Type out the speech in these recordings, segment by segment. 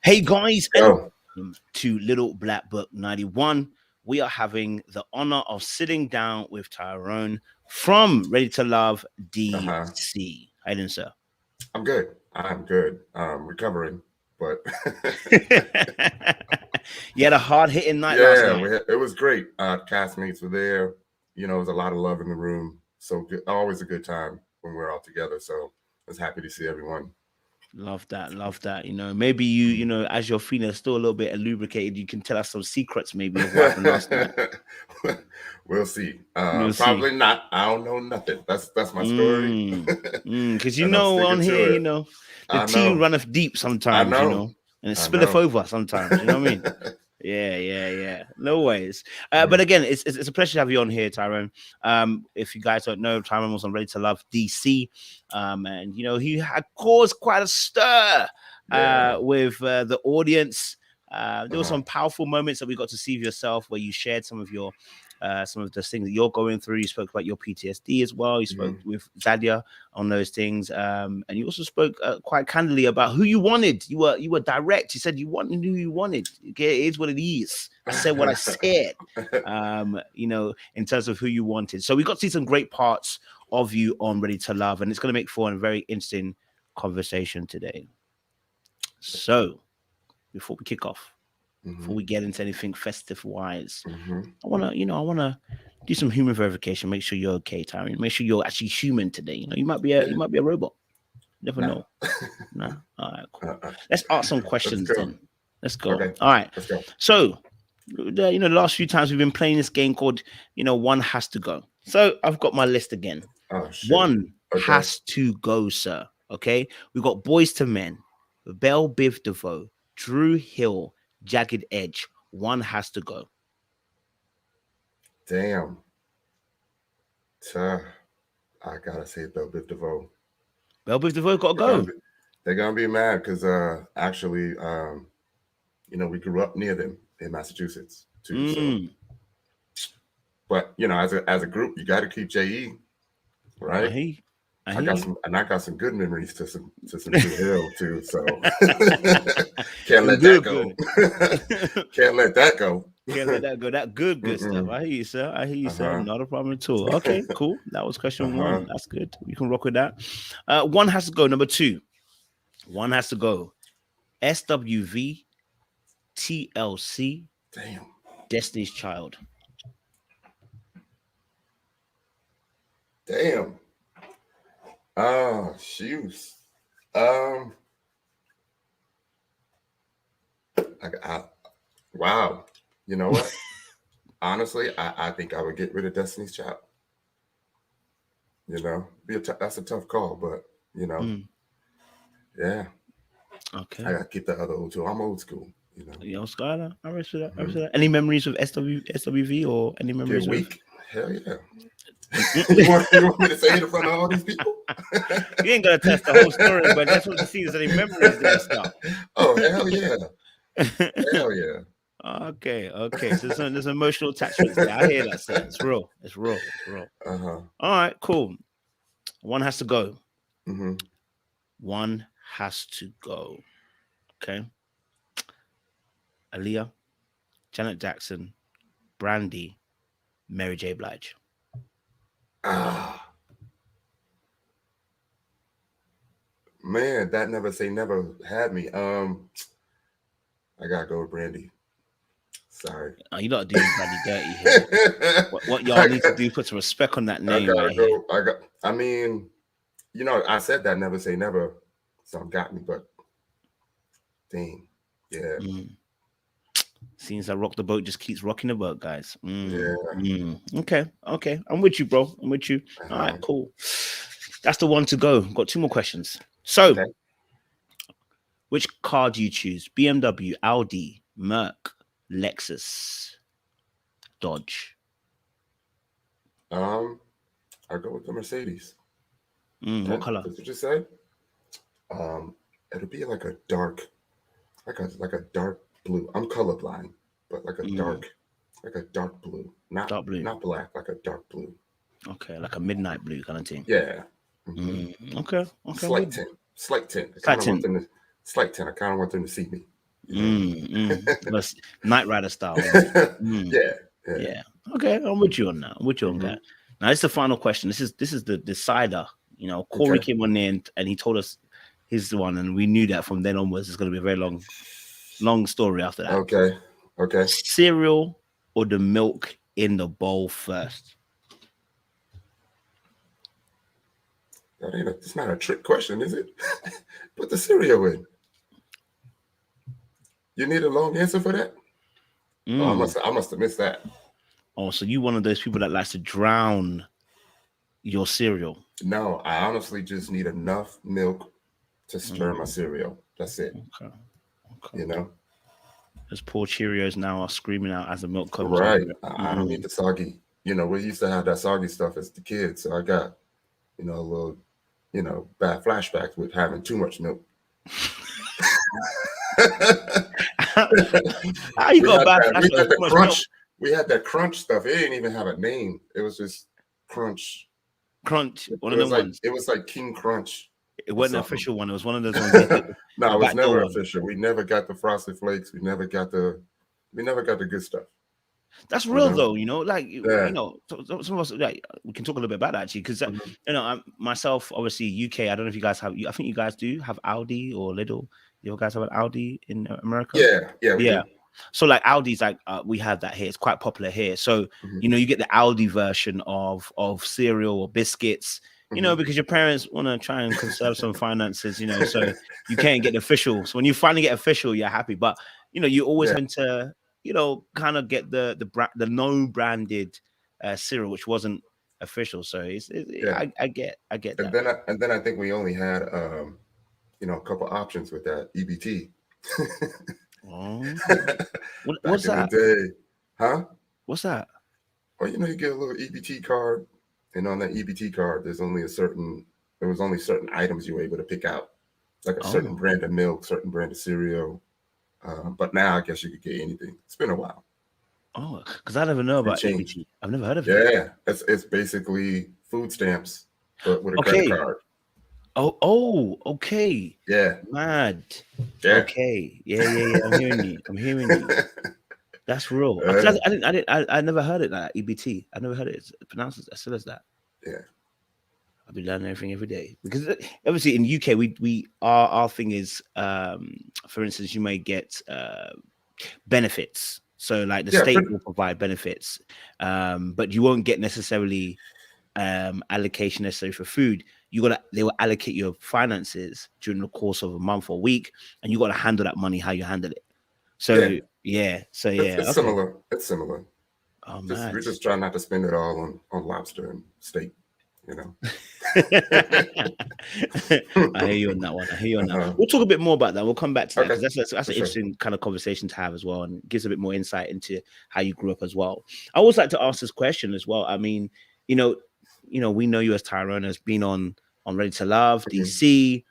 Hey guys, and Go. welcome to Little Black Book 91. We are having the honor of sitting down with Tyrone from Ready to Love Uh-huh. DC. How you doing, sir? I'm good. I'm good. Recovering, but You had a hard hitting night last yeah, night. it was great. Castmates were there. There was a lot of love in the room. So good. Always a good time when we're all together. So I was happy to see everyone. Love that, love that. Maybe as you're feeling still a little bit lubricated, you can tell us some secrets maybe of what happened last night. We'll see. We'll see. Probably not. I don't know nothing. That's my story. Because And I'm on sticking to here, it. the I tea know. runneth deep I sometimes, know. and it I spilleth know. over sometimes. You know what I mean? Yeah. No worries. But again, it's a pleasure to have you on here, Tyrone. If you guys don't know, Tyrone was on Ready to Love DC, and he had caused quite a stir with the audience. There were some powerful moments that we got to see of yourself, where you shared some of the things that you're going through. You spoke about your PTSD as well. You spoke with Zadia on those things, and you also spoke quite candidly about who you wanted. You were direct. You said you wanted who you wanted. Okay, it is what it is. I said what I said. In terms of who you wanted. So we got to see some great parts of you on Ready to Love, and it's going to make for a very interesting conversation today. So before we kick off, before we get into anything festive wise, I wanna do some human verification. Make sure you're okay, Tyrone. Make sure you're actually human today. You might be a robot. Never know. No. All right, cool. Let's ask some questions then. Let's go. Okay. All right. Let's go. So, the last few times we've been playing this game called, One Has to Go. So I've got my list again. Oh, shit. One has to go, sir. Okay. We've got Boys to Men, Belle Biv DeVoe, Drew Hill, Jagged Edge. One has to go. Damn. I gotta say Belle Biv DeVoe. Belle Biv DeVoe got to go. They're gonna be mad because actually, we grew up near them in Massachusetts too. So, but as a group, you got to keep JE, right? I got some good memories to some Drew Hill too. So can't let that go. Can't let that go. Can't let that go. That good stuff. I hear you, sir. Not a problem at all. Okay, cool. That was question one. That's good. We can rock with that. One has to go. Number two. One has to go. SWV, TLC. Damn. Destiny's Child. Damn. Shoes. Wow. You know what? Honestly, I think I would get rid of Destiny's Child. That's a tough call, but yeah. Okay. I gotta keep the other old school. I'm old school. Skylar, I respect that. Any memories of SWV or any memories of weak? Hell yeah. you want me to say it in front of all these people? You ain't gonna test the whole story, but that's what you see is any memories there stuff. Oh, hell yeah. Hell yeah. Okay. So there's emotional attachments there. I hear that, sir. It's real. All right, cool. One has to go. One has to go. Okay. Aaliyah, Janet Jackson, Brandy, Mary J. Blige. Man, that Never Say Never had me. I gotta go with Brandy. Sorry. You're not doing Brandy dirty here. what y'all need to do, put some respect on that name. I said that Never Say Never, so it got me, but dang. Yeah. Seems that Rock the Boat just keeps rocking the boat, guys. Yeah. Okay. I'm with you, bro. I'm with you. All right, cool. That's the one to go. Got two more questions. So, which car do you choose? BMW, Audi, Merc, Lexus, Dodge? I go with the Mercedes. What color? What did you say? It'll be like a dark blue. I'm colorblind, but like a dark blue. Not black, like a dark blue. Okay, like a midnight blue kind of thing. Yeah. Okay. Slight tint. I kind of want them to see me. That's Knight Rider style. Yeah. Yeah. Okay, I'm with you on that. I'm with you on that. Now, this is the final question. This is the decider. You know, Corey came on in and he told us his one, and we knew that from then onwards it's going to be a very long story after that. Okay. Cereal or the milk in the bowl first? It's not a trick question, is it? Put the cereal in. You need a long answer for that? Oh, I must have missed that. Oh, so you one of those people that likes to drown your cereal? No, I honestly just need enough milk to stir my cereal. That's it. Okay. You know? Those poor Cheerios now are screaming out as the milk comes Right. on. I don't need the soggy. You know, we used to have that soggy stuff as the kids. So I got, a little, bad flashbacks with having too much milk. How you got bad flashbacks? We had the crunch. We had that crunch stuff. It didn't even have a name. It was just crunch. One of them ones. It was like King Crunch. It wasn't an official one. It was one of those ones. No, it was never official. We never got the Frosted Flakes. We never got the good stuff. That's real though, some of us, like, we can talk a little bit about that actually, because myself, obviously UK. I don't know if you guys have. I think you guys do have Aldi or Lidl. You guys have an Aldi in America? Yeah. So like Aldi's like we have that here. It's quite popular here. So you get the Aldi version of cereal or biscuits. Because your parents want to try and conserve some finances. So you can't get the official. So when you finally get official, you're happy. But you always want to kind of get the no branded cereal, which wasn't official. So I get that. And then I think we only had a couple options with that EBT. What's that? Huh? What's that? Well, you get a little EBT card, and on that EBT card, there was only certain items you were able to pick out, like a certain brand of milk, certain brand of cereal. But now I guess you could get anything. It's been a while. Oh, because I never know about EBT. I've never heard of it. Yeah, it's basically food stamps, but with a credit card. Oh, okay. Yeah. Mad. Yeah. Okay. Yeah. I'm hearing you. That's real. I never heard it like that. EBT. I never heard it. It's pronounced as still as that. Yeah. I'll be learning everything every day, because obviously in UK we our thing is for instance, you may get benefits. So like the state will provide benefits, but you won't get necessarily allocation necessary for food. They will allocate your finances during the course of a month or week, and you got to handle that money how you handle it. So it's similar. It's similar. Oh man, we just try not to spend it all on lobster and steak. I hear you on that one. We'll talk a bit more about that. We'll come back to that, because that's an interesting kind of conversation to have as well, and gives a bit more insight into how you grew up as well. I always like to ask this question as well. I mean, we know you as Tyrone, has been on Ready to Love, DC,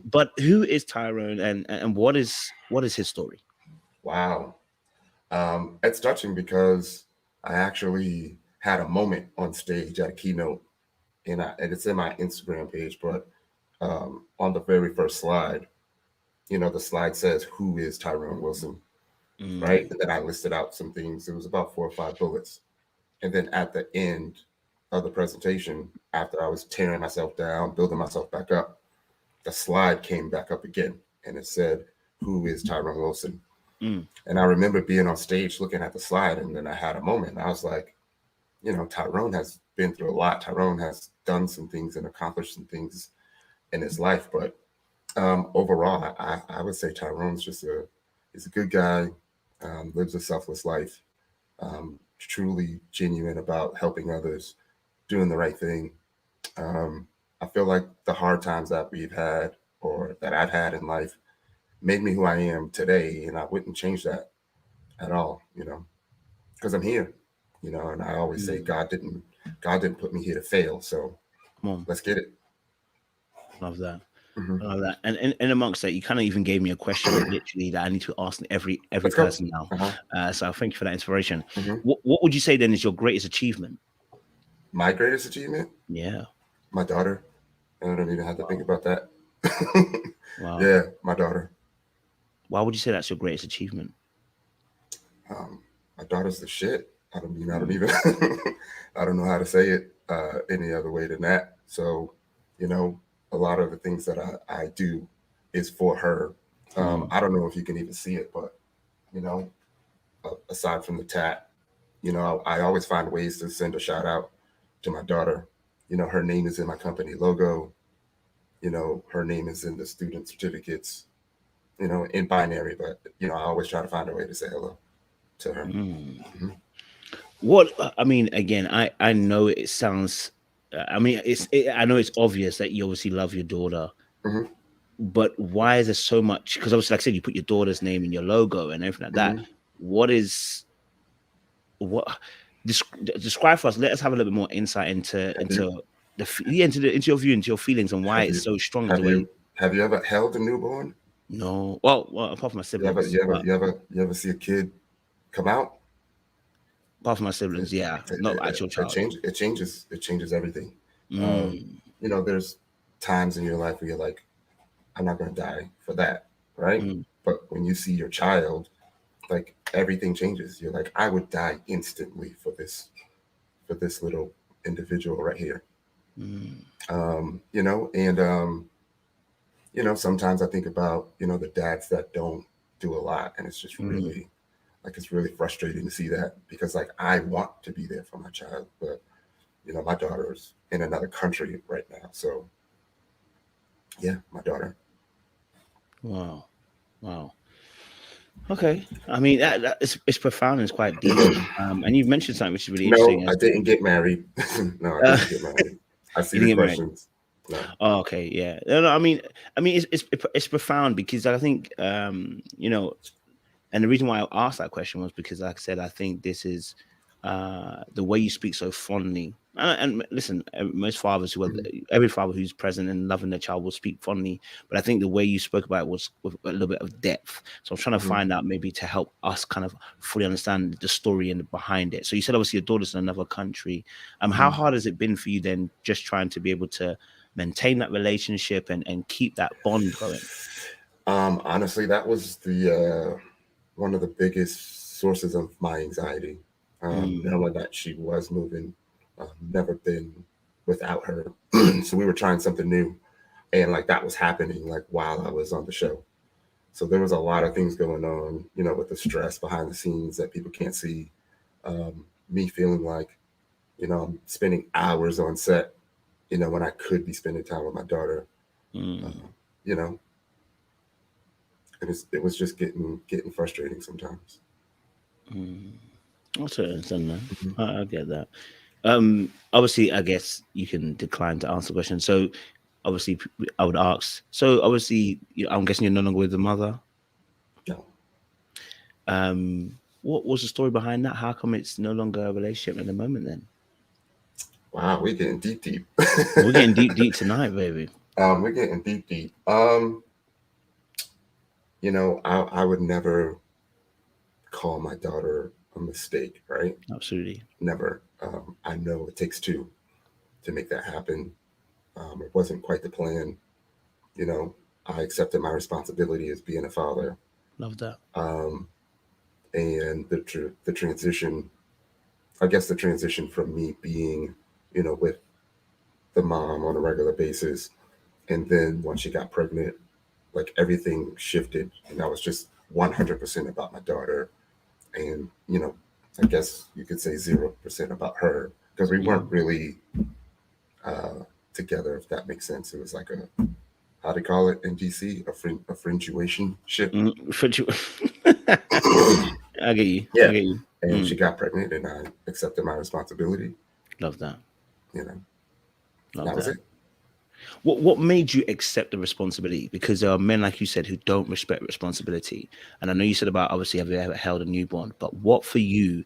but who is Tyrone, and what is his story? Wow, it's touching, because I actually had a moment on stage at a keynote. And it's in my Instagram page, but on the very first slide, the slide says, "Who is Tyrone Wilson?" Right? And then I listed out some things. It was about 4 or 5 bullets. And then at the end of the presentation, after I was tearing myself down, building myself back up, the slide came back up again, and it said, "Who is Tyrone Wilson?" And I remember being on stage looking at the slide, and then I had a moment. And I was like, Tyrone has been through a lot. Tyrone has done some things and accomplished some things in his life. But overall, I would say Tyrone's he's a good guy, lives a selfless life, truly genuine about helping others, doing the right thing. I feel like the hard times that we've had, or that I've had in life, made me who I am today. And I wouldn't change that at all, because I'm here. And I always say God didn't put me here to fail. So come on, let's get it. Love that. Love that. And amongst that, you kind of even gave me a question literally that I need to ask every person now. So thank you for that inspiration. What would you say then is your greatest achievement? My greatest achievement? Yeah. My daughter. I don't even have to think about that. Wow. Yeah, my daughter. Why would you say that's your greatest achievement? My daughter's the shit. I don't mean I don't Mm. even I don't know how to say it any other way than that. So, you know, a lot of the things that I do is for her. I don't know if you can even see it, but you know, aside from the tat, you know, I always find ways to send a shout out to my daughter. You know, her name is in my company logo. You know, her name is in the student certificates. You know, in binary, but you know, I always try to find a way to say hello to her. Mm. Mm-hmm. What I mean, again, I know it sounds. I mean, I know it's obvious that you obviously love your daughter, Mm-hmm. but why is there so much? Because obviously, like I said, you put your daughter's name in your logo and everything like that. Mm-hmm. What is what? Describe for us. Let us have a little bit more insight into Have you into your view, into your feelings, and why have it's you so strong. The have way you have you ever held a newborn? no, well, apart from my You ever siblings, you ever but you ever you ever see a kid come out? apart from my siblings, It, yeah, not actual child. it changes everything. Mm, You know, there's times in your life where you're like, I'm not going to die for that, right? mm, But when you see your child, like everything changes. You're like, I would die instantly for this little individual right here. mm, You know, and you know, sometimes I think about, you know, the dads that don't do a lot, and it's just mm. really like it's really frustrating to see that because like I want to be there for my child, but you know, my daughter's in another country right now. So yeah, my daughter. Wow, wow. Okay. I mean, it's profound and it's quite deep. And you've mentioned something which is really No, interesting I as didn't get married. No, I uh, didn't get married. I see you the didn't get married. questions. No. Oh, okay, yeah. No, no, I mean, it's profound because I think and the reason why I asked that question was because, like I said, I think this is the way you speak so fondly. And listen, most fathers Mhm. every father who's present and loving their child will speak fondly. But I think the way you spoke about it was with a little bit of depth. So I'm trying to Mhm. find out maybe to help us kind of fully understand the story and behind it. So you said obviously your daughter's in another country. How Mhm. hard has it been for you then, just trying to be able to maintain that relationship and keep that bond going? Honestly, that was the one of the biggest sources of my anxiety. Mm, Knowing that she was moving, never been without her. So we were trying something new, and like that was happening like while I was on the show. So there was a lot of things going on, you know, with the stress behind the scenes that people can't see. Um, Me feeling like, you know, I'm spending hours on set, you know, when I could be spending time with my daughter. Uh, mm, you know, and it was just getting frustrating sometimes. mm. I totally understand, man. Mhm. I get that. Obviously, I guess you can decline to answer the question. So, obviously, I would ask. So, obviously, I'm guessing you're no longer with the mother. No. What was the story behind that? How come it's no longer a relationship at the moment? Then Wow, we're getting deep, deep. we're getting deep, deep tonight, baby. We're getting deep, deep. You know, I would never call my daughter a mistake, right? Absolutely, Never. I know it takes two to make that happen. It wasn't quite the plan. You know, I accepted my responsibility as being a father, love that. um, and the transition. I guess the transition from me being, you know, with the mom on a regular basis, and then once she got pregnant, like everything shifted, and I was just 100% about my daughter, and you know, I guess you could say 0% about her because we weren't Mm. really together, if that makes sense. It was like a how do you call it in DC? A fringuation ship. For you- I get you. I Yeah. get you. And she Mm. got pregnant, and I accepted my responsibility. Love that. You know, Love that was that. it. What made you accept the responsibility? Because there are men, like you said, who don't respect responsibility. And I know you said about obviously have you ever held a newborn, but what for you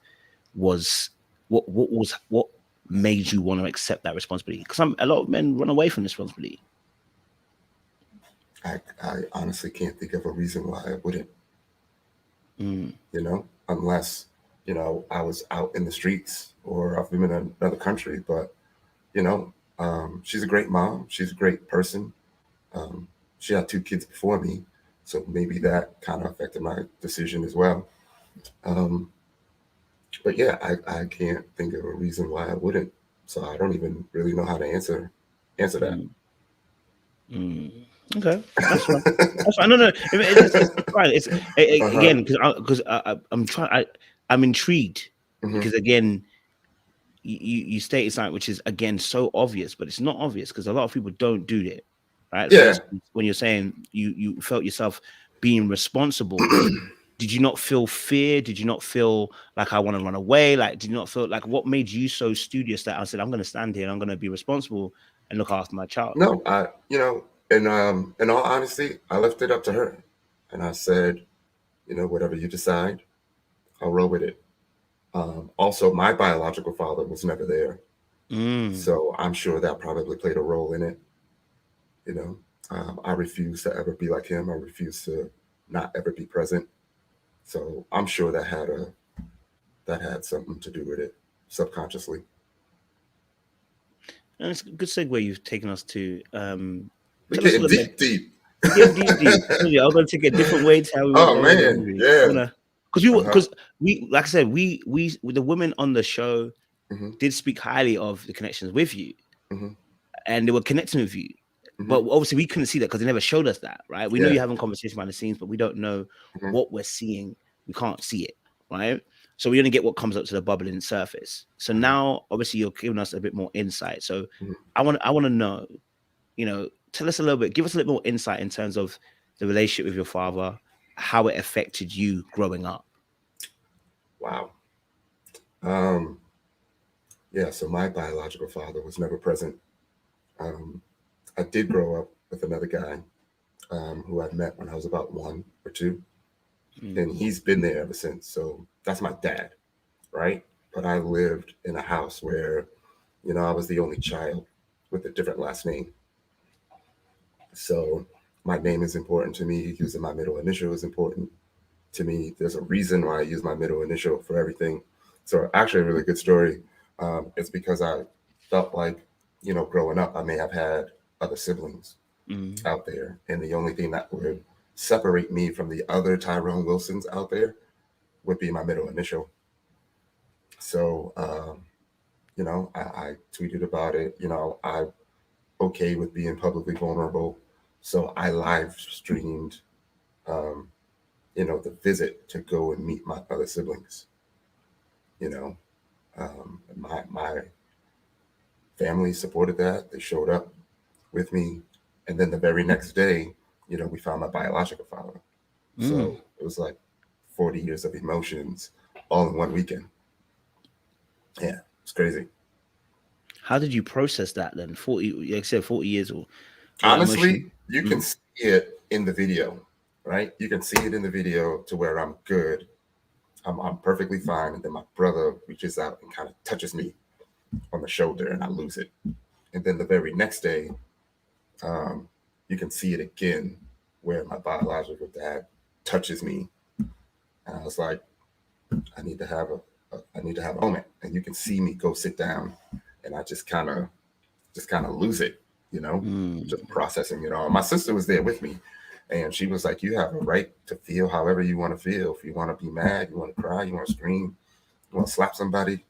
was what made you want to accept that responsibility? Because a lot of men run away from responsibility. I honestly can't think of a reason why I wouldn't. Mm, You know, unless you know I was out in the streets or I've been in another country. But you know, she's a great mom. She's a great person. Um, she had two kids before me, So maybe that kind of affected my decision as well. But yeah, I can't think of a reason why I wouldn't. So I don't even really know how to answer that. Okay, that's fine. That's fine. No, no, it's fine. It's Uh-huh. again because I'm trying. I'm intrigued Hmm. because again, you stated something which is again so obvious, but it's not obvious because a lot of people don't do that, right? For Yeah. instance, when you're saying you felt yourself being responsible, did you not feel fear? Did you not feel like I want to run away? Like, did you not feel like what made you so studious that I said I'm going to stand here and I'm going to be responsible and look after my child? No, in all honesty, I left it up to her, and I said, whatever you decide, I'll roll with it. Also, my biological father was never there, Mm. so I'm sure that probably played a role in it. You know, I refuse to ever be like him. I refuse to not ever be present. So I'm sure that had something to do with it subconsciously. And it's a good segue you've taken us to. We're Tell us a getting little bit. deep, deep. Yeah, deep, deep. I told you I was going to take a different way to how we went Oh going. man, yeah. Uh-huh. Because we, like I said, we the women on the show Hmm. did speak highly of the connections with you, Hmm. and they were connecting with you. Hmm. But obviously, we couldn't see that because they never showed us that, right? We know Yeah. you're having conversation behind the scenes, but we don't know Hmm. what we're seeing. We can't see it, right? So we only get what comes up to the bubbling surface. So Hmm. now, obviously, you're giving us a bit more insight. So Hmm. I want to know, tell us a little bit, give us a little more insight in terms of the relationship with your father, how it affected you growing up. Wow. Um, yeah. So my biological father was never present. Um, I did grow up with another guy who I met when I was about 1 or 2, Mm. and he's been there ever since. So that's my dad, right? But I lived in a house where, I was the only child with a different last name. So my name is important to me. Using my middle initial is important to me. There's a reason why I use my middle initial for everything. So actually, a really good story. It's because I felt like, growing up, I may have had other siblings Mm. out there, and the only thing that would separate me from the other Tyrone Wilsons out there would be my middle initial. So, I tweeted about it. I'm okay with being publicly vulnerable. So I live streamed, um, the visit to go and meet my other siblings. You know, my family supported that. They showed up with me. And then the very next day, we found my biological father. Mm. So it was like 40 years of emotions all in one weekend. Yeah, it's crazy. How did you process that then? 40, like I said, 40 years or all that Honestly, emotion. you can Mm. see it in the video, right? You can see it in the video to where I'm good. I'm perfectly fine. And then my brother reaches out and kind of touches me on the shoulder and I lose it. And then the very next day, um, you can see it again where my biological dad touches me. And I was like, I need to have I need to have a moment. And you can see me go sit down and I just kind of lose it, Mm. just processing it all. My sister was there with me and she was like, you have a right to feel however you want to feel. If you want to be mad, you want to cry, you want to scream, you want to slap somebody,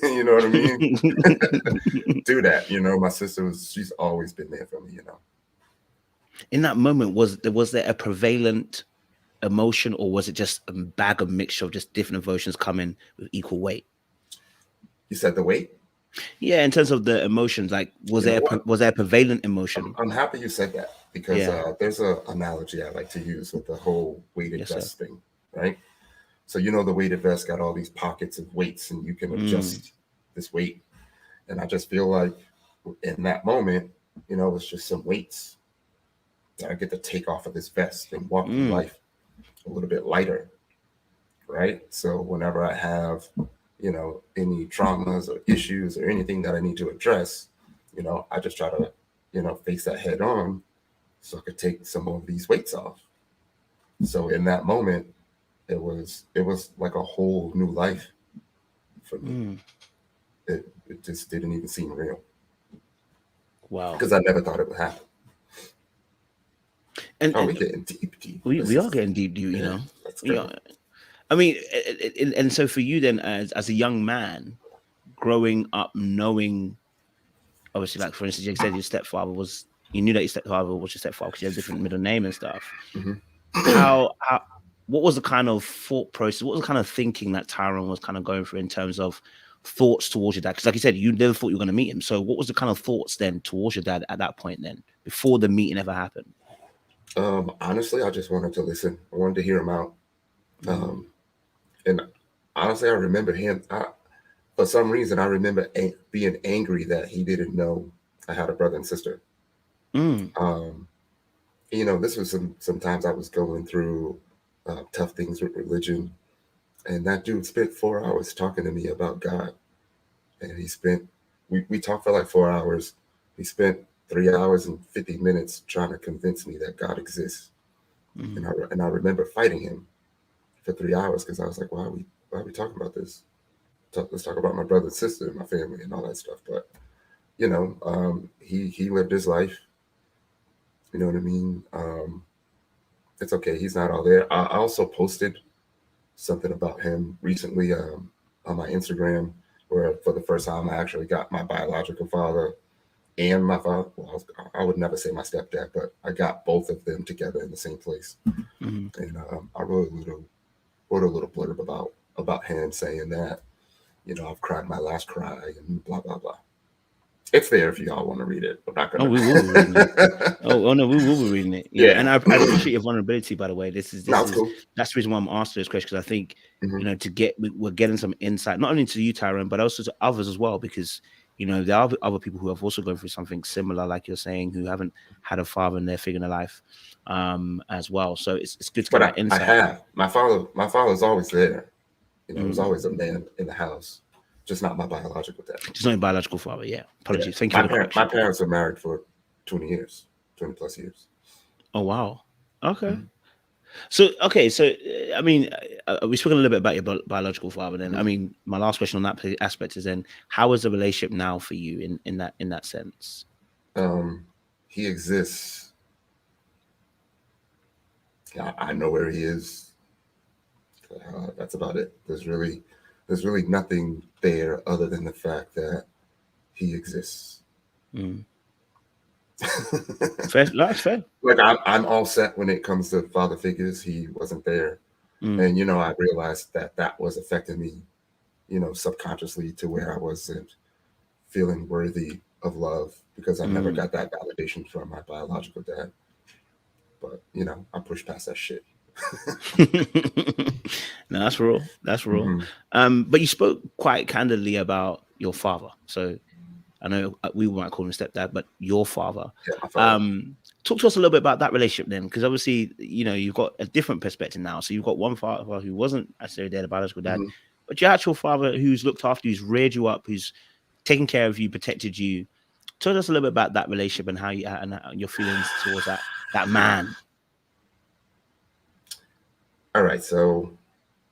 you know what I mean? Do that. My sister she's always been there for me. In that moment, was there a prevalent emotion, or was it just a bag of mixture of just different emotions coming with equal weight? You said the weight? Yeah, in terms of the emotions, like You know what? was there a prevalent emotion? I'm happy you said that because Yeah, there's a analogy I like to use with the whole weighted yes, sir. vest thing, right? So the weighted vest got all these pockets of weights and you can Mm. adjust this weight. And I just feel like in that moment, it's just some weights that I get to take off of this vest and walk through Mm. life a little bit lighter, right? So whenever I have, any traumas or issues or anything that I need to address, I just try to, face that head on so I could take some of these weights off. So in that moment, it was like a whole new life for me. Mm. It just didn't even seem real Wow. because I never thought it would happen. Oh, we're getting deep. We are getting deep, you know. Let's go. I mean, and so for you then, as a young man, growing up, knowing, obviously, like for instance, you said your stepfather was, you knew that your stepfather was your stepfather because you had a different middle name and stuff. Mm-hmm. How, what was the kind of thought process? What was the kind of thinking that Tyrone was kind of going through in terms of thoughts towards your dad? Because, like you said, you never thought you were going to meet him. So, what was the kind of thoughts then towards your dad at that point, then, before the meeting ever happened? Honestly, I just wanted to listen. I wanted to hear him out. And honestly, I remember him. For some reason, I remember being angry that he didn't know I had a brother and sister. You know, this was sometimes I was going through tough things with religion, and that dude spent 4 hours talking to me about God. And we talked for like 4 hours. He spent 3 hours and 50 minutes trying to convince me that God exists. And I remember fighting him for 3 hours because I was like, why are we talking about this? Let's talk about my brother and sister and my family and all that stuff. But you know, he lived his life. You know what I mean? It's okay. He's not all there. I also posted something about him recently on my Instagram, where for the first time I actually got my biological father and my father. Well, I would never say my stepdad, but I got both of them together in the same place. And I wrote a little blurb about him, saying that, you know, I've cried my last cry and blah blah blah. It's there if y'all want to read it. I'm not gonna. Oh, we will be reading it. No, we will be reading it. Yeah. And I appreciate your vulnerability, by the way. This is cool. That's the reason why I'm asking this question, because I think you know, we're getting some insight, not only to you, Tyrone, but also to others as well, because you know there are other people who have also gone through something similar, like you're saying, who haven't had a father in their figure in their life, as well. So it's good to get that insight. I have my father's always there. You know, there was always a man in the house. Just not my biological dad. Just not your biological father, yeah. Apologies. Yeah. Thank you for the correction. My parents were married for 20 plus years. Oh, wow. Okay. So, I mean, we spoke a little bit about your biological father then. I mean, my last question on that aspect is then, how is the relationship now for you in that sense? He exists. I know where he is. That's about it. There's really nothing there other than the fact that he exists. Fair, that's fair. Like I'm all set when it comes to father figures. He wasn't there, and you know, I realized that was affecting me, you know, subconsciously, to where I wasn't feeling worthy of love because I never got that validation from my biological dad. But you know, I pushed past that shit. No, that's real. That's real. But you spoke quite candidly about your father. So I know we might call him stepdad, but your father. Yeah, my father. Talk to us a little bit about that relationship then, because obviously, you know, you've got a different perspective now. So you've got one father who wasn't necessarily their biological dad, but your actual father who's looked after you, who's reared you up, who's taken care of you, protected you. Tell us a little bit about that relationship and how your feelings towards that man. All right, so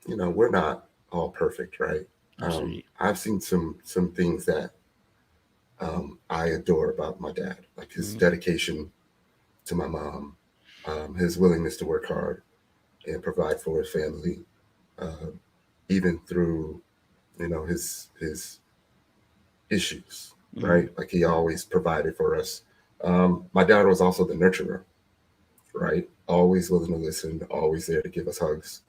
you know, we're not all perfect, right? I've seen some things that I adore about my dad, like his dedication to my mom, his willingness to work hard and provide for his family, even through, you know, his issues, right? Like he always provided for us. My dad was also the nurturer, right? Always willing to listen, always there to give us hugs.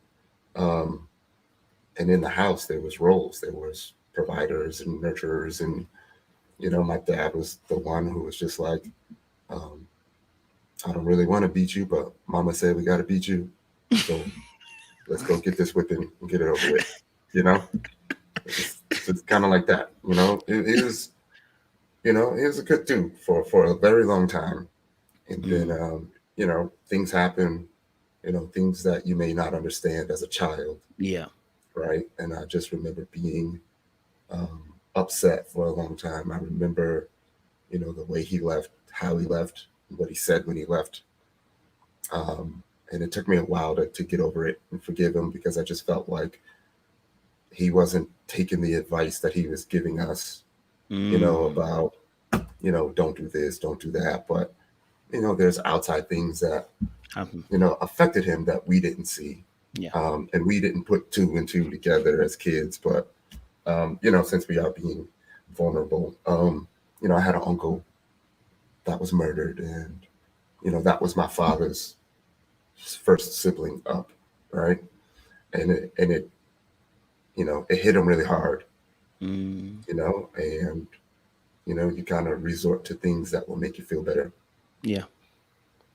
And in the house, there was roles. There was providers and nurturers. And, you know, my dad was the one who was just like, I don't really want to beat you, but mama said we got to beat you. So let's go get this whipping and get it over with, you know? It's kind of like that, you know? He was a good dude for a very long time. And then, you know, things happen, you know, things that you may not understand as a child. Yeah. Right. And I just remember being upset for a long time. I remember, you know, the way he left, how he left, what he said when he left. And it took me a while to get over it and forgive him, because I just felt like he wasn't taking the advice that he was giving us, you know, about, you know, don't do this, don't do that. But, you know, there's outside things that affected him that we didn't see. Yeah. And we didn't put two and two together as kids, but since we are being vulnerable, I had an uncle that was murdered, and that was my father's first sibling up, right? And it hit him really hard, and you kind of resort to things that will make you feel better. Yeah.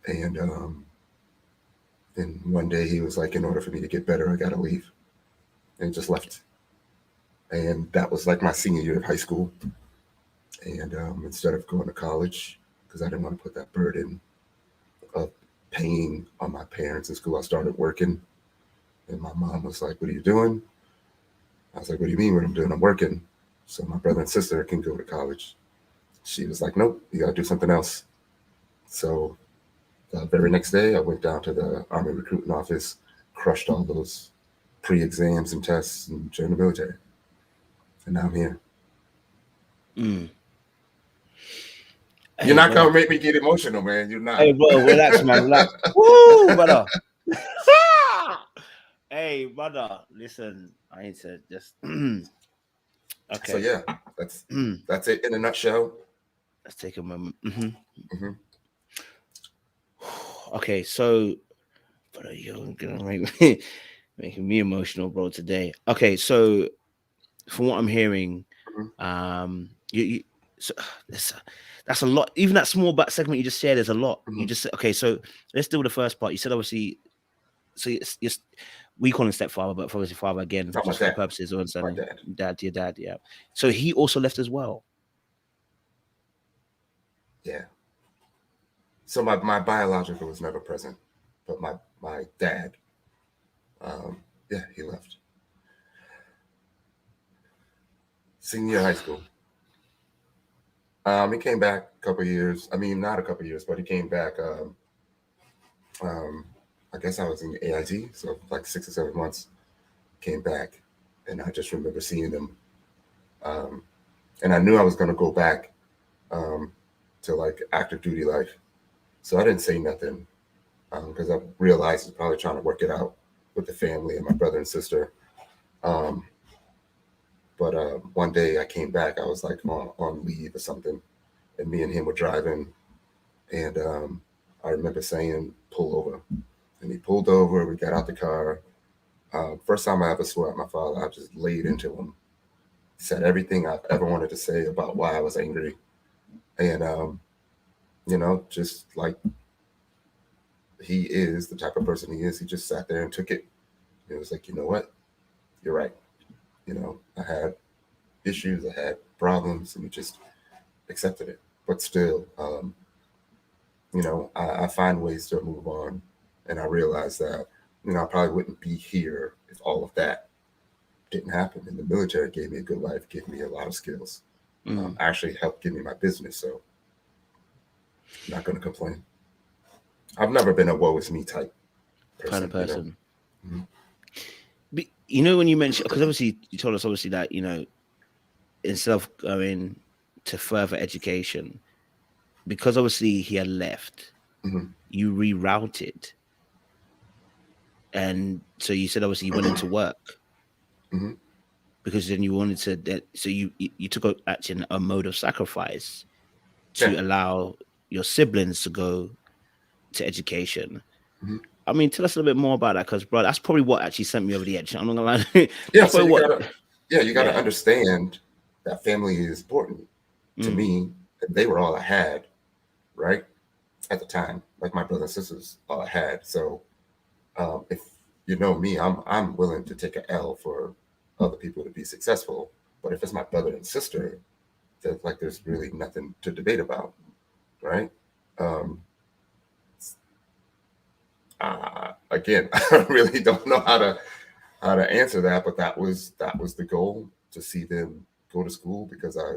And one day he was like, in order for me to get better, I gotta leave, and just left. And that was like my senior year of high school. And instead of going to college, because I didn't want to put that burden of paying on my parents in school, I started working. And my mom was like, "What are you doing?" I was like, "What do you mean what I'm doing? I'm working so my brother and sister can go to college." She was like, "Nope, you got to do something else." So the very next day, I went down to the Army recruiting office, crushed all those pre-exams and tests, and joined the military. And now I'm here. You're not going to make me get emotional, man. You're not. Hey, bro, relax, man. Relax. Woo, brother. Hey, brother, listen, I need to just... Okay. So, yeah, that's it in a nutshell. Let's take a moment. Okay, so... Brother, you're going to making me emotional, bro, today. Okay, so from what I'm hearing, so that's a lot. Even that small back segment you just shared is a lot. You just said, okay, so let's do the first part. You said obviously, so it's we call him stepfather, but obviously father again, just for purposes of understanding. Your dad, yeah. So he also left as well. Yeah. So my biological was never present, but my dad, he left. Senior high school. He came back a couple of years. I mean, not a couple of years, but he came back. I guess I was in AIT, so like 6 or 7 months. Came back, and I just remember seeing him. And I knew I was going to go back to like active duty life, so I didn't say nothing because I realized he's probably trying to work it out with the family and my brother and sister. But one day I came back, I was like on leave or something, and me and him were driving, and I remember saying, "Pull over," and he pulled over. We got out the car. First time I ever swore at my father, I just laid into him, said everything I've ever wanted to say about why I was angry, and just like he is the type of person he is, he just sat there and took it. It was like, you know what, you're right. I had issues, I had problems, and he just accepted it. But still, I find ways to move on, and I realized that I probably wouldn't be here if all of that didn't happen. And the military gave me a good life, gave me a lot of skills, actually helped give me my business. So I'm not going to complain. I've never been a woe is me type person, kind of person. When you mentioned, because obviously you told us obviously that, instead of going to further education, because obviously he had left, you rerouted. And so you said obviously you went into work because then you wanted to, so you took actually a mode of sacrifice to allow your siblings to go to education. I mean, tell us a little bit more about that, because, bro, that's probably what actually sent me over the edge. I'm not gonna lie. So you gotta understand that family is important to me. They were all I had, right, at the time. Like my brothers and sisters, all I had. So if you know me, I'm willing to take an L for other people to be successful. But if it's my brother and sister, there's really nothing to debate about, right? Again, I really don't know how to answer that, but that was the goal, to see them go to school, because I,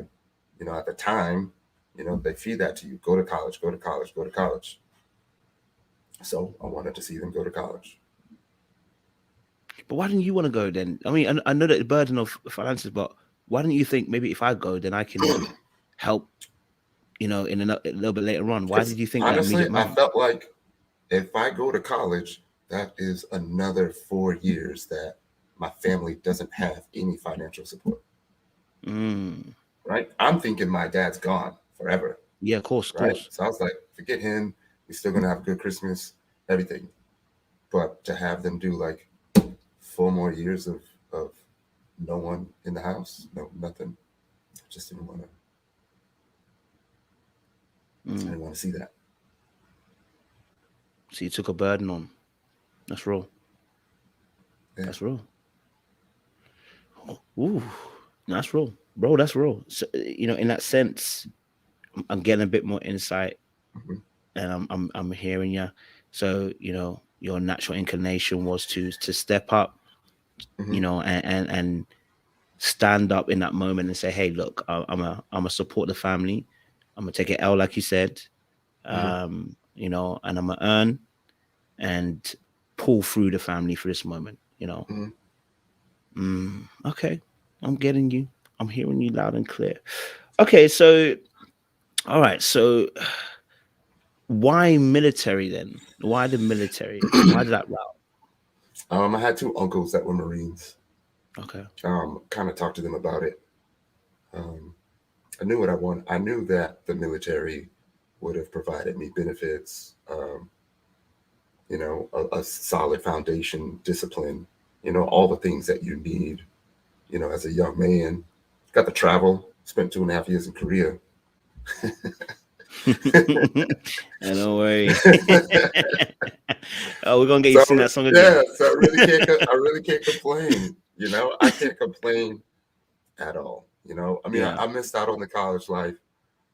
at the time, they feed that to you: go to college, go to college, go to college. So I wanted to see them go to college. But why didn't you want to go then? I mean, I know that the burden of finances, but why didn't you think maybe if I go, then I can help, in a little bit later on? Why did you think honestly, that? I felt like if I go to college, that is another 4 years that my family doesn't have any financial support. Right? I'm thinking my dad's gone forever. Yeah, of course, Right? So I was like, forget him. We're still gonna have a good Christmas, everything. But to have them do like 4 more years of no one in the house, no nothing. I just didn't want to. I didn't want to see that. So you took a burden on. That's real. Yeah. That's real. Ooh, that's real, bro. That's real. So, you know, in that sense, I'm getting a bit more insight, and I'm hearing you. So, you know, your natural inclination was to step up, you know, and stand up in that moment and say, hey, look, I'm a support the family. I'm gonna take it L, like you said, you know, and I'm gonna earn and pull through the family for this moment, you know. Okay, I'm getting you. I'm hearing you loud and clear. Okay, so all right, so why military then? Why the military? Why did that route? I had 2 uncles that were Marines. Okay. Kind of talked to them about it. I knew what I wanted. I knew that the military would have provided me benefits, you know, a solid foundation, discipline, you know, all the things that you need, you know, as a young man. Got to travel, spent 2.5 years in Korea. Don't worry. Oh, we're gonna get you to sing that song again. Yeah, so I really can't complain. You know, I can't complain at all. You know, I mean, I missed out on the college life.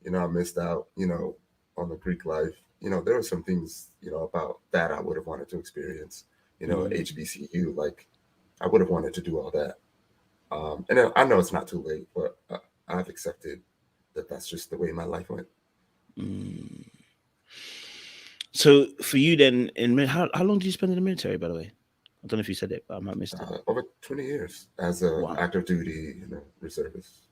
You know, I missed out, you know, on the Greek life. You know, there were some things, you know, about that I would have wanted to experience. You know, HBCU, like I would have wanted to do all that. And I know it's not too late, but I've accepted that that's just the way my life went. So for you then, how long did you spend in the military, by the way? I don't know if you said it, but I might missed it. Over 20 years as a active duty, you know, reservist.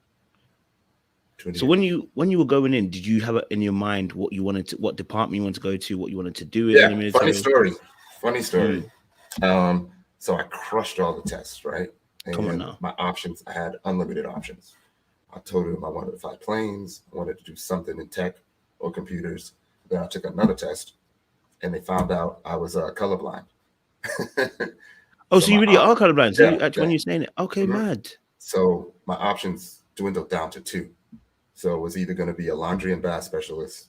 So when you were going in, did you have in your mind what you wanted to, what department you wanted to go to, what you wanted to do in the military? Funny story. So I crushed all the tests, right? And come on now. My options, I had unlimited options. I told them I wanted to fly planes, I wanted to do something in tech or computers. Then I took another test, and they found out I was colorblind. Oh, so you really are colorblind? So when you're saying it, okay, mad. So my options dwindled down to 2. So it was either going to be a laundry and bath specialist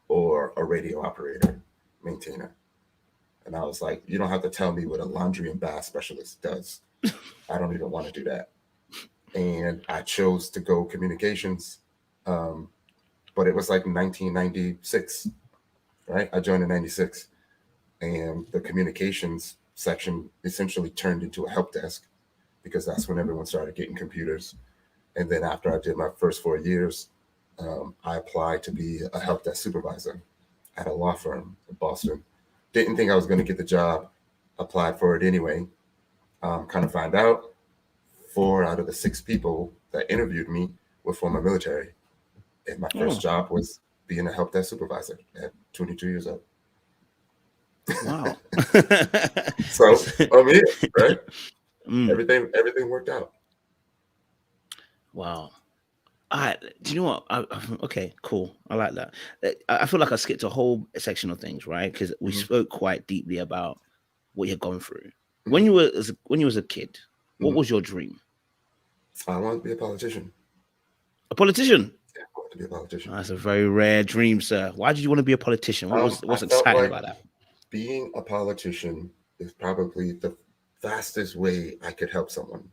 or a radio operator, maintainer. And I was like, you don't have to tell me what a laundry and bath specialist does. I don't even want to do that. And I chose to go communications. But it was like 1996, right? I joined in 96. And the communications section essentially turned into a help desk because that's when everyone started getting computers. And then after I did my first 4 years, I applied to be a help desk supervisor at a law firm in Boston. Didn't think I was going to get the job, applied for it anyway. Kind of find out 4 out of the 6 people that interviewed me were former military. And my first job was being a help desk supervisor at 22 years old. Wow. So I'm here, right? Everything worked out. Wow. Do you know what? Okay, cool. I like that. I feel like I skipped a whole section of things, right? Because we spoke quite deeply about what you're going through. When you was a kid, what was your dream? I wanted to be a politician. A politician? Yeah, I wanted to be a politician. That's a very rare dream, sir. Why did you want to be a politician? What's exciting about that? Being a politician is probably the fastest way I could help someone.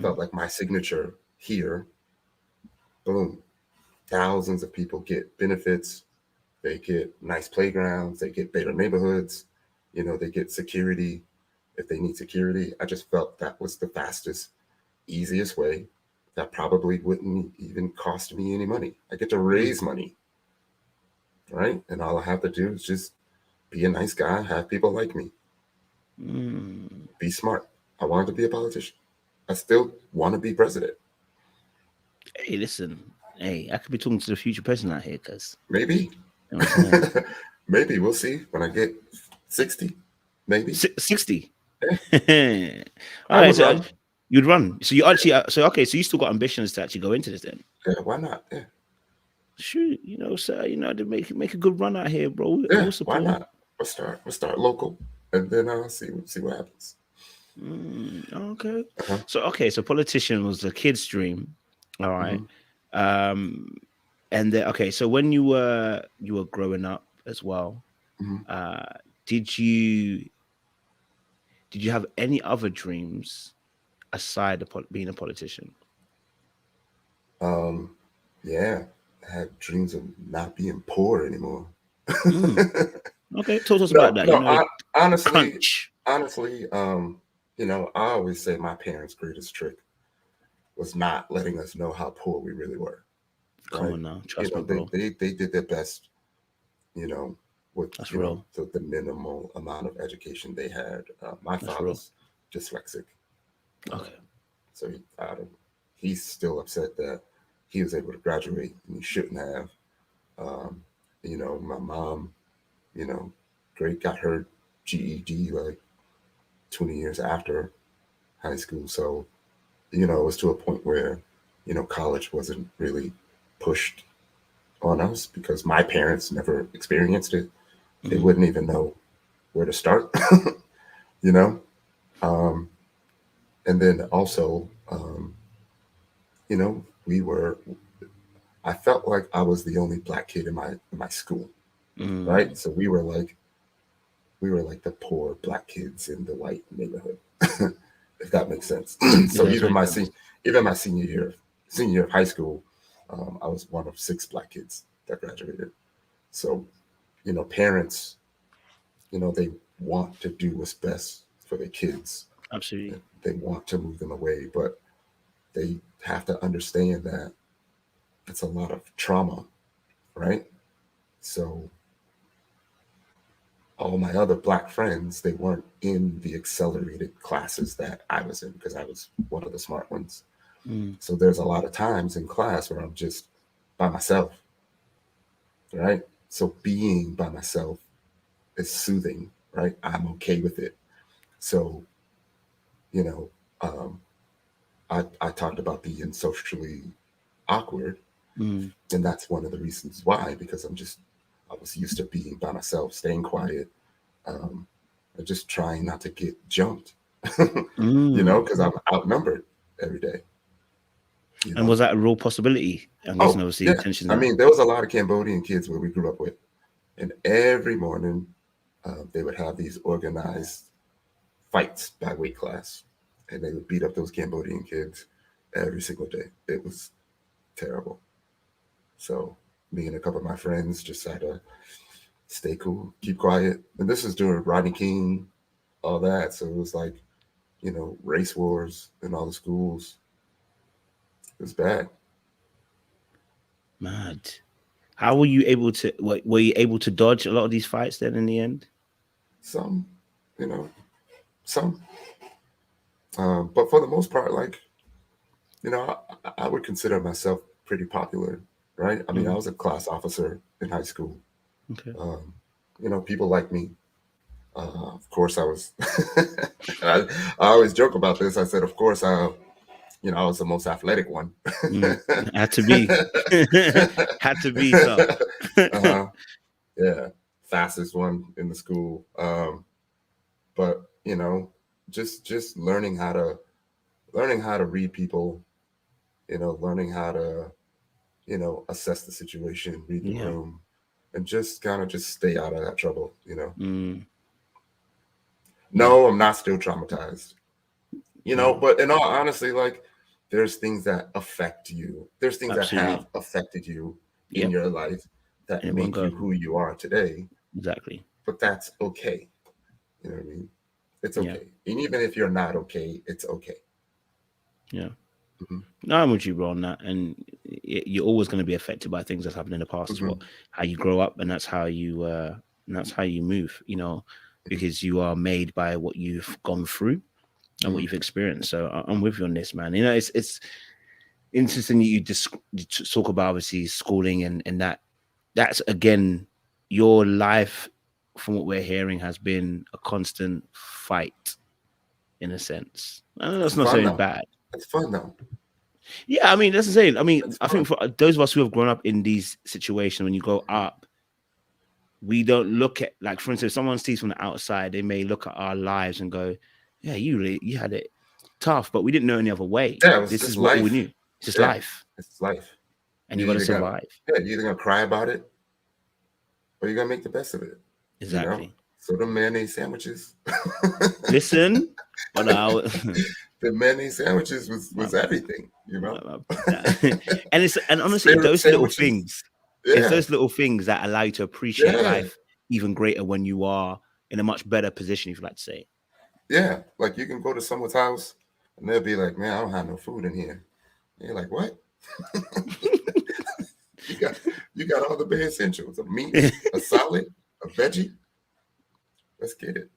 Felt like my signature here. Boom. Thousands of people get benefits. They get nice playgrounds. They get better neighborhoods. You know, they get security if they need security. I just felt that was the fastest, easiest way that probably wouldn't even cost me any money. I get to raise money, right? And all I have to do is just be a nice guy, have people like me, be smart. I wanted to be a politician. I still want to be president. Hey, listen. Hey, I could be talking to the future president out here, cuz. Maybe. You know Maybe we'll see when I get 60. Maybe 60. yeah. All I right, would so run. you'd run. So you actually, so okay, so you still got ambitions to actually go into this then? Yeah, why not? Yeah, Shoot, sir, to make a good run out here, bro. yeah, We'll why support. not? We'll start local, and then see what happens. Okay. Uh-huh. So politician was the kid's dream. All right. Mm-hmm. Um, and then okay, so when you were growing up as well, Mm-hmm. uh, did you have any other dreams aside of being a politician? Um, yeah, I had dreams of not being poor anymore. Mm, okay, talk to us about No, that. no. Honestly, Crunch. honestly, I always say my parents' greatest trick was not letting us know how poor we really were. Come Right? on now, trust me, They bro. they did their best. You know, with That's real. the minimal amount of education they had. My That's real. father's dyslexic, Okay. so he's still upset that he was able to graduate and he shouldn't have. Um, my mom, you know, great got her GED like 20 years after high school. So, it was to a point where, college wasn't really pushed on us because my parents never experienced it. They Mm-hmm. wouldn't even know where to start, you know? Um, and then also, we were, I felt like I was the only black kid in my school, right? Mm, So we were like the poor black kids in the white neighborhood, if that makes sense. it So does make sense. even my senior year of high school, I was one of 6 black kids that graduated. So, parents, they want to do what's best for their kids. Absolutely. They want to move them away, but they have to understand that it's a lot of trauma, right? So all my other black friends, they weren't in the accelerated classes that I was in because I was one of the smart ones. Mm, So there's a lot of times in class where I'm just by myself, right? So being by myself is soothing, right? I'm okay with it. So, you know, um, I talked about being socially awkward, mm. and that's one of the reasons why, because I was used to being by myself, staying quiet, um, and just trying not to get jumped, Mm. because I'm outnumbered every day, you And know. was that a real possibility? I'm guessing, Oh, obviously, yeah. tension I there. mean, there was a lot of Cambodian kids where we grew up with, and every morning they would have these organized fights by weight class, and they would beat up those Cambodian kids every single day. It was terrible. So me and a couple of my friends just had to stay cool, keep quiet. And this is during Rodney King, all that. So it was like, race wars in all the schools. It was bad. Mad. How were you able to? Were you able to dodge a lot of these fights then in the end? Some, you know, some. But for the most part, like, I would consider myself pretty popular, right? I mean, I Mm, was a class officer in high school. okay. Um, people like me. Of course, I was. I, I always joke about this. I said, of course, I was the most athletic one. Mm. Had to be. Had to be so. uh-huh. Yeah, fastest one in the school. But just learning how to read people. Learning how to assess the situation, read the Yeah. room, and just kind of just stay out of that trouble. Mm, yeah. No, I'm not still traumatized. No. But in all honesty, like there's things that affect you. There's things that have Absolutely. affected you in Yep. your life that And it won't make you go. who you are today. Exactly. But that's okay. You know what I mean? It's Yeah. okay. And even if you're not okay, it's okay. Yeah. Hmm. No, I'm with you, bro, on that. And you're always going to be affected by things that's happened in the past. It's Hmm. how you grow up, and that's how you move. Because you are made by what you've gone through and what Hmm. you've experienced. So I'm with you on this, man. It's interesting that you talk about obviously schooling and that's again your life, from what we're hearing, has been a constant fight, in a sense. I know that's It's not fun saying though. bad. It's fun though. Yeah, I mean, that's the same. I mean, It's I fun. think for those of us who have grown up in these situations, when you grow up, we don't look at, like, for instance, if someone sees from the outside, they may look at our lives and go, "Yeah, you had it tough, but we didn't know any other way. Yeah, it was This just is what we life. knew. It's just Yeah, life, it's life. and you You're got to either gonna survive." you're either gonna cry about it or you're gonna make the best of it. You know? Exactly. So the mayonnaise sandwiches. Listen, but The mayonnaise sandwiches my, was everything, you know. and honestly, Spirit those little sandwiches. things, it's Yeah, those little things that allow you to appreciate yeah, life even greater when you are in a much better position, if you like to say. yeah. Like you can go to someone's house and they'll be like, "Man, I don't have no food in here." And you're like, "What?" you got you got all the bare essentials: a meat, a salad, a veggie. Let's get it.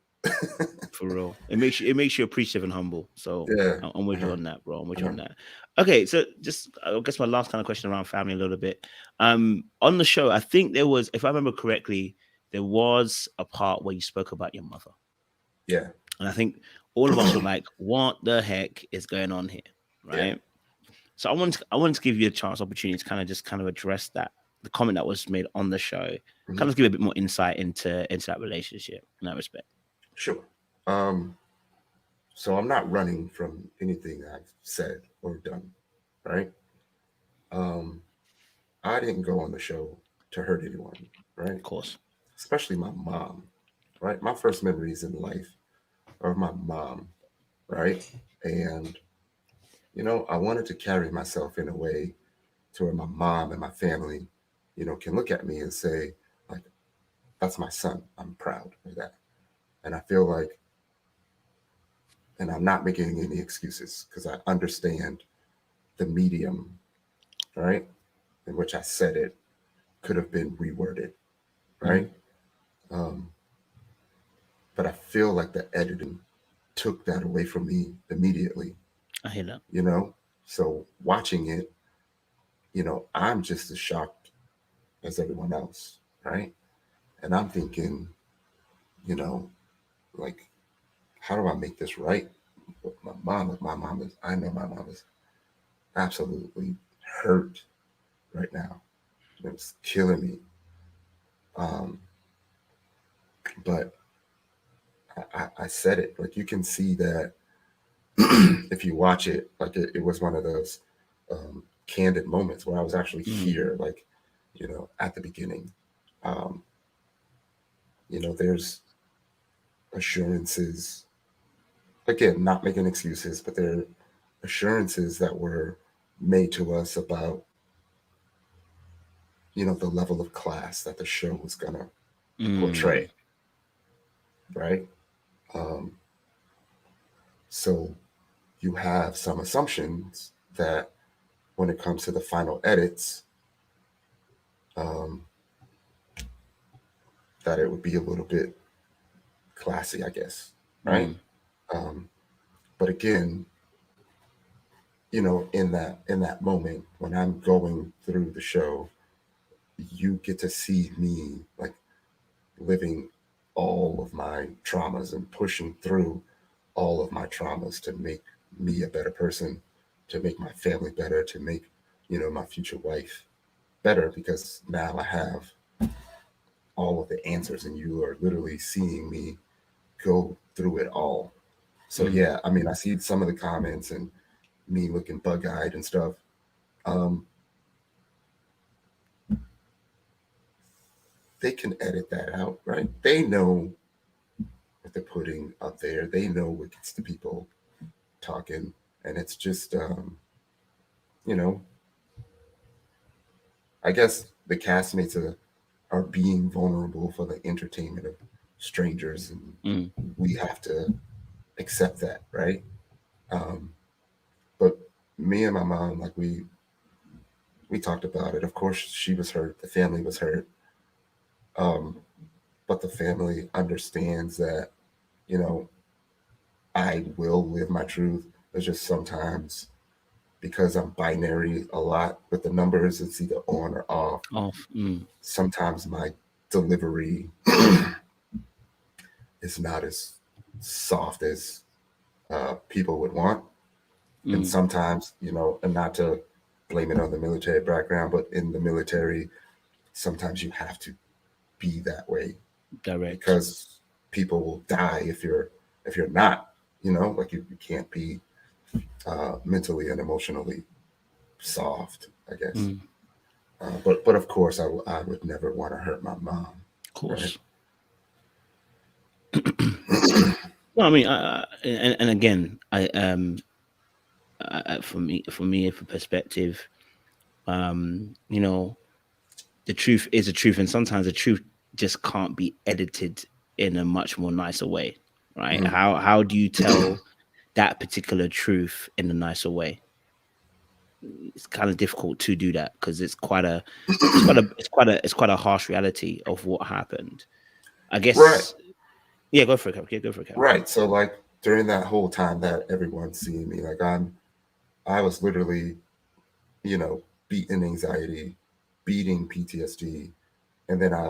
For real, it makes you appreciative and humble. So Yeah. I'm with you Uh-huh. on that, bro. I'm with you Uh-huh. on that. Okay, so just I guess my last kind of question around family a little bit. On the show, I think there was, if I remember correctly, there was a part where you spoke about your mother, Yeah. and I think all of us were like, "What the heck is going on here?" Yeah. Right? So I wanted to give you a chance, opportunity to kind of address that, the comment that was made on the show, Mhm. kind of give a bit more insight into that relationship in that respect. Sure. Um, so I'm not running from anything I've said or done, right? Um, I didn't go on the show to hurt anyone, right? Of course. Especially my mom, right? My first memories in life are of my mom, right? And I wanted to carry myself in a way to where my mom and my family, can look at me and say, like, that's my son. I'm proud of that. And I feel like, and I'm not making any excuses because I understand the medium, right, in which I said it could have been reworded, right? Mhm. Um, but I feel like the editing took that away from me immediately, I hear that. you know? So watching it, I'm just as shocked as everyone else, right? And I'm thinking, you know, like, how do I make this right with my mom is, I know my mom is absolutely hurt right now. It's killing me. Um, but I said it, like, you can see that if you watch it, like it was one of those candid moments where I was actually Mm. here, like, at the beginning. Um, there's assurances, again, not making excuses, but there are assurances that were made to us about, the level of class that the show was going to portray, Mm. right? Um, so you have some assumptions that when it comes to the final edits, um, that it would be a little bit classy, I guess, right? Mm. Um, but again, in that moment when I'm going through the show, you get to see me like living all of my traumas and pushing through all of my traumas to make me a better person, to make my family better, to make my future wife better, because now I have all of the answers and you are literally seeing me go through it all. So Mm. yeah, I mean, I see some of the comments and me looking bug-eyed and stuff. Um, they can edit that out, right? They know what they're putting up there. They know what gets the people talking, and it's just, you know, I guess the castmates are being vulnerable for the entertainment of strangers, and Mm. we have to accept that, right? Um, but me and my mom, like we talked about it. Of course, she was hurt. The family was hurt. Um, but the family understands that, you know, I will live my truth. It's just sometimes because I'm binary a lot with the numbers, it's either on or off. Off. Mm. Sometimes my delivery is not as soft as people would want. And sometimes, and not to blame it on the military background, but in the military, sometimes you have to be that way. Direct. Because people will die if you're not, like you can't be mentally and emotionally soft, I guess. But of course, I would never want to hurt my mom. Of course. Right? No, I mean, and again, for me, for perspective, the truth is the truth, and sometimes the truth just can't be edited in a much more nicer way, right? Mm-hmm. How do you tell that particular truth in a nicer way? It's kind of difficult to do that because it's quite a harsh reality of what happened. I guess. Right. Yeah, go for it. Yeah, go for it. Right. So like during that whole time that everyone's seeing me, like I was literally, beating anxiety, beating PTSD, and then I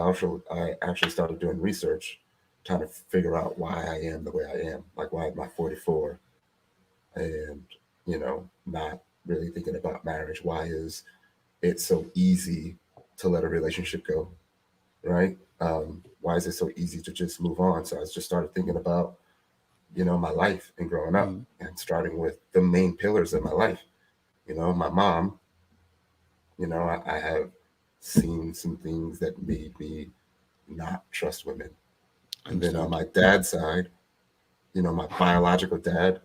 actually started doing research, trying to figure out why I am the way I am. Like why am I 44, and not really thinking about marriage. Why is it so easy to let a relationship go, right? Why is it so easy to just move on? So I just started thinking about, my life and growing up, and starting with the main pillars of my life. My mom. I have seen some things that made me not trust women. And then on my dad's side, my biological dad,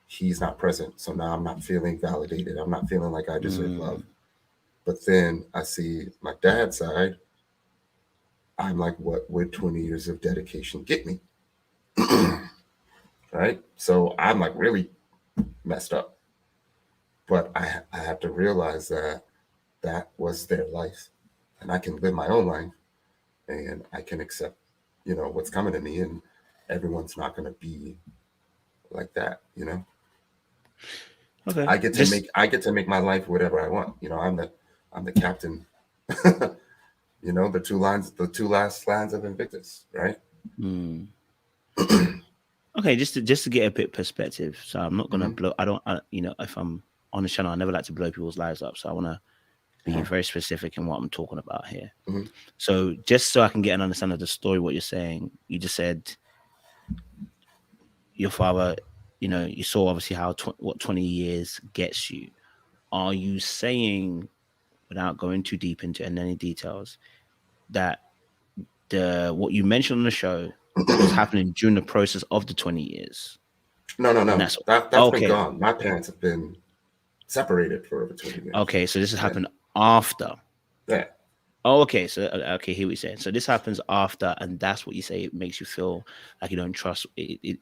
he's not present. So now I'm not feeling validated. I'm not feeling like I deserve love. But then I see my dad's side. I'm like, what would 20 years of dedication get me? Right? So I'm like really messed up. But I have to realize that was their life. And I can live my own life, and I can accept, what's coming to me. And everyone's not going to be like that, Okay. I get to make my life whatever I want. I'm the captain. The two last lines of Invictus, right? Okay, just to get a bit perspective. So I'm not gonna blow. If I'm on the channel, I never like to blow people's lives up. So I want to be very specific in what I'm talking about here. So just so I can get an understanding of the story, what you're saying, you just said your father, you saw obviously how what 20 years gets you. Are you saying, without going too deep into any details, that what you mentioned on the show was happening during the process of the 20 years? No. That's okay. been gone. My parents have been separated for over 20 years. Okay, so this has happened after. Yeah. Oh, okay. So okay, here we're saying. So this happens after, and that's what you say. It makes you feel like you don't trust.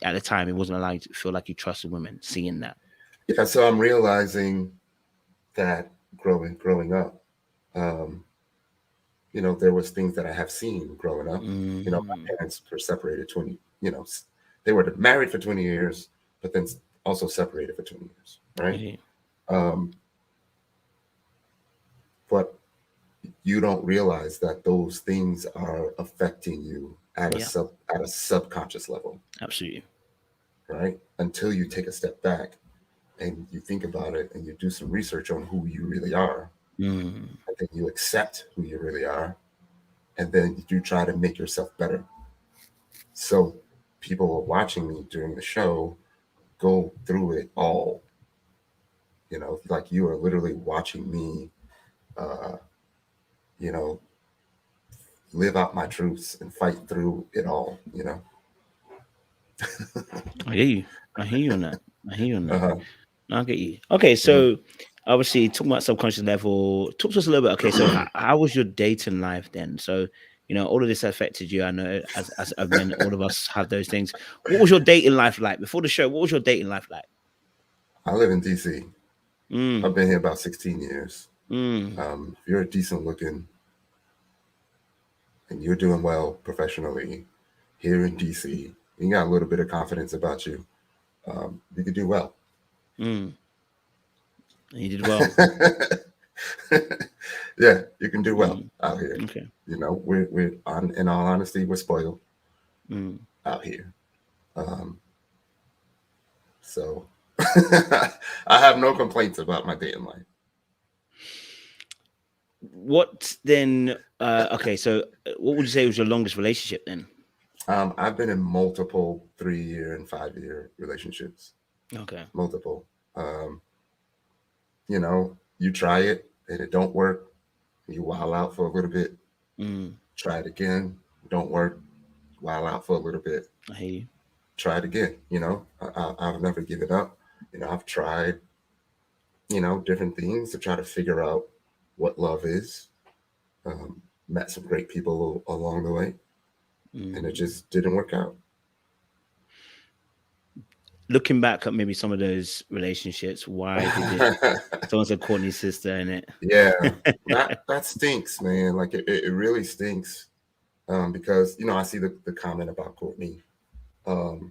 At the time, it wasn't allowing you to feel like you trusted women. Seeing that. Yeah. So I'm realizing that growing up, there was things that I have seen growing up. My parents were separated 20. They were married for 20 years, but then also separated for 20 years, right? But you don't realize that those things are affecting you at a subconscious level. Absolutely. Right? Until you take a step back and you think about it and you do some research on who you really are. And then you accept who you really are. And then you try to make yourself better. So people were watching me during the show go through it all. Like you are literally watching me, live out my truths and fight through it all, I hear you. I hear you on that. I get you. Okay, so obviously talking about subconscious level, talk to us a little bit. Okay, so how was your dating life then? So all of this affected you. I know as men, all of us have those things. What was your dating life like before the show? What was your dating life like? I live in DC. I've been here about 16 years. If you're decent looking and you're doing well professionally here in DC, you got a little bit of confidence about you, you could do well. You did well. Yeah, you can do well Mm, out here. okay. You know, we're on, in all honesty, we're spoiled Mm. out here. Um, so I have no complaints about my dating life. What then? Okay, so what would you say was your longest relationship then? I've been in multiple 3-year and 5-year relationships, Okay. multiple. Um, you know, you try it and it don't work. You while out for a little bit, Mm, try it again, don't work, while out for a little bit, I hear you. try it again. You know, I've never given up. You know, I've tried, you know, different things to try to figure out what love is. Um, Met some great people along the way, and it Mm. just didn't work out. Looking back at maybe some of those relationships, why did it? Someone said Courtney's sister in Yeah, it. that stinks, man. Like it really stinks. Because you know, I see the comment about Courtney, um,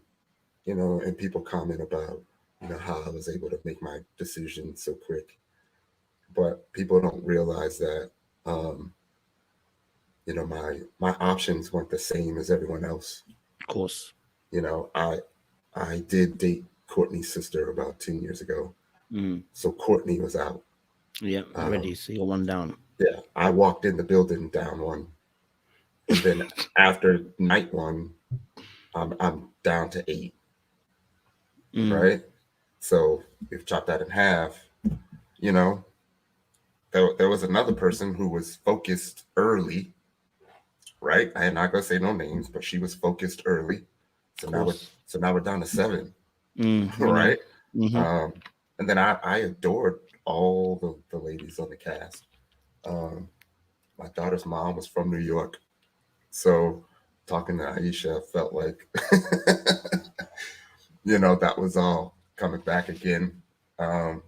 you know, and people comment about, you know, how I was able to make my decision so quick, but people don't realize that, um, you know, my options weren't the same as everyone else. Of course. You know, I did date Courtney's sister about 10 years ago, Mm. so Courtney was out. Yeah, already. Um, So you're one down. yeah, I walked in the building down one, and then after night one, I'm down to 8. Mm. Right? So if chop that in half, you know, there was another person who was focused early, right? I am not gonna say no names, but she was focused early. So Of now we're course. down to 7, We know. right? Hmm. Um, and then I adored all the ladies on the cast. Um, my daughter's mom was from New York, so talking to Aisha felt like, you know, that was all coming back again. Um,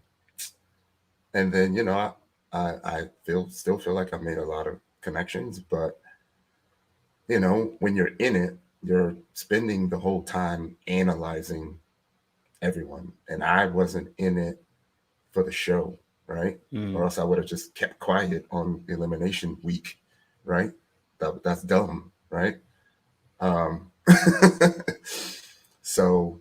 and then you know, I feel still feel like I've made a lot of connections, but you know, when you're in it, you're spending the whole time analyzing everyone, and I wasn't in it for the show, right? Or Mm. else I would have just kept quiet on elimination week, right? That's dumb, right? Um, so,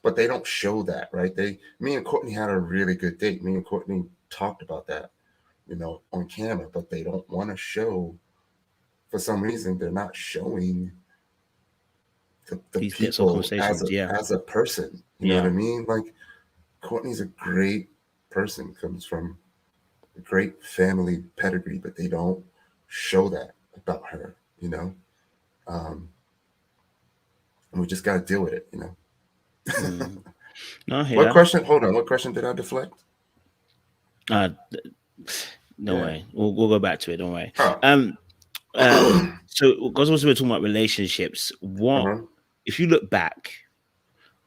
but they don't show that, right? Me and Courtney had a really good date. Me and Courtney talked about that, you know, on camera, but they don't want to show. For some reason, they're not showing the These bits of people conversations. Yeah. as a person. You know what Yeah. I mean? Like Courtney's a great person, comes from a great family pedigree, but they don't show that about her. You know, um, and we just got to deal with it. You know. Mm. No, I hear What that. question? Hold on. What question did I deflect? Uh, no Yeah. way. We'll go back to it. Don't worry. Oh. Um. So, because also we're talking about relationships, what Uh-huh. if you look back?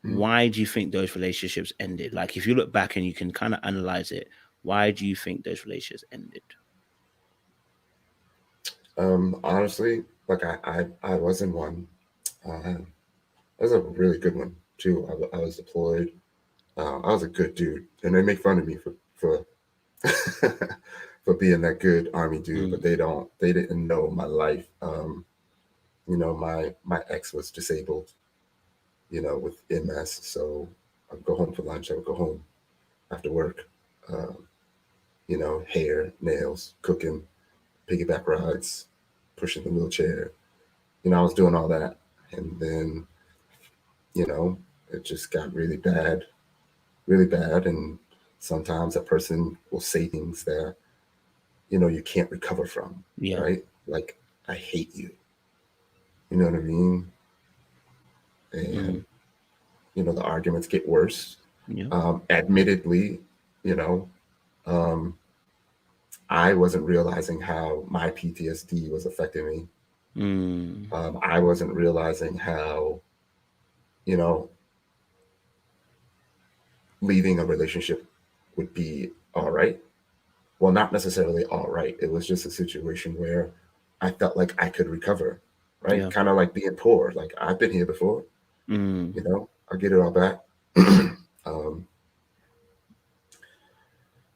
Mhm. Why do you think those relationships ended? Like, if you look back and you can kind of analyze it, why do you think those relationships ended? Honestly, like I was in one. That was a really good one too. I was deployed. I was a good dude, and they make fun of me for for being that good army dude, but Mm. they didn't know my life. You know, my ex was disabled, you know, with MS, so I'd go home for lunch. I would go home after work. Um, you know, hair, nails, cooking, piggyback rides, pushing the wheelchair. You know, I was doing all that, and then you know, it just got really bad, and sometimes a person will say things that you know you can't recover from, Yeah. right? Like, I hate you. You know what I mean? And Mm. you know the arguments get worse. Yeah. Admittedly, you know, um, I wasn't realizing how my PTSD was affecting me. Mm. I wasn't realizing how, you know, leaving a relationship would be all right. Well, not necessarily all right. It was just a situation where I felt like I could recover, right? Yeah. Kind of like being poor. Like, I've been here before, Mm. you know, I'll get it all back. um,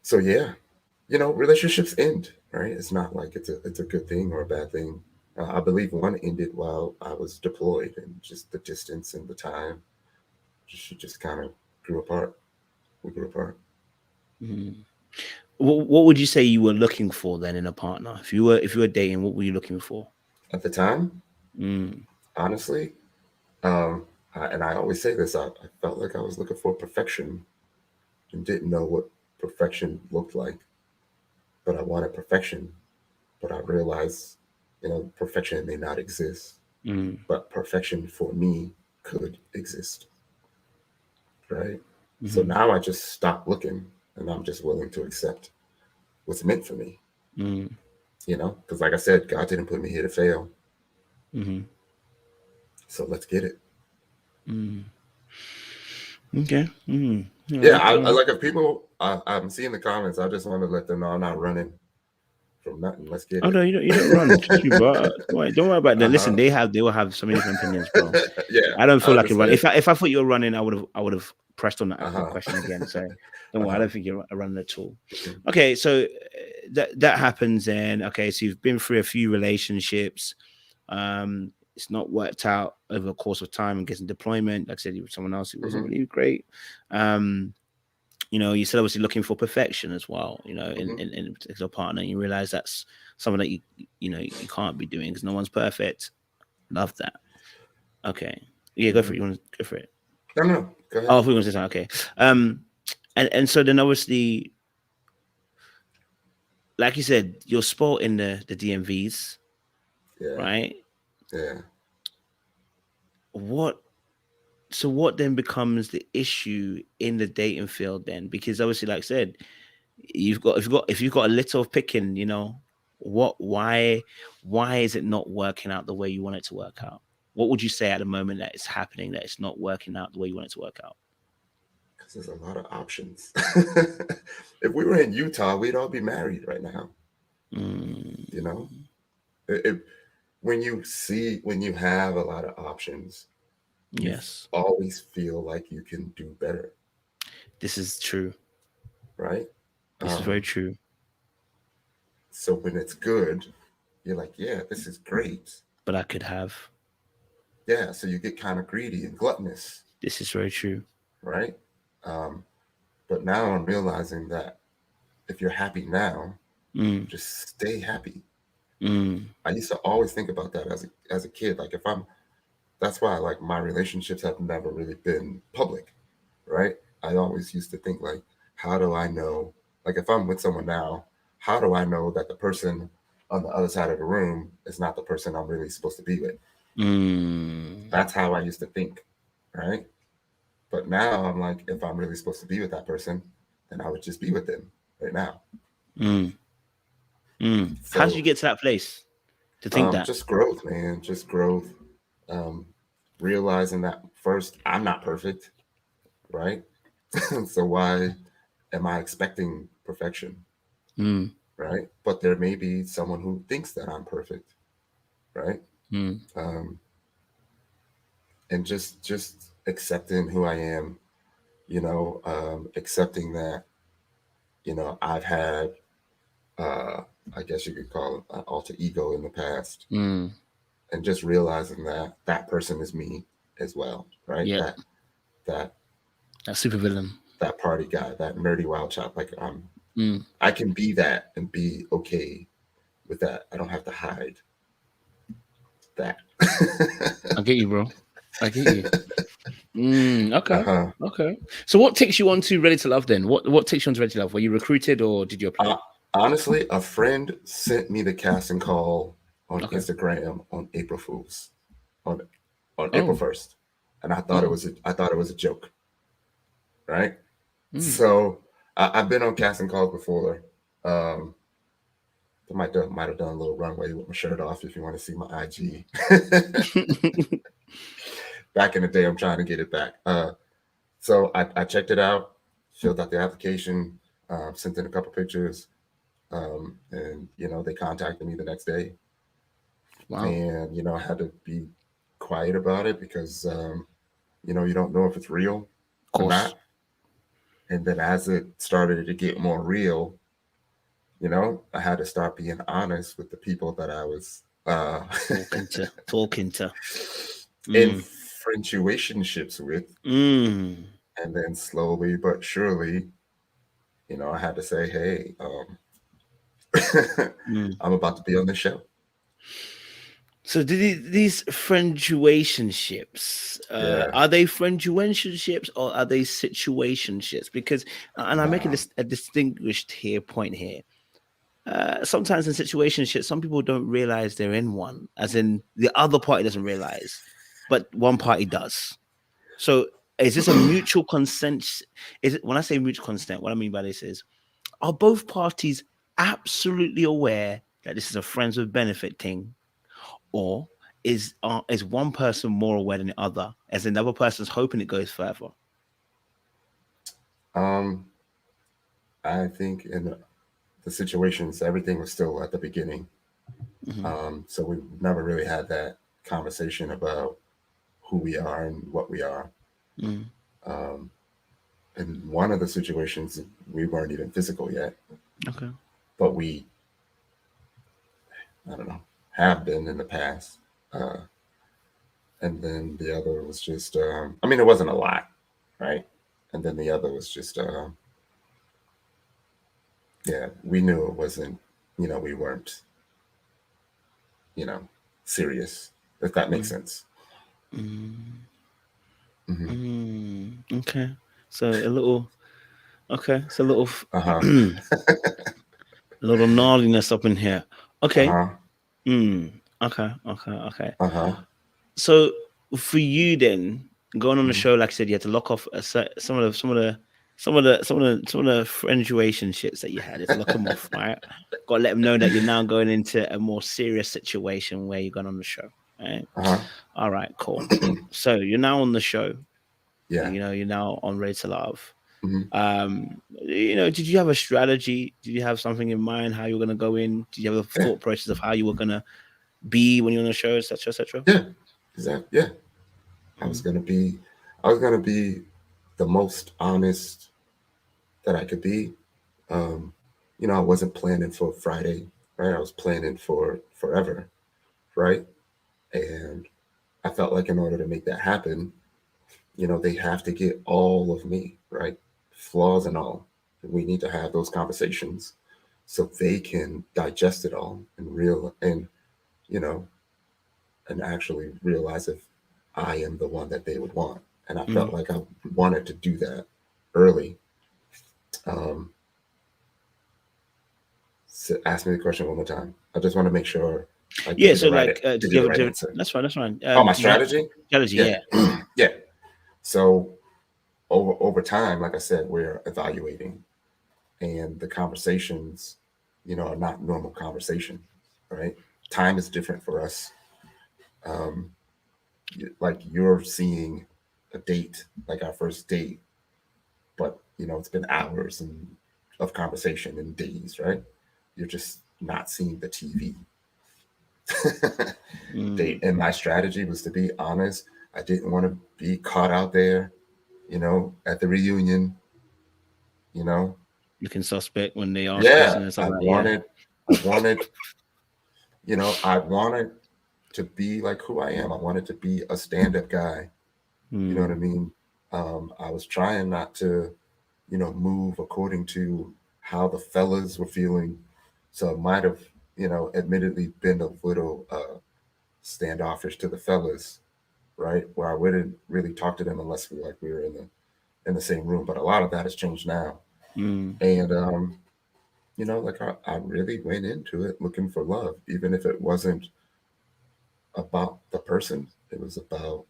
so yeah, relationships end, right? It's not like it's a good thing or a bad thing. I believe one ended while I was deployed, and just the distance and the time, she just kind of grew apart. We grew apart. Mm. What would you say you were looking for then in a partner? If you were dating, what were you looking for? At the time, Mm. honestly, um, and I always say this, I felt like I was looking for perfection and didn't know what perfection looked like, but I wanted perfection. But I realized, perfection may not exist, Mm. but perfection for me could exist, right? So Mm. now I just stop looking and I'm just willing to accept what's meant for me, Mm. because like I said, God didn't put me here to fail. Mm. So let's get it. Mm. Okay. Mm. All Yeah, right. I All right. like if people, I'm seeing the comments, I just want to let them know I'm not running from nothing. Let's get Oh it. no, you don't run. Trust me, bro. Don't worry about that. Uh-huh. Listen, they will have so many different opinions, bro. Yeah, I don't I feel like a run. understand. If I thought you were running, I would have pressed on the Uh-huh. question again. So don't worry. I Uh-huh. don't think you're running at all. Mhm. Okay, so that happens then. Okay, so you've been through a few relationships. It's not worked out over the course of time and getting deployment. Like I said, you were someone else who wasn't Mhm. really great. Um, you said obviously looking for perfection as well. In Mhm. in a particular partner, and you realize that's something that you can't be doing because no one's perfect. Love that. Okay, yeah, go for Mhm. it. You want to go for it? No, no, go Oh, ahead. if we want to say something, okay. Um, and so then obviously, like you said, you're sport in the DMVs, Yeah, right? yeah. What so what then becomes the issue in the dating field then? Because obviously, like I said, if you've got a little of picking, what why is it not working out the way you want it to work out? What would you say at the moment that it's happening that it's not working out the way you want it to work out? Because there's a lot of options. If we were in Utah, we'd all be married right now. You know, Mm, if when you have a lot of options, you yes, always feel like you can do better, this is true. right? This is very Um, true. so when it's good, you're like, yeah, this is great. But I could have. Yeah, so you get kind of greedy and gluttonous, This is very true. right? Um, but now I'm realizing that if you're happy now, Mm, just stay happy. mm, I used to always think about that as a kid. Like if I'm that's why like my relationships have never really been public, right? I always used to think like, how do I know? Like if I'm with someone now, how do I know that the person on the other side of the room is not the person I'm really supposed to be with? mm, That's how I used to think, right? But now I'm like, if I'm really supposed to be with that person, then I would just be with them right now. mm, mm. How did So you get to that place to think that? just growth, man, just growth. Um, Realizing that first, I'm not perfect, right? So why am I expecting perfection, Mm, right? But there may be someone who thinks that I'm perfect, right? mm, Um, and just accepting who I am, accepting that I've had, uh, I guess you could call it an alter ego in the past, mm. and just realizing that that person is me as well, right? Yep. That That super villain. that party guy, that nerdy wild child, like Mm. I can be that and be okay with that. I don't have to hide that. I get you, bro. I get you. Okay. Uh-huh. Okay. So what takes you on to Ready to Love then? What takes you on to Ready to Love? Were you recruited or did you Uh, apply? Honestly, a friend sent me the casting call on Okay. Instagram on April Fools, on April Oh. 1st, and Oh. I thought it was a joke, right? Mm. So I've been on casting calls before. Um, I might have done a little runway with my shirt off if you want to see my IG. Back in the day, I'm trying to get it back. So I checked it out, filled out the application, sent in a couple pictures, and they contacted me the next day, Wow. and I had to be quiet about it because you don't know if it's real Of or not. course. And then as it started to get more real, you know, I had to start being honest with the people that I was talking to in mm. friendships with. Mm. And then slowly but surely, you know, I had to say, hey, Mm. I'm about to be on the show. So these friendships, Yeah. are they friendships or are they situationships? Because, and I'm making Nah. this a distinguished point here. Sometimes in situationships, some people don't realize they're in one, as in the other party doesn't realize, but one party does. So is this a mutual consent? Is it, when I say mutual consent, what I mean by this is, are both parties absolutely aware that this is a friends with benefit thing, or is one person more aware than the other, as another person's hoping it goes further? Um, I think in the situations, everything was still at the beginning. Mm-hmm. So we never really had that conversation about who we are and what we are. Mm. Um, in one of the situations, we weren't even physical yet, Okay. but we, I don't know, have been in the past. Uh, and then the other was just, I mean, it wasn't a lot, right? And then the other was just, yeah, we knew it wasn't, you know, we weren't, you know, serious, if that makes Mm. sense. Mm. Hmm. Mm. Okay. So a little. Okay. So a little. Uh huh. A little gnarliness up in here. Uh Okay. huh. Mm. Okay. Okay. Okay. Uh huh. So for you then, going on the Hmm. show, like I said, you had to lock off some of the friendsituationships that you had. You had to lock them off, right? Got to let them know that you're now going into a more serious situation where you're going on the show, right? Uh huh. All right, cool. So you're now on the show. Yeah. You know, you're now on Ready to Love. Hmm. You know, did you have a strategy? Did you have something in mind how you were going to go in? Did you have a Yeah. thought process of how you were going to be when you're on the show, etc., etc.? Yeah. Exactly. Yeah. I was Mm. gonna be, I was gonna be the most honest that I could be. Um, you know, I wasn't planning for Friday, right? I was planning for forever, right? And I felt like in order to make that happen, you know, they have to get all of me, right? Flaws and all. We need to have those conversations so they can digest it all and you know, and actually realize if I am the one that they would want. And I Mm. felt like I wanted to do that early. Um, so ask me the question one more time. I just want to make sure I give Yeah, you the so right like, give did you you the have right a, answer. that's fine, that's fine. Oh, my Did you have strategy? strategy? Yeah, Yeah. yeah. So over time, like I said, we're evaluating, and the conversations, you know, are not normal conversation, right? Time is different for us. Um, like you're seeing a date, like our first date, but you know, it's been hours and of conversation and days, right? You're just not seeing the TV. Mm. And my strategy was to be honest. I didn't want to be caught out there, you know, at the reunion, you know. Looking suspect when they ask Yeah, questions and stuff like that. Yeah. I wanted, you know, I wanted to be like who I am. I wanted to be a stand-up guy. You know what I Mm. mean? I was trying not to, you know, move according to how the fellas were feeling. So it might have, you know, admittedly been a little standoffish to the fellas, right? Where I wouldn't really talk to them unless we were in the same room. But a lot of that has changed now. Mm. And you know, like I really went into it looking for love, even if it wasn't about the person. It was about,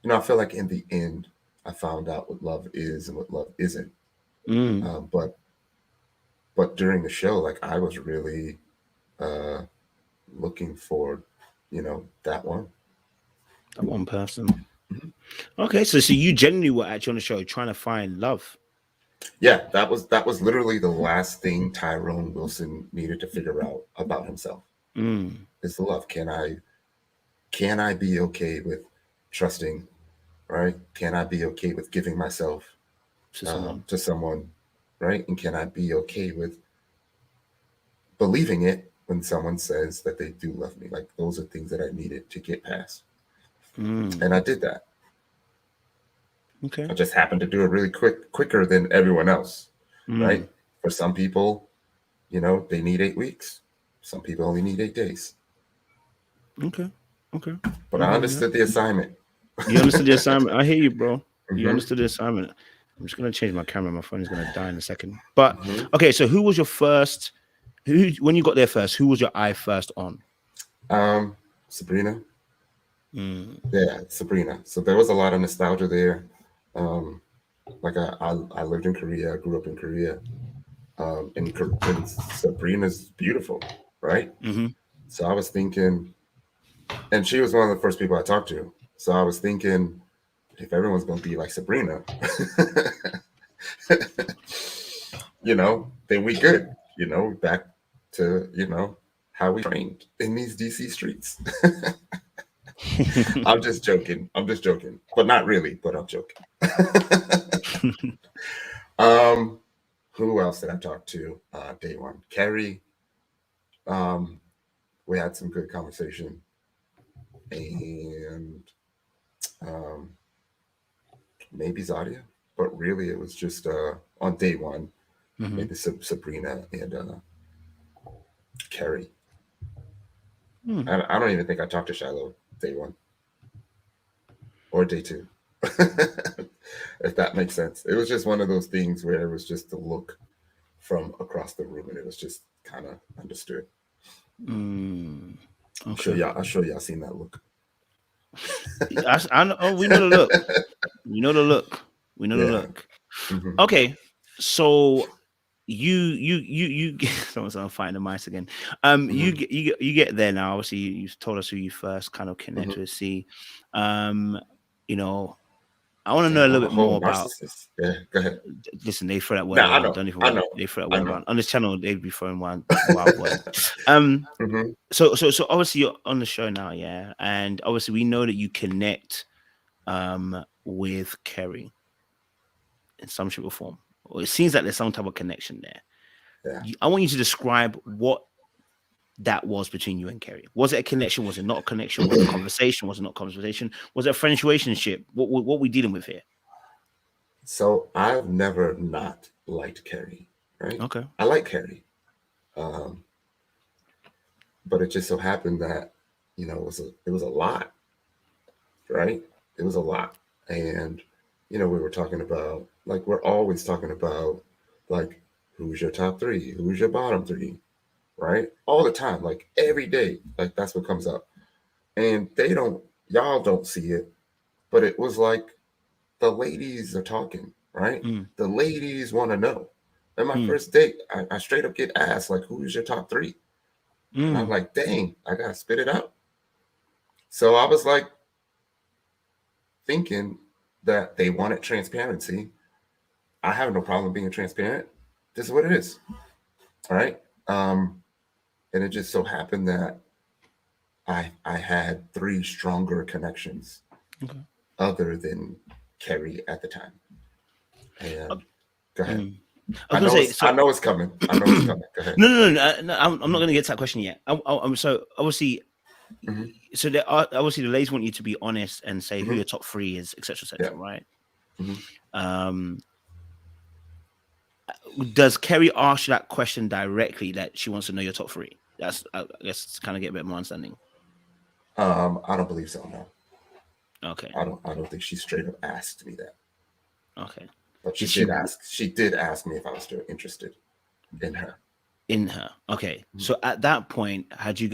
you know, I feel like in the end, I found out what love is and what love isn't. Mm. Uh, but but during the show, like I was really uh, looking for, you know, that one. That one person. Okay, so you genuinely were actually on the show trying to find love. Yeah, that was literally the last thing Tyrone Wilson needed to figure out about himself Mm. is the love. Can I be okay with trusting, right? Can I be okay with giving myself To someone. to someone, right? And can I be okay with believing it when someone says that they do love me. Like those are things that I needed to get past. And I did that. Okay. I just happened to do it really quicker than everyone else, right? For some people, you know, they need 8 weeks. Some people only need 8 days. Okay. But I understood the assignment. You understood the assignment. I hear you, bro. You understood the assignment. I'm just gonna change my camera. My phone is gonna die in a second. But okay, so who was your first? Who when you got there first? Who was your eye first on? Sabrina. Yeah, Sabrina. So there was a lot of nostalgia there. Like I lived in Korea. I grew up in Korea. And Sabrina's beautiful, right? So I was thinking, and she was one of the first people I talked to. So I was thinking, if everyone's going to be like Sabrina, you know, then we good, you know, back to, you know, how we trained in these DC streets. I'm just joking, but not really, but I'm joking. Who else did I talk to? Day one, Carrie. We had some good conversation, and maybe Zadia, but really it was just on day one, maybe Sabrina and Carrie. I don't even think I talked to Shiloh day one or day two, if that makes sense. It was just one of those things where it was just the look from across the room, and it was just kind of understood. Okay. I'm sure y'all seen that look. I know. Oh, we know the look. We know the look. We know the look. Okay, so you someone's on fighting the mice again. You get there now. Obviously, you told us who you first kind of connected with. See, you know, I want to know a little bit more about. Yeah, go ahead. Listen, they throw that word around. Don't even worry. They throw that word around on this channel. They'd be throwing wild words. So obviously you're on the show now, yeah, and obviously we know that you connect with Kerry in some shape or form. Or it seems like there's some type of connection there. Yeah. I want you to describe what that was between you and Kerry. Was it a connection? Was it not a connection? Was it a conversation? Was it not conversation? Was it a friendship relationship? What we dealing with here? So I've never not liked Kerry, right? Okay. I like Kerry. But it just so happened that, you know, it was a lot, right? It was a lot. And, you know, we were talking about, like, we're always talking about, like, who's your top 3? Who's your bottom 3? Right? All the time, like every day, like that's what comes up. And y'all don't see it, but it was like the ladies are talking, right? The ladies want to know. And my first date, I straight up get asked, like, who's your top 3? And I'm like, dang, I gotta spit it out. So I was like thinking that they wanted transparency. I have no problem being transparent. This is what it is. All right. And it just so happened that I had 3 stronger connections other than Kerry at the time. And go ahead. I know it's coming. I know it's coming. Go ahead. No. I'm not going to get to that question yet. So obviously, so there are obviously the ladies want you to be honest and say who your top 3 is, etc., right? Does Kerry ask you that question directly that she wants to know your top 3? That's I guess to kind of get a bit more understanding. I don't believe so. No. Okay. I don't think she straight up asked me that. Okay. But she did ask me if I was still interested in her. Okay. So at that point, had you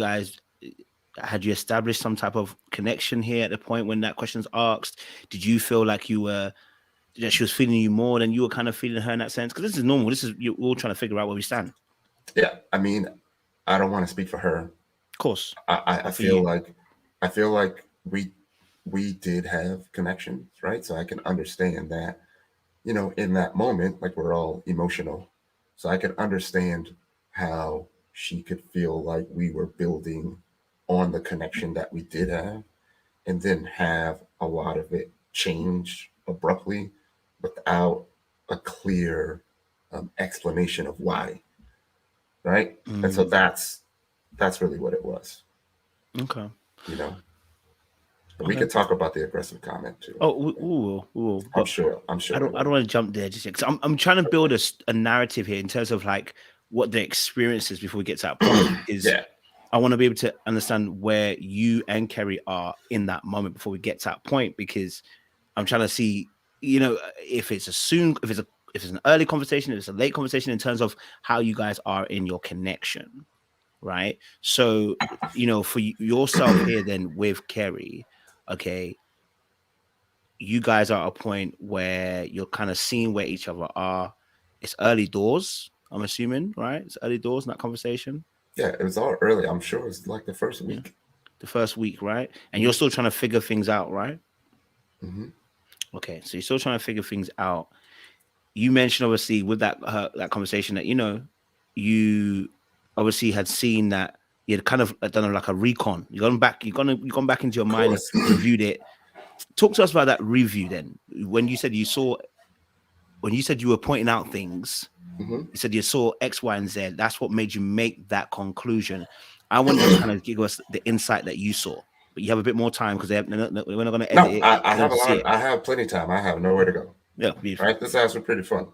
established some type of connection here at the point when that question's asked? Did you feel like that she was feeling you more than you were kind of feeling her in that sense? Because this is normal. You're all trying to figure out where we stand. Yeah. I mean, I don't want to speak for her. Of course. I feel like we did have connections, right? So I can understand that, you know, in that moment, like we're all emotional. So I can understand how she could feel like we were building on the connection that we did have, and then have a lot of it change abruptly without a clear explanation of why. right? And so that's really what it was. Okay. You know, but we Okay. could talk about the aggressive comment too. Oh, we will. I'm But sure. I don't want to jump there just yet, because I'm trying to build a narrative here in terms of like what the experience is before we get to that point. Because Yeah. I want to be able to understand where you and Kerry are in that moment before we get to that point, because I'm trying to see, you know, if it's an early conversation, if it's a late conversation, in terms of how you guys are in your connection, right? So, you know, for yourself here, then with Kerry, okay, you guys are at a point where you're kind of seeing where each other are. It's early doors, I'm assuming, right? It's early doors in that conversation. Yeah, it was all early. I'm sure it was like the first Yeah, week. the first week, right? And you're still trying to figure things out, right? Mm-hmm. Okay, so you're still trying to figure things out. You mentioned obviously with that that conversation that, you know, you obviously had seen that you had kind of done like a recon. You've gone back into your Of mind and course. reviewed it. Talk to us about that review then. When you said you were pointing out things, Mm-hmm. you said you saw X, Y, and Z. That's what made you make that conclusion. I want you to kind of give us the insight that you saw, but you have a bit more time because we're not going to edit No, it. I They're going have to see it. I have plenty of time. I have nowhere to go. Yeah, beautiful. Right? This is actually pretty fun.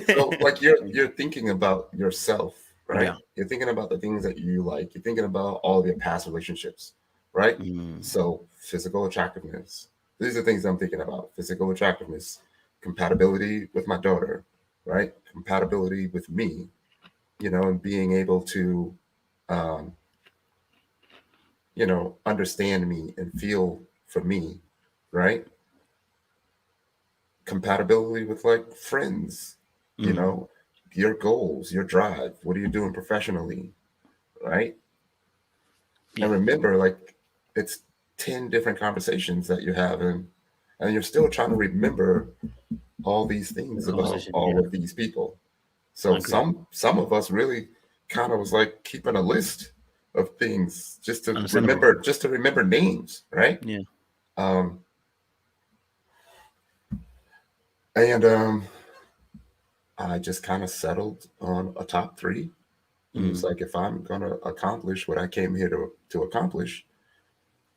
So like you're thinking about yourself, right? Yeah. You're thinking about the things that you like. You're thinking about all of your past relationships, right? Mm. So physical attractiveness. These are things I'm thinking about. Physical attractiveness, compatibility with my daughter, right? Compatibility with me, you know, and being able to um, you know, understand me and feel for me, right? Compatibility with like friends, you Mm. know, your goals, your drive. What are you doing professionally, right? And Yeah. remember, like it's 10 different conversations that you have, and you're still trying to remember all these The things about conversation. all Yeah. of these people. I So agree. some of us really kind of was like keeping a list of things Understandable. just to remember names, right? Yeah. Um, and I just kind of settled on a top three. And it was Mm. like, if I'm going to accomplish what I came here to accomplish,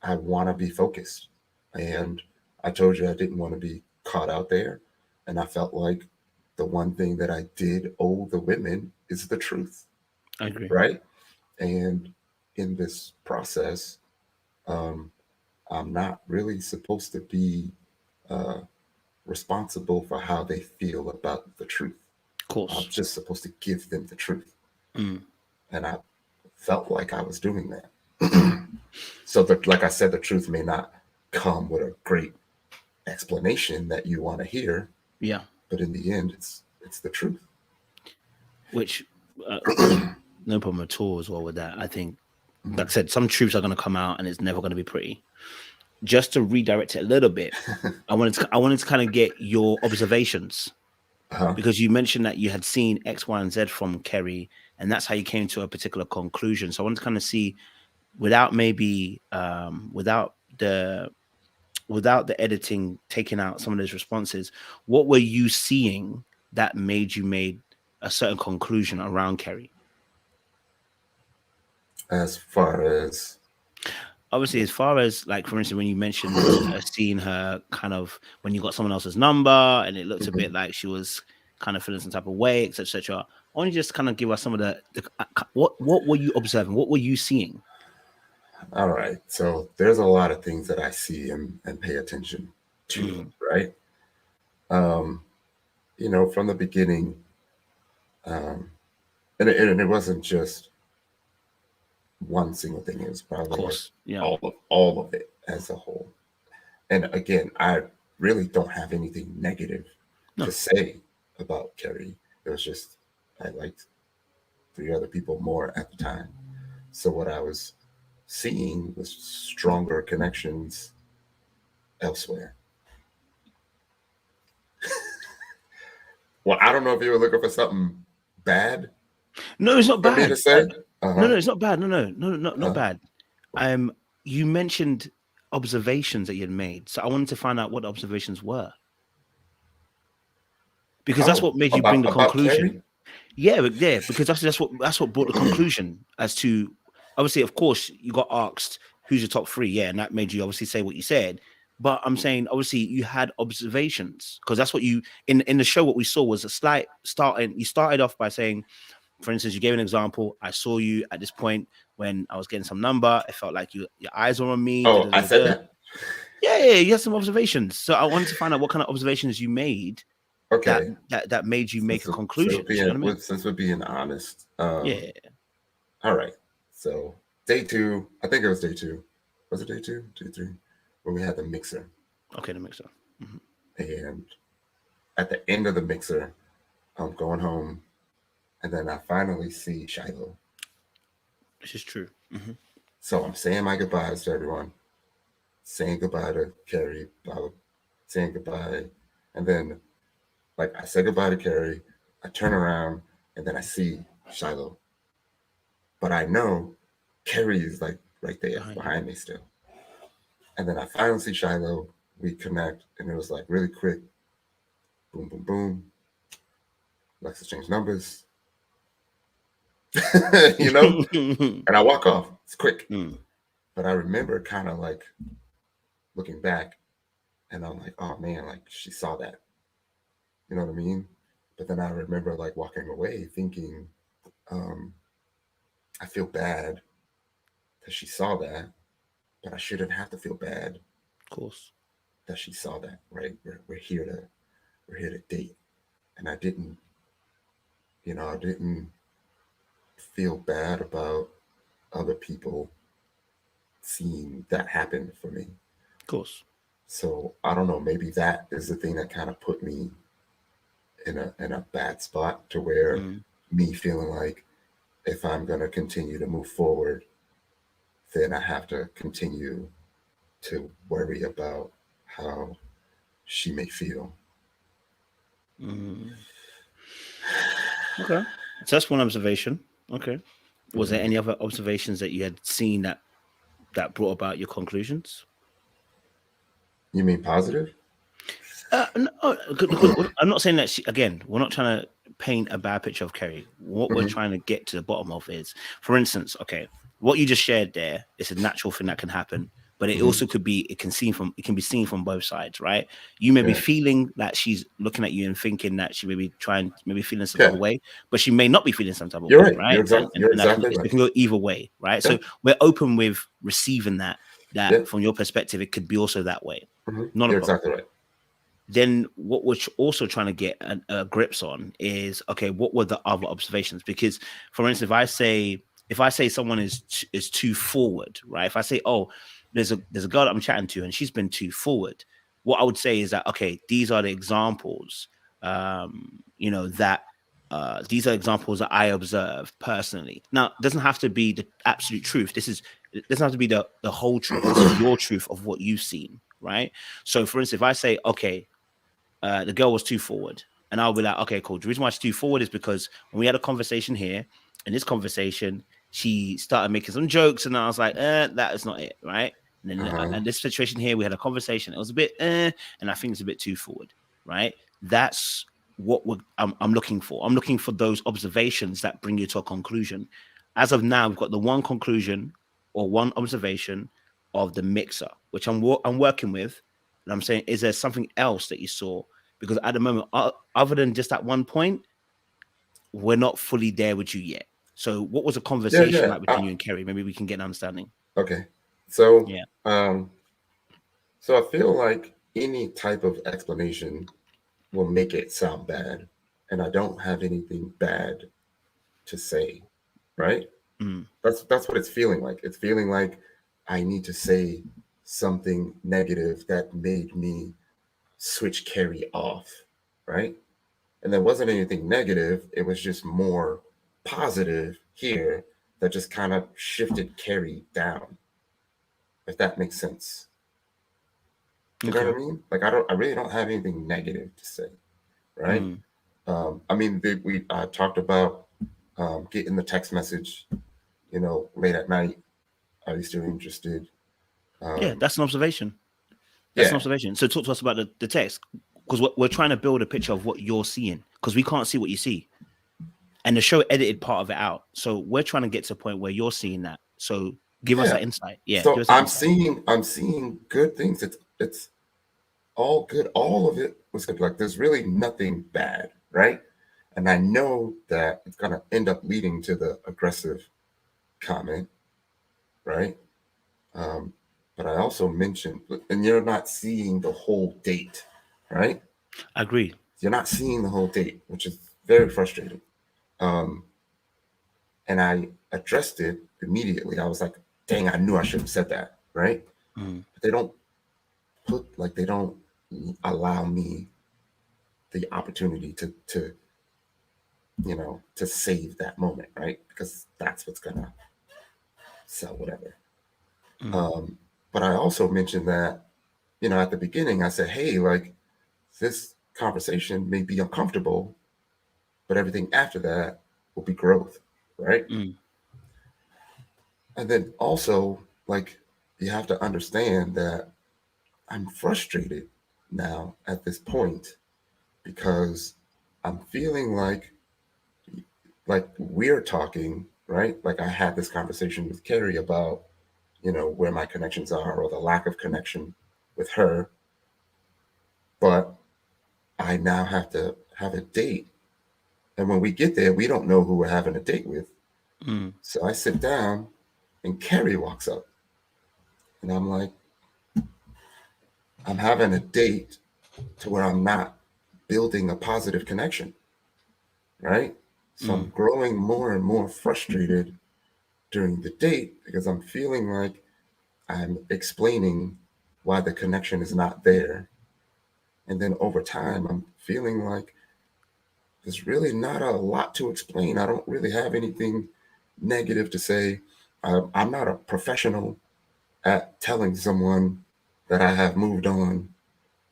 I want to be focused. And I told you I didn't want to be caught out there. And I felt like the one thing that I did owe the women is the truth, I agree. right? And in this process, um, I'm not really supposed to be uh, responsible for how they feel about the truth. Of I'm course. just supposed to give them the truth. Mm. And I felt like I was doing that. So, like I said, the truth may not come with a great explanation that you want to hear, Yeah. but in the end, it's the truth. Which, no problem at all as well with that. I think, Mhm. like I said, some truths are going to come out and it's never going to be pretty. Just to redirect it a little bit, I wanted to kind of get your observations, Uh-huh. because you mentioned that you had seen X, Y, and Z from Kerry, and that's how you came to a particular conclusion. So I wanted to kind of see, without maybe without the editing taking out some of those responses, what were you seeing that made you made a certain conclusion around Kerry? As far as Obviously, as far as like, for instance, when you mentioned seeing her kind of when you got someone else's number and it looked a Mhm. bit like she was kind of feeling some type of way, etc., etc. I want you just kind of give us some of what were you observing? What were you seeing? All right, so there's a lot of things that I see and pay attention to, Mm, right? Um, you know, from the beginning, um, and it wasn't just one single thing. It was of probably like course, yeah, all of it as a whole. And again, I really don't have anything negative to no, say about Kerry. It was just I liked three other people more at the time. So what I was seeing was stronger connections elsewhere. Well, I don't know if you were looking for something bad no, it's not for me bad. to say. Uh No, huh. no, it's not bad. No, not Uh bad. You mentioned observations that you had made, so I wanted to find out what the observations were, because that's Oh, what made you bring the about Kerry? conclusion. Yeah, because that's what brought the conclusion as to, obviously, of course, you got asked who's your top three, yeah, and that made you obviously say what you said. But I'm saying, obviously, you had observations, because that's what you in the show. What we saw was a slight starting. You started off by saying, for instance, you gave an example. I saw you at this point when I was getting some number. It felt like your eyes were on me. Da, Oh, da, I da, said da. that. Yeah, you had some observations. So I wanted to find out what kind of observations you made that Okay. that made you make a conclusion. Do you know what I mean? Since we're being honest. Yeah. All right. So day 2, I think it was day 2. Was it day 2? Day 3? When we had the mixer. Okay, that makes sense. Mm-hmm. And at the end of the mixer, I'm going home, and then I finally see Shiloh. This is true. Mm-hmm. So I'm saying my goodbyes to everyone, saying goodbye to Carrie, saying goodbye, and then like I say goodbye to Carrie, I turn around, and then I see Shiloh. But I know Carrie is like right there behind me still. And then I finally see Shiloh, we connect, and it was like really quick. Boom, boom, boom. Let's exchange numbers. You know? And I walk off. It's quick. But I remember kind of like looking back, and I'm like, oh man, like she saw that. You know what I mean? But then I remember like walking away thinking, I feel bad that she saw that, but I shouldn't have to feel bad. Of course. That she saw that, right? We're here to date. And I didn't feel bad about other people seeing that happen for me. Of course. So I don't know, maybe that is the thing that kind of put me in a bad spot to where me feeling like if I'm gonna continue to move forward, then I have to continue to worry about how she may feel. Okay. So that's one observation. Okay. Was there any other observations that you had seen that brought about your conclusions? You mean positive? No, I'm not saying that again, we're not trying to paint a bad picture of Kerry. What we're trying to get to the bottom of is, for instance, okay, what you just shared there is a natural thing that can happen, but it also could be, it can be seen from both sides, right? You may be feeling that she's looking at you and thinking that she may be feeling some type of way, but she may not be feeling some type of way, right? You're exactly right. It can go either way, right? So we're open with receiving that from your perspective, it could be also that way. Not You're a problem. exactly right. Then what we're also trying to get grips on is, okay, what were the other observations? Because, for instance, if I say someone is too forward, right? If I say, oh, there's a girl that I'm chatting to and she's been too forward, what I would say is that, okay, these are the examples, these are examples that I observed personally. Now, it doesn't have to be the absolute truth. It doesn't have to be the whole truth. This is your truth of what you've seen, right? So, for instance, if I say, okay, the girl was too forward, and I'll be like, okay, cool. The reason why she's too forward is because when we had a conversation here, in this conversation, she started making some jokes, and I was like, that is not it, right? And then and this situation here, we had a conversation. It was a bit, and I think it's a bit too forward, right? That's what I'm looking for. I'm looking for those observations that bring you to a conclusion. As of now, we've got the one conclusion or one observation of the mixer, which I'm working with. And I'm saying, is there something else that you saw? Because at the moment, other than just at one point, we're not fully there with you yet. So what was a conversation like between you and Kerry? Maybe we can get an understanding. Okay. So, so I feel like any type of explanation will make it sound bad. And I don't have anything bad to say, right? That's what it's feeling like. It's feeling like I need to say something negative that made me switch Carrie off, right? And there wasn't anything negative. It was just more positive here that just kind of shifted Carrie down, if that makes sense. You know what I mean? Like I really don't have anything negative to say, right? I mean, we talked about getting the text message, late at night. Are you still interested? Yeah, that's an observation. That's an observation. So talk to us about the text, because we're trying to build a picture of what you're seeing, because we can't see what you see. and the show edited part of it out. So we're trying to get to a point where you're seeing that. So give us Yeah. that insight. Yeah, give So us that insight. I'm seeing good things. It's all good. All of it was good. Like there's really nothing bad, right? And I know that it's gonna end up leading to the aggressive comment, right? Um, but I also mentioned, and you're not seeing the whole date, right? I agree. You're not seeing the whole date, which is very frustrating. Um, and I addressed it immediately. I was like, dang, I knew I should have said that, right? Mm. But they don't allow me the opportunity to save that moment, right? Because that's what's gonna sell whatever. Mm. Um, but I also mentioned that, at the beginning, I said, hey, like this conversation may be uncomfortable, but everything after that will be growth, right? Mm. And then also, like, you have to understand that I'm frustrated now at this point because I'm feeling like we're talking, right? Like I had this conversation with Carrie about, where my connections are or the lack of connection with her. But I now have to have a date. And when we get there, we don't know who we're having a date with. Mm. So I sit down and Carrie walks up and I'm like, I'm having a date to where I'm not building a positive connection, right? So I'm Mm. growing more and more frustrated during the date because I'm feeling like I'm explaining why the connection is not there. And then over time, I'm feeling like there's really not a lot to explain. I don't really have anything negative to say. I'm not a professional at telling someone that I have moved on.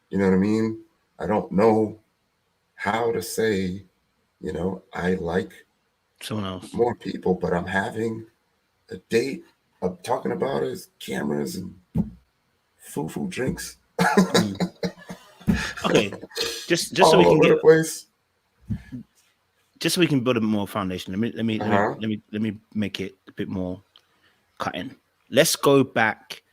You know what I mean? I don't know how to say, I like Someone else. more people, but I'm having a date. I'm talking about is cameras and foo drinks Mm. Okay, just so we all can over get the place. just so we can build a more foundation. Uh-huh. Let me make it a bit more cutting. Let's go back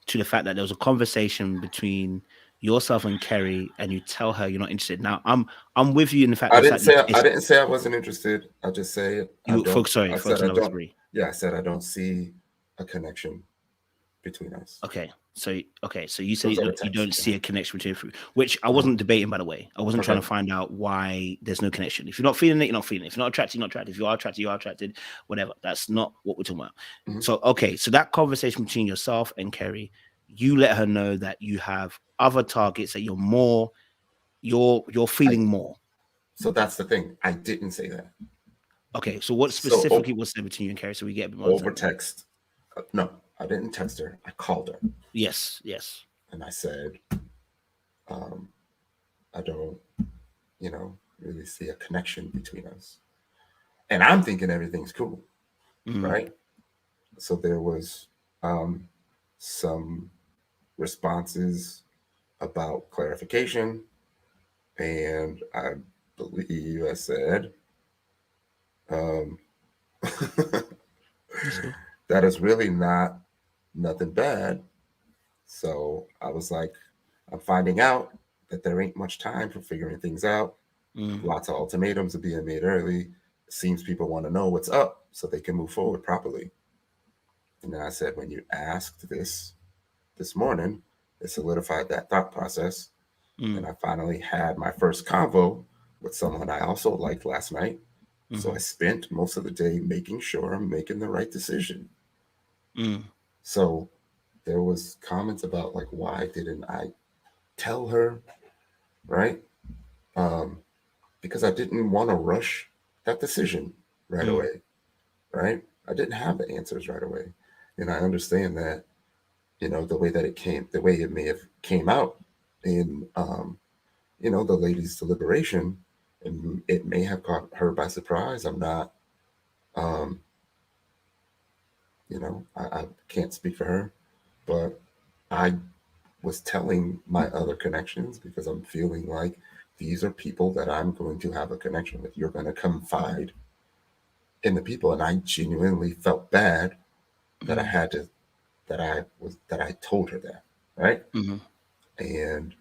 to the fact that there was a conversation between yourself and Kerry, and you tell her you're not interested. Now, I'm with you in I the didn't fact that say I didn't say I wasn't interested. I just say I you don't. folks. Sorry, I said folks on I level don't. three. Yeah, I said I don't see a connection between us. Okay, so you It say was over you text. don't see a connection between the two, which I Uh-huh. wasn't debating, by the way. I wasn't trying Okay. to find out why there's no connection. If you're not feeling it, you're not feeling it. If you're not attracted, you're not attracted. If you are attracted, you are attracted. Whatever. That's not what we're talking about. Mhm. So okay, so that conversation between yourself and Kerry, you let her know that you have other targets that you're I feeling more. so that's the thing. I didn't say that. Okay, so what So specifically was said between you and Kerry, so we get a bit more over understanding? text. No, I didn't text her. I called her Yes, yes. and I said, um, I don't, you know, really see a connection between us. And I'm thinking everything's cool, Mm, right? So there was um, some responses about clarification, and I believe I said um, that's cool. that is really not nothing bad. So I was like, I'm finding out that there ain't much time for figuring things out. Mm, Lots of ultimatums are being made early. It seems people want to know what's up so they can move forward properly. And then I said, when you asked this morning, it solidified that thought process. And mm, I finally had my first convo with someone I also liked last night. So I mm, spent most of the day making sure I'm making the right decision. mm, So there was comments about like, why didn't I tell her, right? Um, because I didn't want to rush that decision right mm, away, right? I didn't have the answers right away. And I understand that, the way that it came, the way it may have came out in, the lady's deliberation, and it may have caught her by surprise. I'm not, um, I can't speak for her, but I was telling my other connections because I'm feeling like these are people that I'm going to have a connection with. You're going to confide in the people, and I genuinely felt bad that I Mm-hmm. had to, that I told her that, right? Mm-hmm. And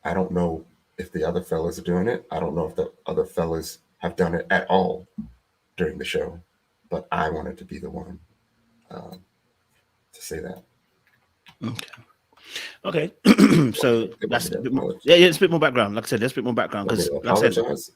I don't know if the other fellas are doing it. I don't know if the other fellas have done it at all during the show, but I wanted to be the one to say that. Okay. So They want that's me a to bit more. apologize. Yeah, yeah, it's a bit more background. Like I said, there's a bit more background Want me because, to like I said, apologize?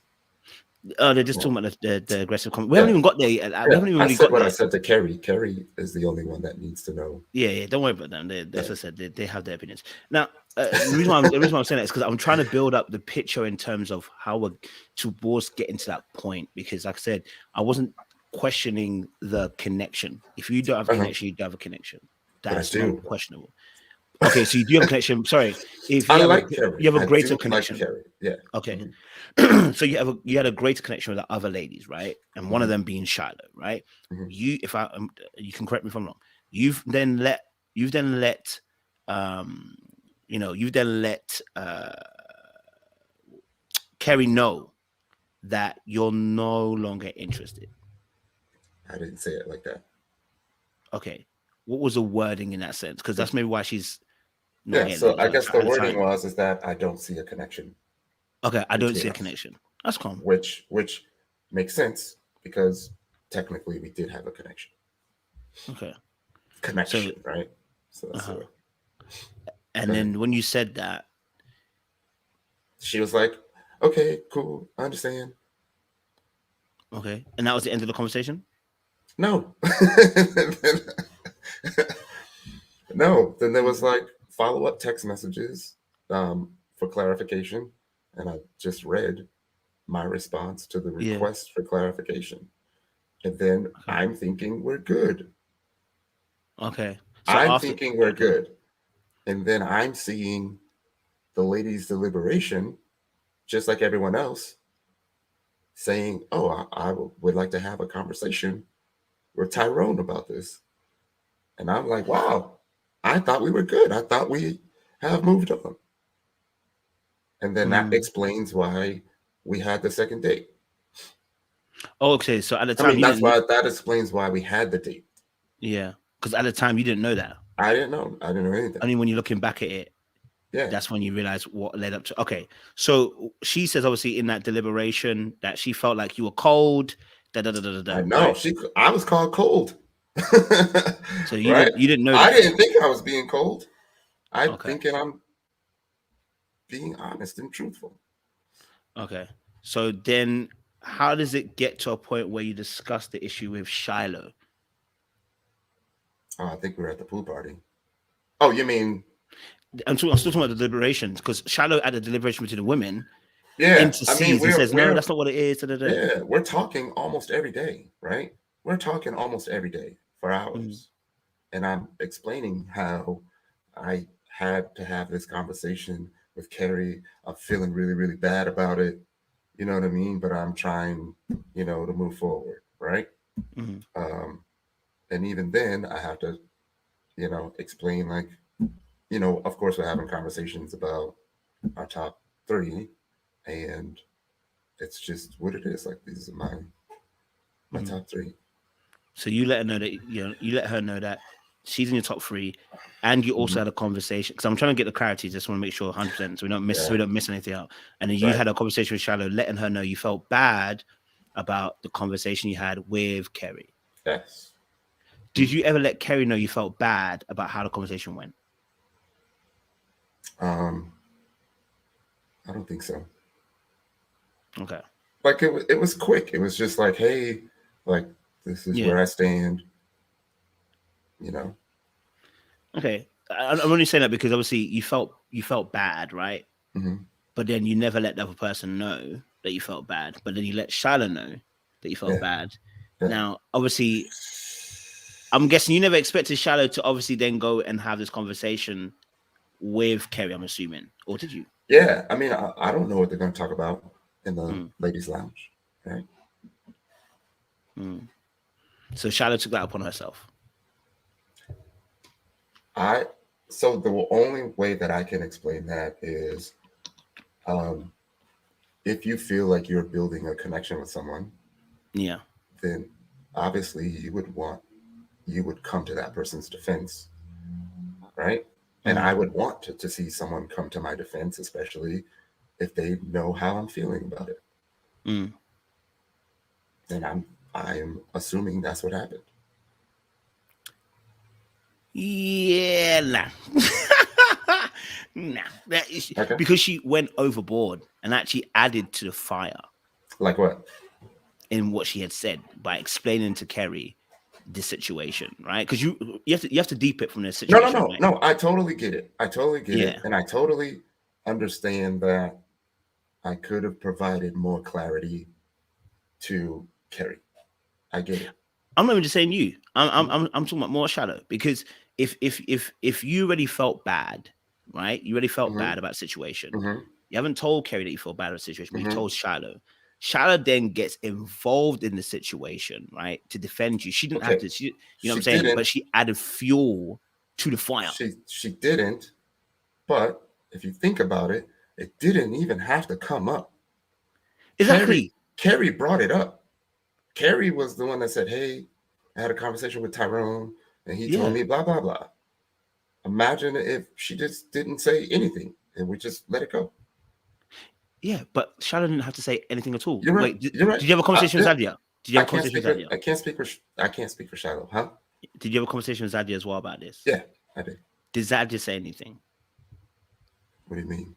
they're just No. talking about the aggressive comment. We Yeah, haven't even got there yet. We yeah. haven't even I really said got what I there. said to Kerry. Kerry is the only one that needs to know. Yeah, yeah. Don't worry about them. Yeah. That's what I said. They have their opinions. Now, the reason why I'm saying that is because I'm trying to build up the picture in terms of how we're towards getting to that point. Because, like I said, I wasn't questioning the connection. If you don't have a Uh-huh. connection, you don't have a connection. But I That's not do. questionable. Okay, so you do have a connection. Sorry, if I you have like Kerry. a I greater do like connection. Kerry. Yeah. Okay. Mhm. So you had a greater connection with the other ladies, right? And one of Mhm. them being Shiloh, right? Mhm. You, if I, you can correct me if I'm wrong. You've then let, you've then let, um, you've then let Kerry know that you're no longer interested. I didn't say it like that. Okay. What was the wording in that sense? Because that's maybe why she's not Yeah. getting So it I at guess the the wording time. was is that I don't see a connection Okay, I don't see between a us, connection. That's calm. which makes sense because technically we did have a Okay. So, connection, right? So that's uh-huh. the way. And Go ahead. then when you said that, She was like, "Okay, cool, I understand." okay, and that was the end of the conversation. No, no. Then there was like follow up text messages for clarification, and I just read my response to the Yeah. request for clarification. And then Okay. I'm thinking we're good. Okay. So I'm after, thinking we're okay. good. And then I'm seeing the ladies' deliberation, just like everyone else, saying, "Oh, would like to have a conversation with Tyrone about this." And I'm like, "Wow, I thought we were good. I thought we have moved on." And then that Mm. explains why we had the second date. Oh, okay. So at the I time mean, you that's didn't, why that explains why we had the date. yeah, because at the time you didn't know that. I didn't know. I didn't know anything. Only when you're looking back at it, Yeah. that's when you realize what led up to. Okay. So she says, obviously, in that deliberation, that she felt like you were cold. Da da da da da I da. know. Right. I was called cold. So Right? you didn't know I that didn't before. think I was being cold. I'm Okay. thinking I'm being honest and truthful. Okay. So then, how does it get to a point where you discuss the issue with Shiloh? Oh, I think we were at the pool party. Oh, you mean I'm still talking about the deliberations because Shiloh at the deliberation between the women yeah. I mean intercedes and says, "No, that's not what it is." Da, da, da. yeah, we're talking almost every day, right? We're talking almost every day for Mm, hours. And I'm explaining how I had to have this conversation with Carrie. I'm feeling really, really bad about it. You know what I mean? But I'm trying, to move forward, right? mm, Um, and even then, I have to, explain like, of course, we're having conversations about our top three, and it's just what it is. Like these are my mm. top three. So you let her know that you let her know that she's in your top three, and you also Mhm. had a conversation because I'm trying to get the clarity. Just want to make sure 100%, so Yeah, we don't miss anything out. And then you right. had a conversation with Shiloh, letting her know you felt bad about the conversation you had with Kerry. Yes. Did you ever let Kerry know you felt bad about how the conversation went? Um, I don't think so. Okay. Like it was quick. It was just like, hey, like this is Yeah. where I stand. You know. Okay. I'm only saying that because obviously you felt bad, right? Hmm. But then you never let the other person know that you felt bad. But then you let Shiloh know that you felt Yeah. bad. Yeah. Now, obviously, I'm guessing you never expected Shiloh to obviously then go and have this conversation with Kerry, I'm assuming. Or did you? Yeah. I mean, I don't know what they're going to talk about in the Mm, ladies' lounge, right? mm. So Shiloh took that upon herself. I so the only way that I can explain that is um, if you feel like you're building a connection with someone, Yeah. then obviously you would come to that person's defense, right? And I would want to see someone come to my defense, especially if they know how I'm feeling about it. And I'm assuming that's what happened. Yeah, nah. Nah. Okay. Because she went overboard and actually added to the fire Like what? in what she had said by explaining to Kerry the situation, right? Because you have to deep it from this situation, right? No. I totally get it. I totally get it. Yeah. And I totally understand that I could have provided more clarity to Kerry. I get it. I'm not even just saying you. I'm talking about more Shadow, because if you already felt bad, right? You already felt bad about the situation. You haven't told Kerry that you feel bad about the situation, but you told Shiloh. Shiloh then gets involved in the situation, right, to defend you. She didn't have to. You know what I'm saying? But she added fuel to the fire. She didn't. But if you think about it, it didn't even have to come up. Exactly. Kerry brought it up. Kerry was the one that said, "Hey, I had a conversation with Tyrone, and he told me blah blah blah." Imagine if she just didn't say anything and we just let it go. Yeah, but Shiloh didn't have to say anything at all. You're right. Wait, You're right. did you have a conversation with Zadia? Did you have a conversation with Zadia? I can't speak for Shiloh, huh? Did you have a conversation with Zadia as well about this? Yeah, I did. Did Zadia say anything? What do you mean?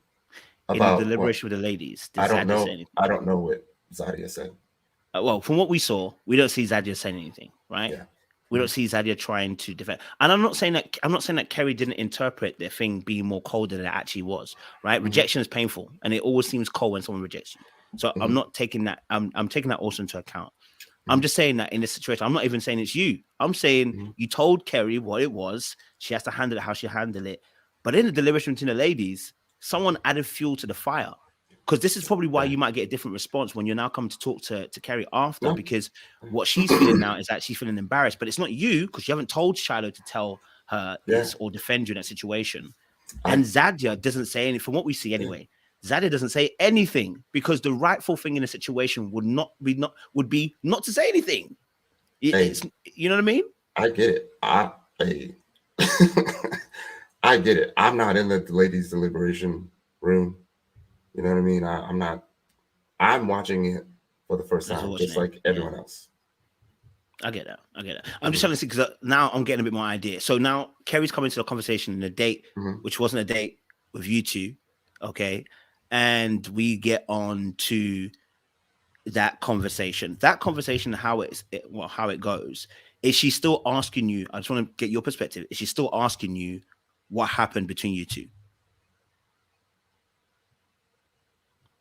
In the deliberation with the ladies, did Zadia say anything? I don't know what Zadia said. Well, from what we saw, we don't see Zadia saying anything, right? Yeah. We don't see Zadia trying to defend. And I'm not saying that Kerry didn't interpret their thing being more cold than it actually was, right? Rejection is painful, and it always seems cold when someone rejects you. So I'm not taking that. I'm taking that also into account. I'm just saying that in this situation, I'm not even saying it's you. I'm saying you told Kerry what it was. She has to handle it how she handled it. But in the deliberation between the ladies, someone added fuel to the fire. Because this is probably why you might get a different response when you're now coming to talk to Kerry after, because what she's feeling now is that she's feeling embarrassed. But it's not you, because you haven't told Shiloh to tell her this or defend you in that situation. And Zadia doesn't say anything, from what we see anyway. Zadia doesn't say anything, because the rightful thing in a situation would be not to say anything. It's, you know what I mean? I get it. I get it. I'm not in the ladies' deliberation room. You know what I mean? I'm not. I'm watching it for the first time, just like everyone else. I get that. I'm just trying to see, because now I'm getting a bit more idea. So now Kerry's coming to the conversation in a date, which wasn't a date with you two, okay? And we get on to that conversation. That conversation, how it goes. Is she still asking you? I just want to get your perspective. Is she still asking you what happened between you two?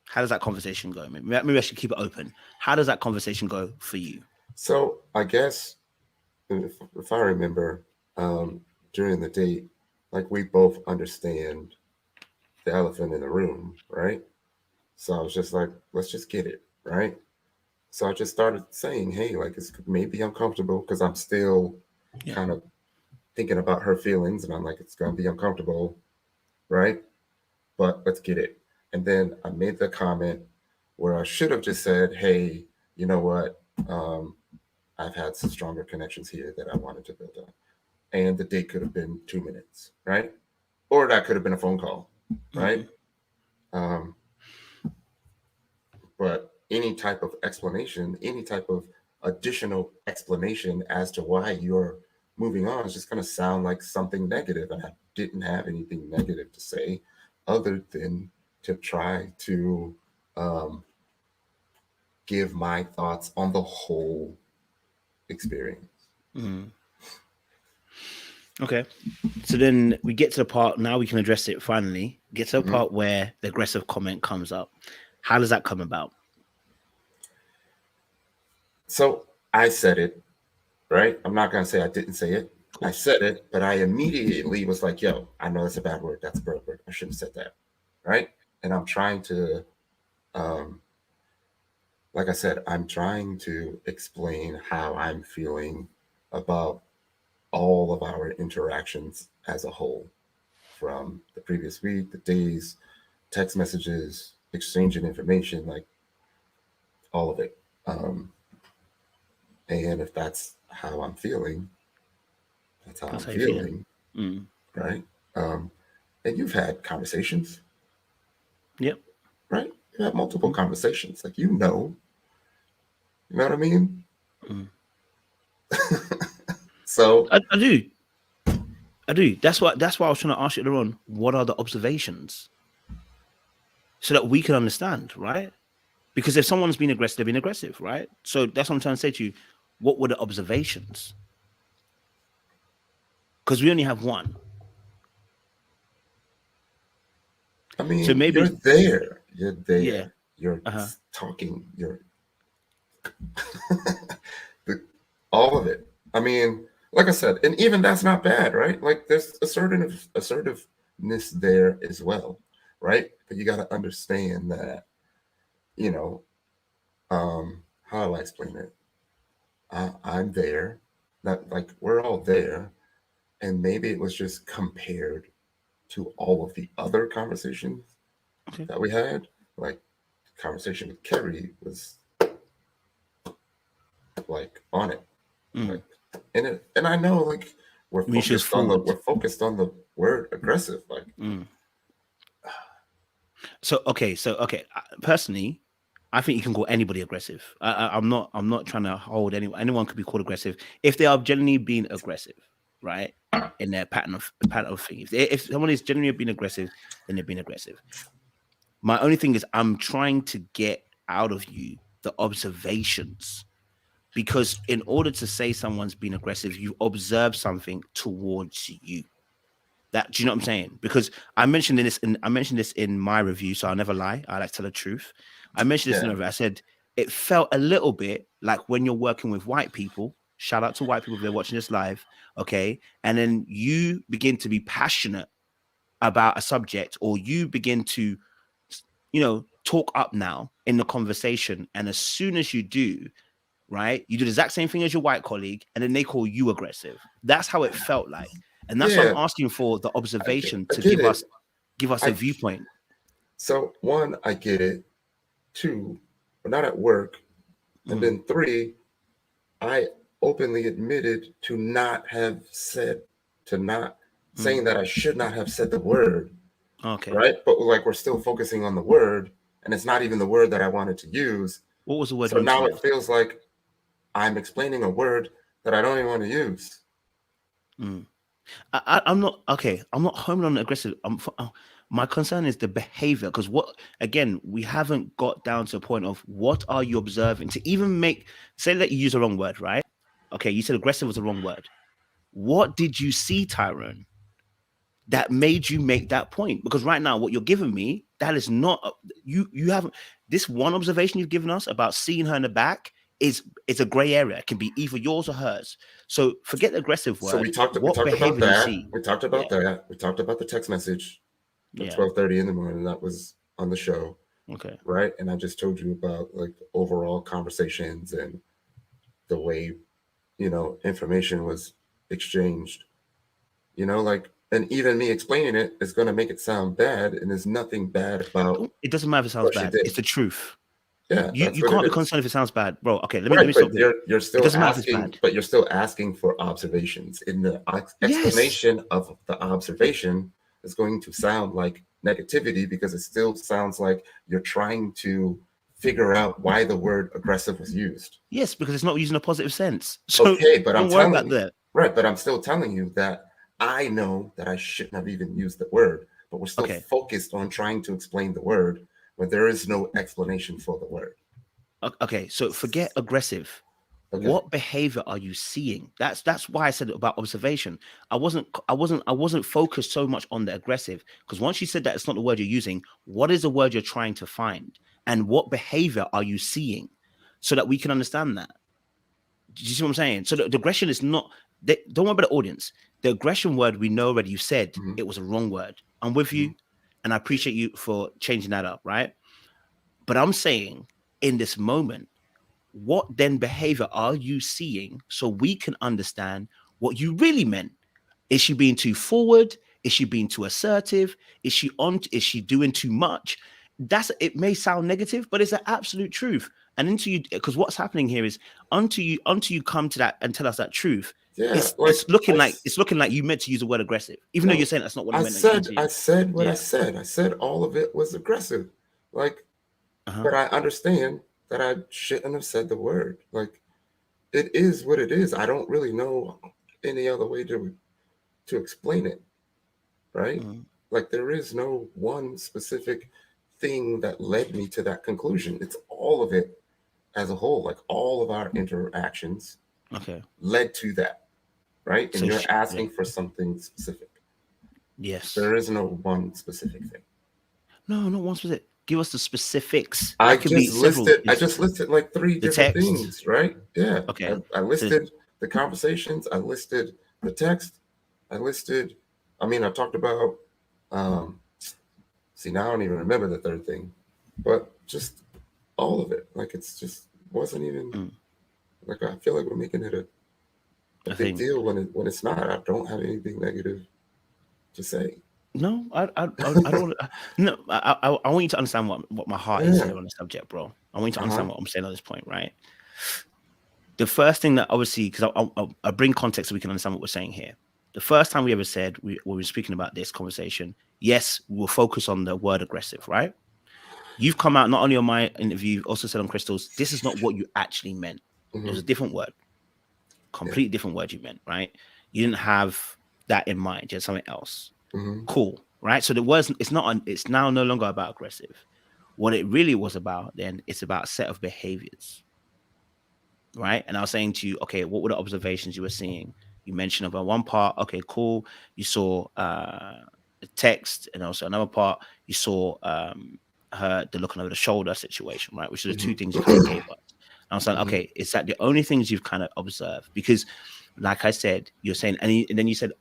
How does that conversation go? Maybe I should keep it open. How does that conversation go for you? So I guess if I remember, during the date, like, we both understand the elephant in the room, right? So I was just like, let's just get it, right? So I just started saying, hey, like, it's maybe uncomfortable because I'm still kind of thinking about her feelings, and I'm like, it's gonna be uncomfortable, right? But let's get it. And then I made the comment where I should have just said, hey, you know what? I've had some stronger connections here that I wanted to build on. And the date could have been 2 minutes, right? Or that could have been a phone call, right? But any type of explanation, any type of additional explanation as to why you're moving on is just going to sound like something negative. And I didn't have anything negative to say other than to try to give my thoughts on the whole experience. Okay. So then we get to the part, now we can address it finally. Get to the part where the aggressive comment comes up. How does that come about? So I said it, right? I'm not going to say I didn't say it. I said it, but I immediately was like, yo, I know that's a bad word. That's a bad word. I shouldn't have said that, right? And I'm trying to, like I said, I'm trying to explain how I'm feeling about all of our interactions as a whole, from the previous week, the days, text messages, exchanging information, like all of it. And if that's how I'm feeling, that's how That's I'm how you're feeling. feeling, right? And you've had conversations, Yep. right? You have multiple conversations, like you know what I mean? So I do. I do. That's why I was trying to ask you earlier on, what are the observations? So that we can understand, right? Because if someone's been aggressive, they've been aggressive, right? So that's what I'm trying to say to you. What were the observations? Because we only have one. I So mean, maybe, you're yeah. there, you're Uh-huh. talking, you're the, all of it. I mean, like I said, and even that's not bad, right? Like there's assertiveness there as well, right? But you got to understand that, you know, how do I explain it? I'm there, not like we're all there, and maybe it was just compared to all of the other conversations Okay. that we had. Like conversation with Kerry was like on it, like and I know like When she was forward. we're focused on the word aggressive, like So okay. Personally, I think you can call anybody aggressive. I'm not trying to hold anyone. Anyone could be called aggressive if they are genuinely being aggressive, right? In their pattern of thing. If someone is genuinely being aggressive, then they're being aggressive. My only thing is I'm trying to get out of you the observations, because in order to say someone's being aggressive, you observe something towards you. That, do you know what I'm saying? Because I mentioned this in my review, so I'll never lie. I like to tell the truth. I mentioned this in yeah, a review. I said it felt a little bit like when you're working with white people. Shout out to white people if they're watching this live, okay? And then you begin to be passionate about a subject, or you begin to, talk up now in the conversation. And as soon as you do, right, you do the exact same thing as your white colleague, and then they call you aggressive. That's how it felt like. And that's what yeah, I'm asking for, the observation I to get it. give us a I viewpoint. So one, I get it. Two, we're not at work, and then three, I openly admitted to not saying that I should not have said the word, Okay. right? But like we're still focusing on the word, and it's not even the word that I wanted to use. What was the word So you want to now it use? feels like I'm explaining a word that I don't even want to use. I'm not okay. I'm not home on aggressive. My concern is the behavior, because what, again, we haven't got down to a point of what are you observing to even say that you use the wrong word, right? Okay, you said aggressive was the wrong word. What did you see, Tyrone, that made you make that point? Because right now, what you're giving me, that is not you haven't, this one observation you've given us about seeing her in the back it's a gray area. It can be either yours or hers. So forget the aggressive So word. we talked What about behavior do you that. see? We talked Yeah, about that. We talked about the text message at yeah. 12:30 in the morning. That was on the show, Okay. right? And I just told you about like the overall conversations and the way, information was exchanged. Like, and even me explaining it is going to make it sound bad, and there's nothing bad about It doesn't matter if it sounds what she bad. did. It's the truth. Yeah, that's You what it can't be is. concerned if it sounds bad, bro. Okay, let Right, me but stop there. you're It still doesn't matter if it's asking, bad. but you're still asking for observations. In the Yes. explanation of the observation is going to sound like negativity, because it still sounds like you're trying to figure out why the word aggressive was used. Yes, because it's not using a positive sense. So Okay, but I'm don't worry about telling you, that. right, but I'm still telling you that I know that I shouldn't have even used the word, but we're still Okay. focused on trying to explain the word when there is no explanation for the word. Okay. So forget aggressive. Okay. What behavior are you seeing? That's why I said about observation. I wasn't focused so much on the aggressive, because once you said that it's not the word you're using, what is the word you're trying to find? And what behavior are you seeing? So that we can understand that. Do you see what I'm saying? So the aggression is not. Don't worry about the audience. The aggression word we know already. You said Mhm, it was a wrong word. I'm with you, mhm. and I appreciate you for changing that up, right? But I'm saying in this moment, what then behavior are you seeing so we can understand what you really meant? Is she being too forward? Is she being too assertive? Is she doing too much? It may sound negative, but it's the absolute truth. And into you, because what's happening here is until you come to that and tell us that truth, Yeah, it's looking like you meant to use the word aggressive, even though you're saying that's not what I meant. I said what I said. I said all of it was aggressive. Like, but I understand that I shouldn't have said the word. Like, it is what it is. I don't really know any other way to explain it, right? Like, there is no one specific thing that led me to that conclusion. It's all of it as a whole. Like, all of our interactions led to that, right? And so you're asking for something specific. Yes. There is no one specific thing. No, not one specific. Give us the specifics. I just listed like 3 different things, right? Yeah. Okay. I listed the conversations. I listed the text. I talked about, see, now I don't even remember the third thing, but just all of it. Like, it's just wasn't even, like, I feel like we're making it a big deal when it's not. I don't have anything negative to say. No, I don't. No, I want you to understand what my heart is here on the subject, bro. I want you to understand what I'm saying at this point, right? The first thing that, obviously, because I bring context so we can understand what we're saying here. The first time we ever said we were speaking about this conversation, yes, we'll focus on the word aggressive, right? You've come out not only on my interview, you've also said on Crystal's, this is not what you actually meant. It was a different word, completely different word you meant, right? You didn't have that in mind. You had something else. Cool, right? So it's now no longer about aggressive. What it really was about then, it's about a set of behaviors, right? And I was saying to you, okay, what were the observations you were seeing? You mentioned about one part, okay, cool. You saw the text, and also another part, you saw the looking over the shoulder situation, right? Which are the 2 things you kind of gave us. And I was like, okay, is that the only things you've kind of observed? Because, like I said, you're saying, and then you said,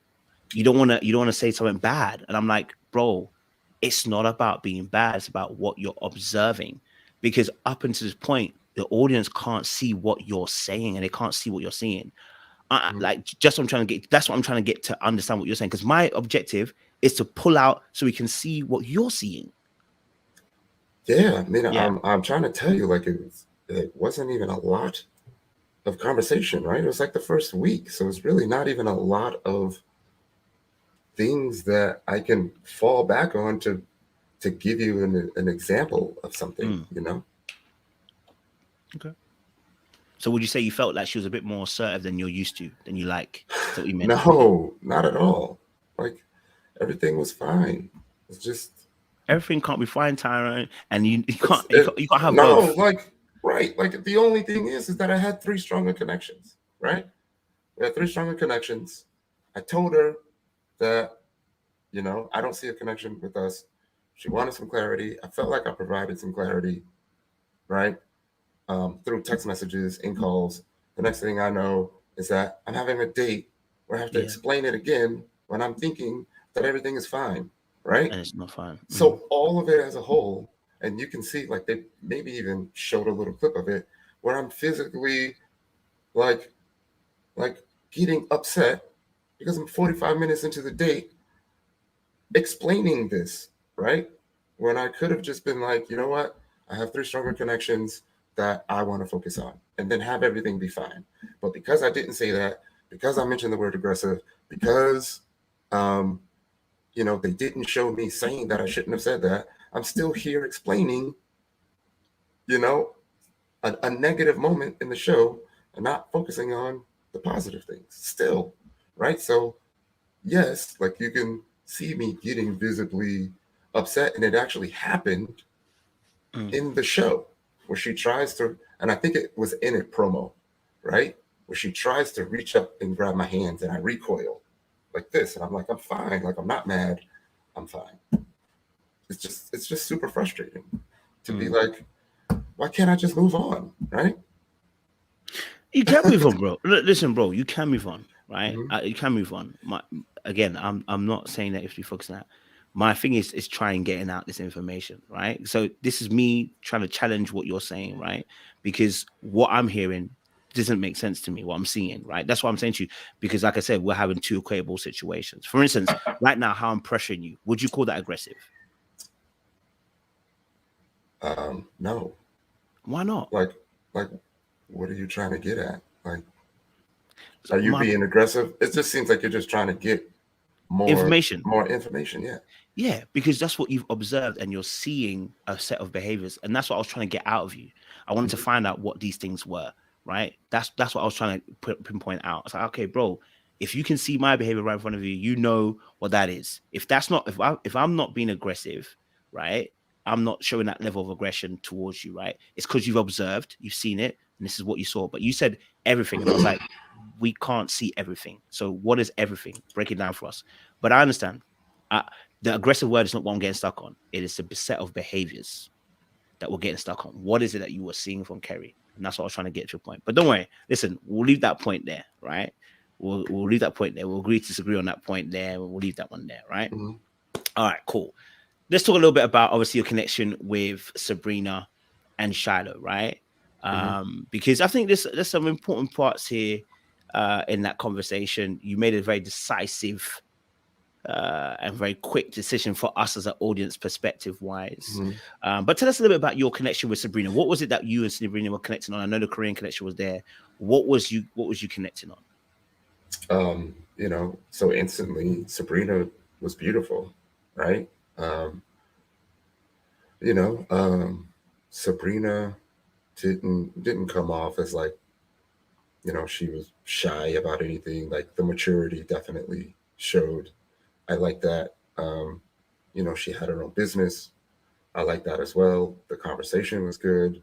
you don't want to say something bad. And I'm like, bro, it's not about being bad. It's about what you're observing. Because up until this point, the audience can't see what you're saying, and they can't see what you're seeing. That's what I'm trying to get to understand what you're saying. Because my objective is to pull out so we can see what you're seeing. Yeah, I mean, I'm trying to tell you, like, it wasn't even a lot of conversation, right? It was like the first week. So it's really not even a lot of things that I can fall back on to give you an example of something, you know? Okay. So would you say you felt like she was a bit more assertive than you're used to, than you like? Is that what you meant? No, not at all. Like, everything was fine. It's just everything can't be fine, Tyrone, and you can't have both. Like the only thing is that I had 3 stronger connections, right? We had 3 stronger connections. I told her that, I don't see a connection with us. She wanted some clarity. I felt like I provided some clarity, right? Through text messages and calls. The next thing I know is that I'm having a date where I have to explain it again when I'm thinking that everything is fine, right? And it's not fine. So all of it as a whole, and you can see, like, they maybe even showed a little clip of it where I'm physically like getting upset because I'm 45 minutes into the date explaining this, right? When I could have just been like, you know what? I have 3 stronger connections that I want to focus on, and then have everything be fine. But because I didn't say that, because I mentioned the word aggressive, because they didn't show me saying that I shouldn't have said that, I'm still here explaining, a negative moment in the show and not focusing on the positive things still, right? So yes, like, you can see me getting visibly upset, and it actually happened in the show where she tries to, and I think it was in a promo, right? Where she tries to reach up and grab my hands, and I recoil like this, and I'm like, I'm fine. Like, I'm not mad. I'm fine. It's just super frustrating to be like, why can't I just move on, right? You can move on, bro. Listen, bro, you can move on, right? You can move on. Again, I'm not saying that if you focus on that. My thing is trying getting out this information, right? So this is me trying to challenge what you're saying, right? Because what I'm hearing doesn't make sense to me, what I'm seeing, right? That's what I'm saying to you. Because, like I said, we're having 2 equatable situations. For instance, right now, how I'm pressuring you, would you call that aggressive? No. Why not? Like what are you trying to get at? Like, So are you being aggressive? It just seems like you're just trying to get more information. Yeah. Yeah, because that's what you've observed and you're seeing a set of behaviors. And that's what I was trying to get out of you. I wanted to find out what these things were, right? That's what I was trying to pinpoint out. It's like, okay, bro, if you can see my behavior right in front of you, you know what that is. If that's not, if I'm not being aggressive, right? I'm not showing that level of aggression towards you, right? It's because you've observed, you've seen it, and this is what you saw. But you said everything. And I was like, we can't see everything. So what is everything? Break it down for us. But I understand. The aggressive word is not what I'm getting stuck on. It is a set of behaviors that we're getting stuck on. What is it that you were seeing from Kerry? And that's what I was trying to get to a point. But don't worry. Listen, we'll leave that point there, right? We'll leave that point there. We'll agree to disagree on that point there. We'll leave that one there, right? Mm-hmm. All right, cool. Let's talk a little bit about obviously your connection with Sabrina and Shiloh, right? Because I think there's some important parts here in that conversation. You made a very decisive and very quick decision for us as an audience perspective wise. But tell us a little bit about your connection with Sabrina. What was it that you and Sabrina were connecting on? I know the Korean connection was there. What was you connecting on? So instantly Sabrina was beautiful, right? Sabrina didn't come off as like, she was shy about anything. Like the maturity definitely showed. I like that. She had her own business. I like that as well. The conversation was good.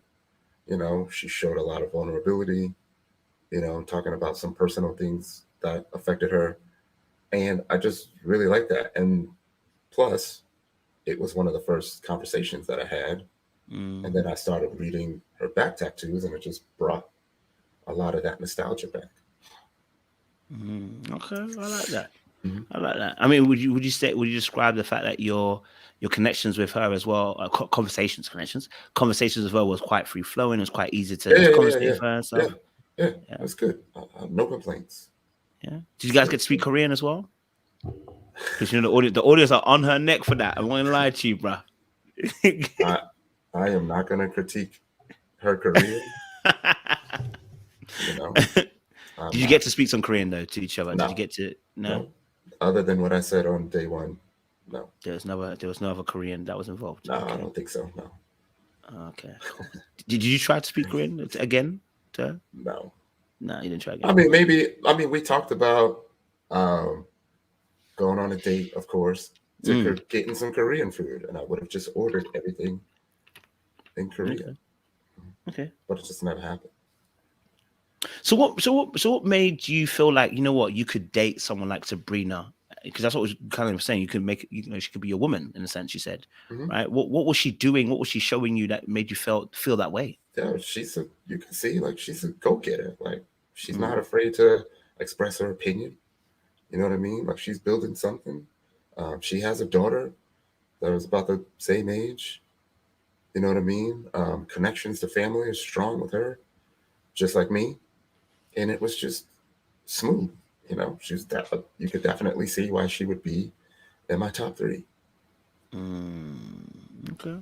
She showed a lot of vulnerability, talking about some personal things that affected her. And I just really like that. And plus, it was one of the first conversations that I had. And then I started reading her back tattoos, and it just brought a lot of that nostalgia back. Okay, I like that. I like that. I mean, would you describe the fact that your connections with her as well, conversations with her was quite free flowing. It was quite easy to just conversate with her and stuff. Yeah, that's good. No complaints. Yeah. Did you guys get to speak Korean as well? Because the audience are on her neck for that. I won't lie to you, bro. I am not going to critique her Korean. Did you get to speak some Korean though to each other? No. Did you get to no? Other than what I said on day one, no. There was no other Korean that was involved. No, okay. I don't think so. No. Okay. Cool. Did you try to speak Korean again? No. No, you didn't try again. I mean, we talked about going on a date, of course, to getting some Korean food, and I would have just ordered everything in Korean. Okay. But it just never happened. So what made you feel like, you know what, you could date someone like Sabrina? Because that's what was kind of saying. You could make, she could be a woman in a sense. You said, right? What was she doing? What was she showing you that made you feel that way? Yeah, you can see like she's a go-getter. Like she's not afraid to express her opinion. You know what I mean? Like she's building something. She has a daughter that was about the same age. You know what I mean? Connections to family is strong with her, just like me. And it was just smooth. You could definitely see why she would be in my top 3. Okay.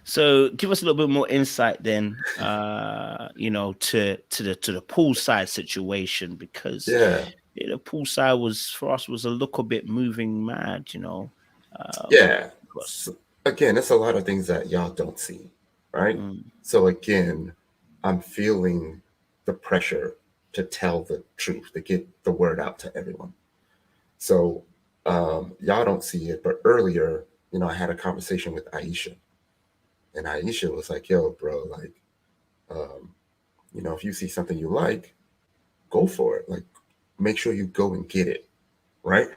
So give us a little bit more insight then, to the poolside situation, because the poolside was a little bit moving mad, So, again, it's a lot of things that y'all don't see, right? So again, I'm feeling the pressure to tell the truth, to get the word out to everyone. So y'all don't see it, but earlier, I had a conversation with Aisha, and Aisha was like, yo, bro, like, if you see something you like, go for it. Like, make sure you go and get it, right?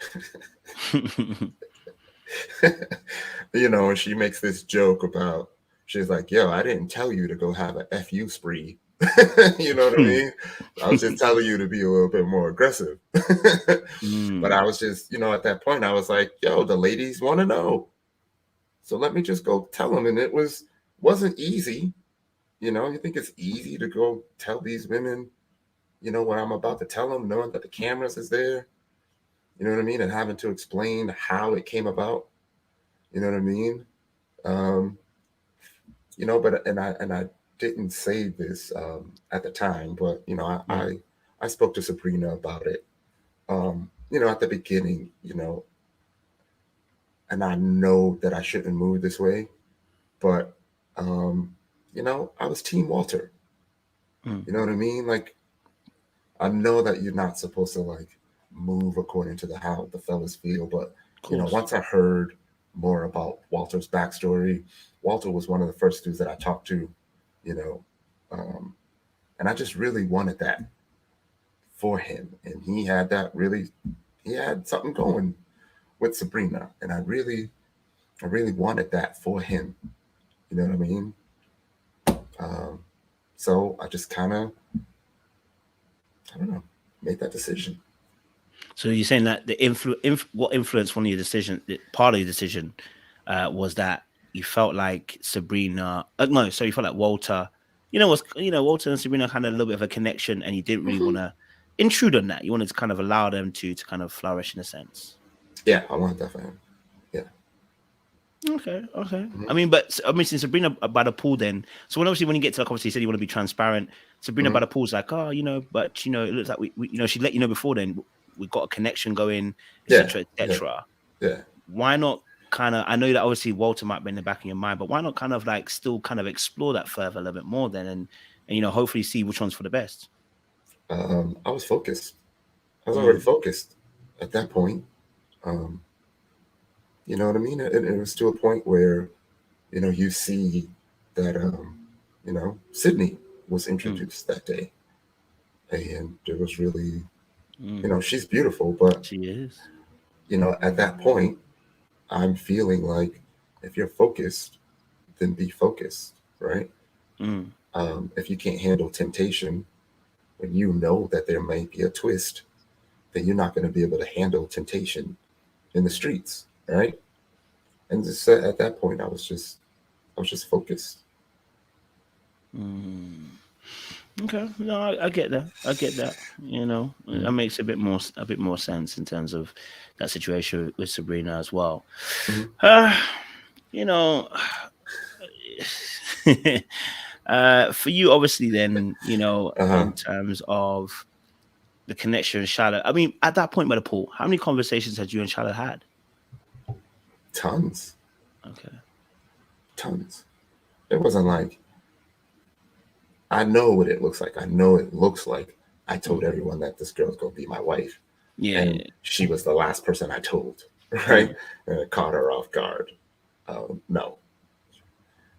And she makes this joke about, she's like, yo, I didn't tell you to go have a FU spree. You know what I mean? I was just telling you to be a little bit more aggressive. But I was just, at that point, I was like, yo, the ladies want to know. So let me just go tell them. And it wasn't easy. You think it's easy to go tell these women, what I'm about to tell them, knowing that the cameras is there. You know what I mean? And having to explain how it came about. You know what I mean? But I didn't say this at the time, but you know, Mm. I spoke to Sabrina about it. You know, at the beginning, you know, and I know that I shouldn't move this way, but um, you know, I was Team Walter. Mm. You know what I mean? Like, I know that you're not supposed to like move according to the how the fellas feel, but Of you know, course. once I heard more about Walter's backstory, Walter was one of the first dudes that I talked to, you know, um, and I just really wanted that for him, and he had that really, he had something going with Sabrina, and I really wanted that for him. You know what I mean? Um, so I just kind of, I don't know, made that decision. So you're saying that the what influenced one of your decision, part of your decision, was that you felt like Sabrina, no, so you felt like Walter, Walter and Sabrina had a little bit of a connection, and you didn't really Hmm. want to intrude on that. You wanted to kind of allow them to kind of flourish in a sense. Yeah, I wanted that for him. Yeah. Okay, okay. Hmm. I mean, but I mean, since Sabrina by the pool, then so obviously when you get to the conversation, you said you want to be transparent. Sabrina by Hmm. the pool's like, oh, but it looks like she let you know before then we got a connection going, Yeah, etc., yeah, etc. yeah. Why not kind of? I know that obviously Walter might be in the back of your mind, but why not kind of like still kind of explore that further a little bit more then, and hopefully see which one's for the best. I was focused. I was already Mm, focused at that point. Um, you know what I mean? It was to a point where, you know, you see that, you know, Sydney was mm, introduced that day. And it was really, you mm. know, she's beautiful, but, She is. you know, at that point, I'm feeling like if you're focused, then be focused, right? Mm, If you can't handle temptation, when you know that there may be a twist, then you're not going to be able to handle temptation in the streets, right? And just at that point, I was just focused. mm. Okay, no, I get that. I get that. That Mm-hmm. makes a bit more sense in terms of that situation with Sabrina as well. Mm-hmm. Uh, you know, for you, obviously, then Uh-huh. in terms of the connection with Charlotte. I mean, at that point by the pool, how many conversations had you and Charlotte had? Tons, Okay. tons. It wasn't like I know what it looks like. I know it looks like I told Mm. everyone that this girl's gonna be my wife, Yeah. and Yeah. she was the last person I told, right? Mm. And it caught her off guard. No,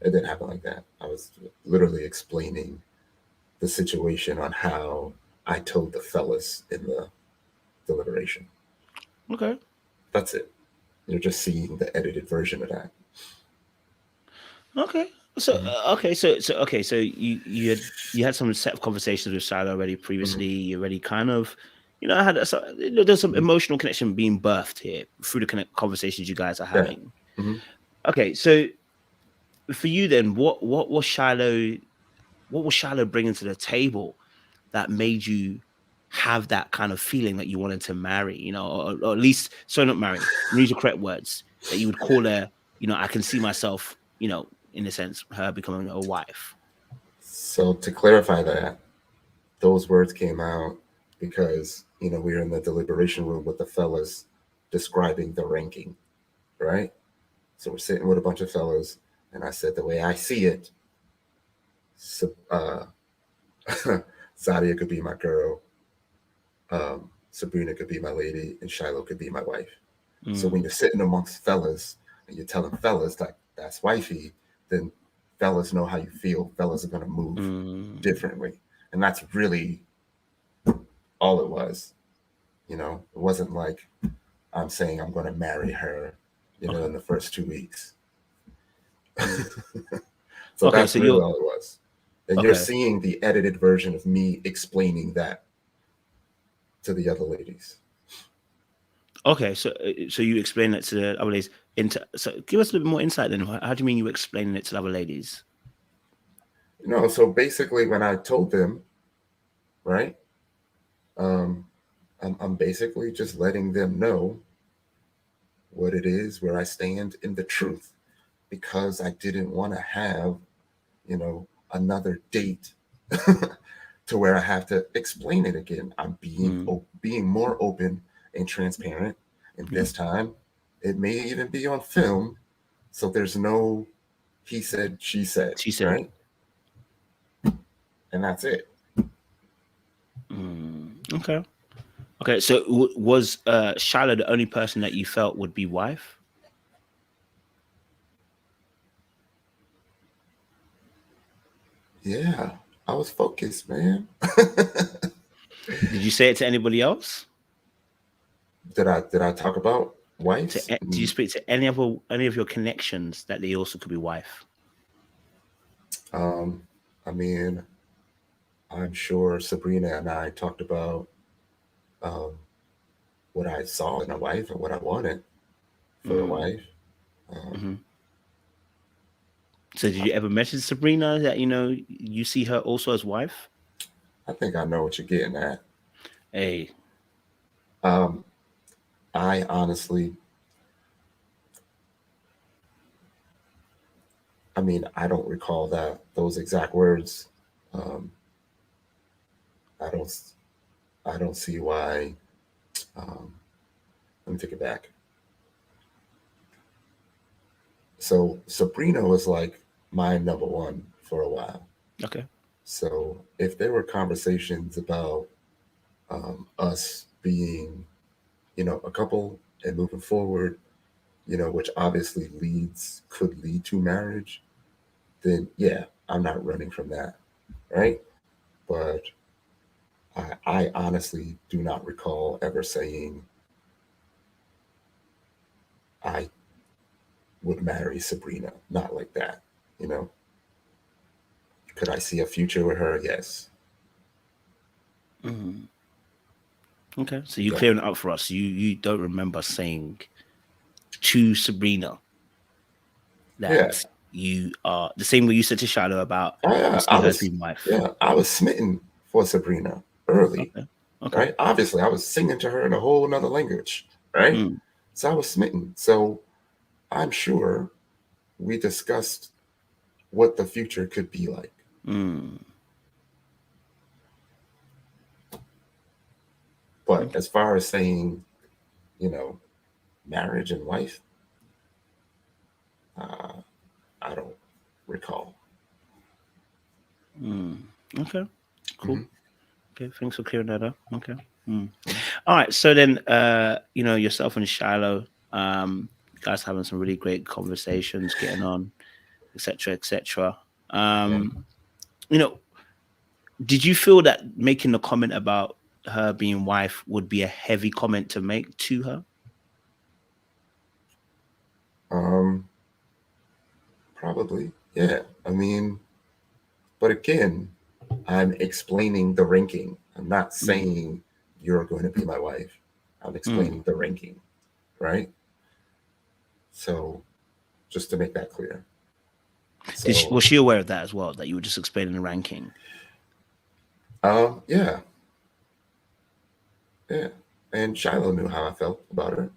it didn't happen like that. I was literally explaining the situation on how I told the fellas in the deliberation. Okay. That's it. You're just seeing the edited version of that. Okay. So Hmm. so you had some set of conversations with Shiloh already Hmm. previously. You already kind of, there's some Hmm. emotional connection being birthed here through the conversations you guys are Yeah. having. Hmm. Okay, so for you then, what was Shiloh bringing to the table that made you have that kind of feeling that you wanted to marry, or at least, sorry, not marry, use the correct words, that you would call her, I can see myself, in a sense, her becoming a wife. So to clarify that, those words came out because you know we were in the deliberation room with the fellas describing the ranking, right? So we're sitting with a bunch of fellas, and I said the way I see it, uh, Zadia could be my girl, Sabrina could be my lady, and Shiloh could be my wife. So when Mm, you're sitting amongst fellas and you're telling fellas like that's wifey, then fellas know how you feel. Fellas are gonna move mm, differently, and that's really all it was. You know, it wasn't like I'm saying I'm gonna marry her, you know, okay. in the first 2 weeks. Mm. So Okay, that's so really you're all it was. And you're okay. seeing the edited version of me explaining that to the other ladies. Okay, so you explain it to the other ladies. So give us a little bit more insight then. How do you mean you were explaining it to the other ladies? You know, so basically when I told them, right, um, I'm basically just letting them know what it is, where I stand in the truth, because I didn't want to have, you know, another date to where I have to explain it again. I'm being more open and transparent. And this time, it may even be on film, so there's no he said, she said, right? And that's it. Okay. Okay. So was Shiloh the only person that you felt would be wife? Yeah, I was focused, man. Did you say it to anybody else? Did I talk about wives? Did you speak to any of your connections that they also could be wife? I mean, I'm sure Sabrina and I talked about what I saw in a wife and what I wanted for a wife. So did you ever mention Sabrina that you see her also as wife? I think I know what you're getting at. Hey. I honestly, I mean, I don't recall those exact words. I don't see why. Let me take it back. So Sabrina was like my number one for a while. Okay. So if there were conversations about us being, a couple and moving forward, which obviously could lead to marriage, then yeah, I'm not running from that, right? But I honestly do not recall ever saying I would marry Sabrina. Not like that, you know. Could I see a future with her? Yes. Okay, so you're clearing it up for us. You don't remember saying to Sabrina that you are the same way you said to Shiloh about you see her as being wife. Yeah, I was smitten for Sabrina early. Okay. Right? Obviously, I was singing to her in a whole another language, right? So I was smitten. So I'm sure we discussed what the future could be like. But as far as saying, marriage and wife, I don't recall. Okay, cool. Okay, thanks for clearing that up. Okay. All right. So then, yourself and Shiloh, you guys having some really great conversations, getting on, etc., etc. Did you feel that making the comment about her being wife would be a heavy comment to make to her? Probably, yeah. I mean, but again, I'm explaining the ranking. I'm not saying you're going to be my wife. I'm explaining the ranking, right? So, just to make that clear. So, was she aware of that as well? That you were just explaining the ranking? Yeah. Yeah. And Shiloh knew how I felt about her.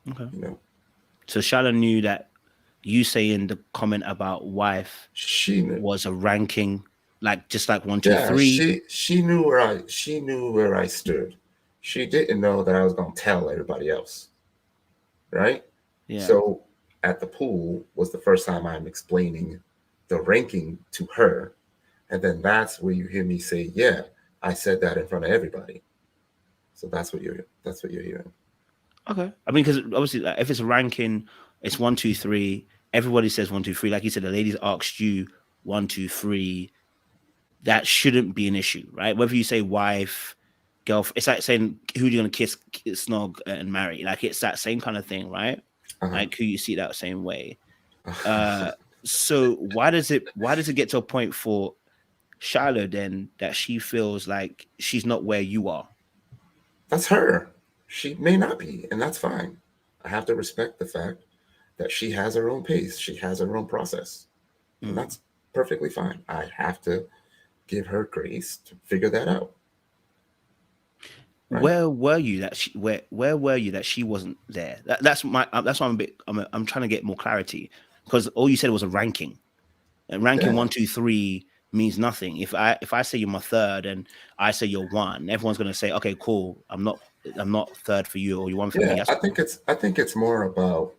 Okay. So Shiloh knew that you saying the comment about wife was a ranking, just like 1, 2, 3. She knew where I stood. She didn't know that I was gonna tell everybody else. Right? Yeah. So at the pool was the first time I'm explaining the ranking to her. And then that's where you hear me say, yeah, I said that in front of everybody. So that's what you're hearing. Okay. I mean, because obviously, if it's a ranking, it's 1, 2, 3. Everybody says 1, 2, 3. Like you said, the ladies asked you 1, 2, 3. That shouldn't be an issue, right? Whether you say wife, girlfriend, it's like saying who you're gonna kiss, snog, and marry. Like it's that same kind of thing, right? Like who you see that same way. So why does it get to a point for Shiloh then that she feels like she's not where you are? That's her. She may not be, and that's fine. I have to respect the fact that she has her own pace. She has her own process. And that's perfectly fine. I have to give her grace to figure that out. Right? Where were you that where were you that she wasn't there? That's why I'm trying to get more clarity, because all you said was a ranking. And ranking Yeah. 1, 2, 3 means nothing. If I say you're my third and I say you're one, everyone's gonna say, okay, cool. I'm not third for you, or you're one for me. Yeah, That's I think it's more about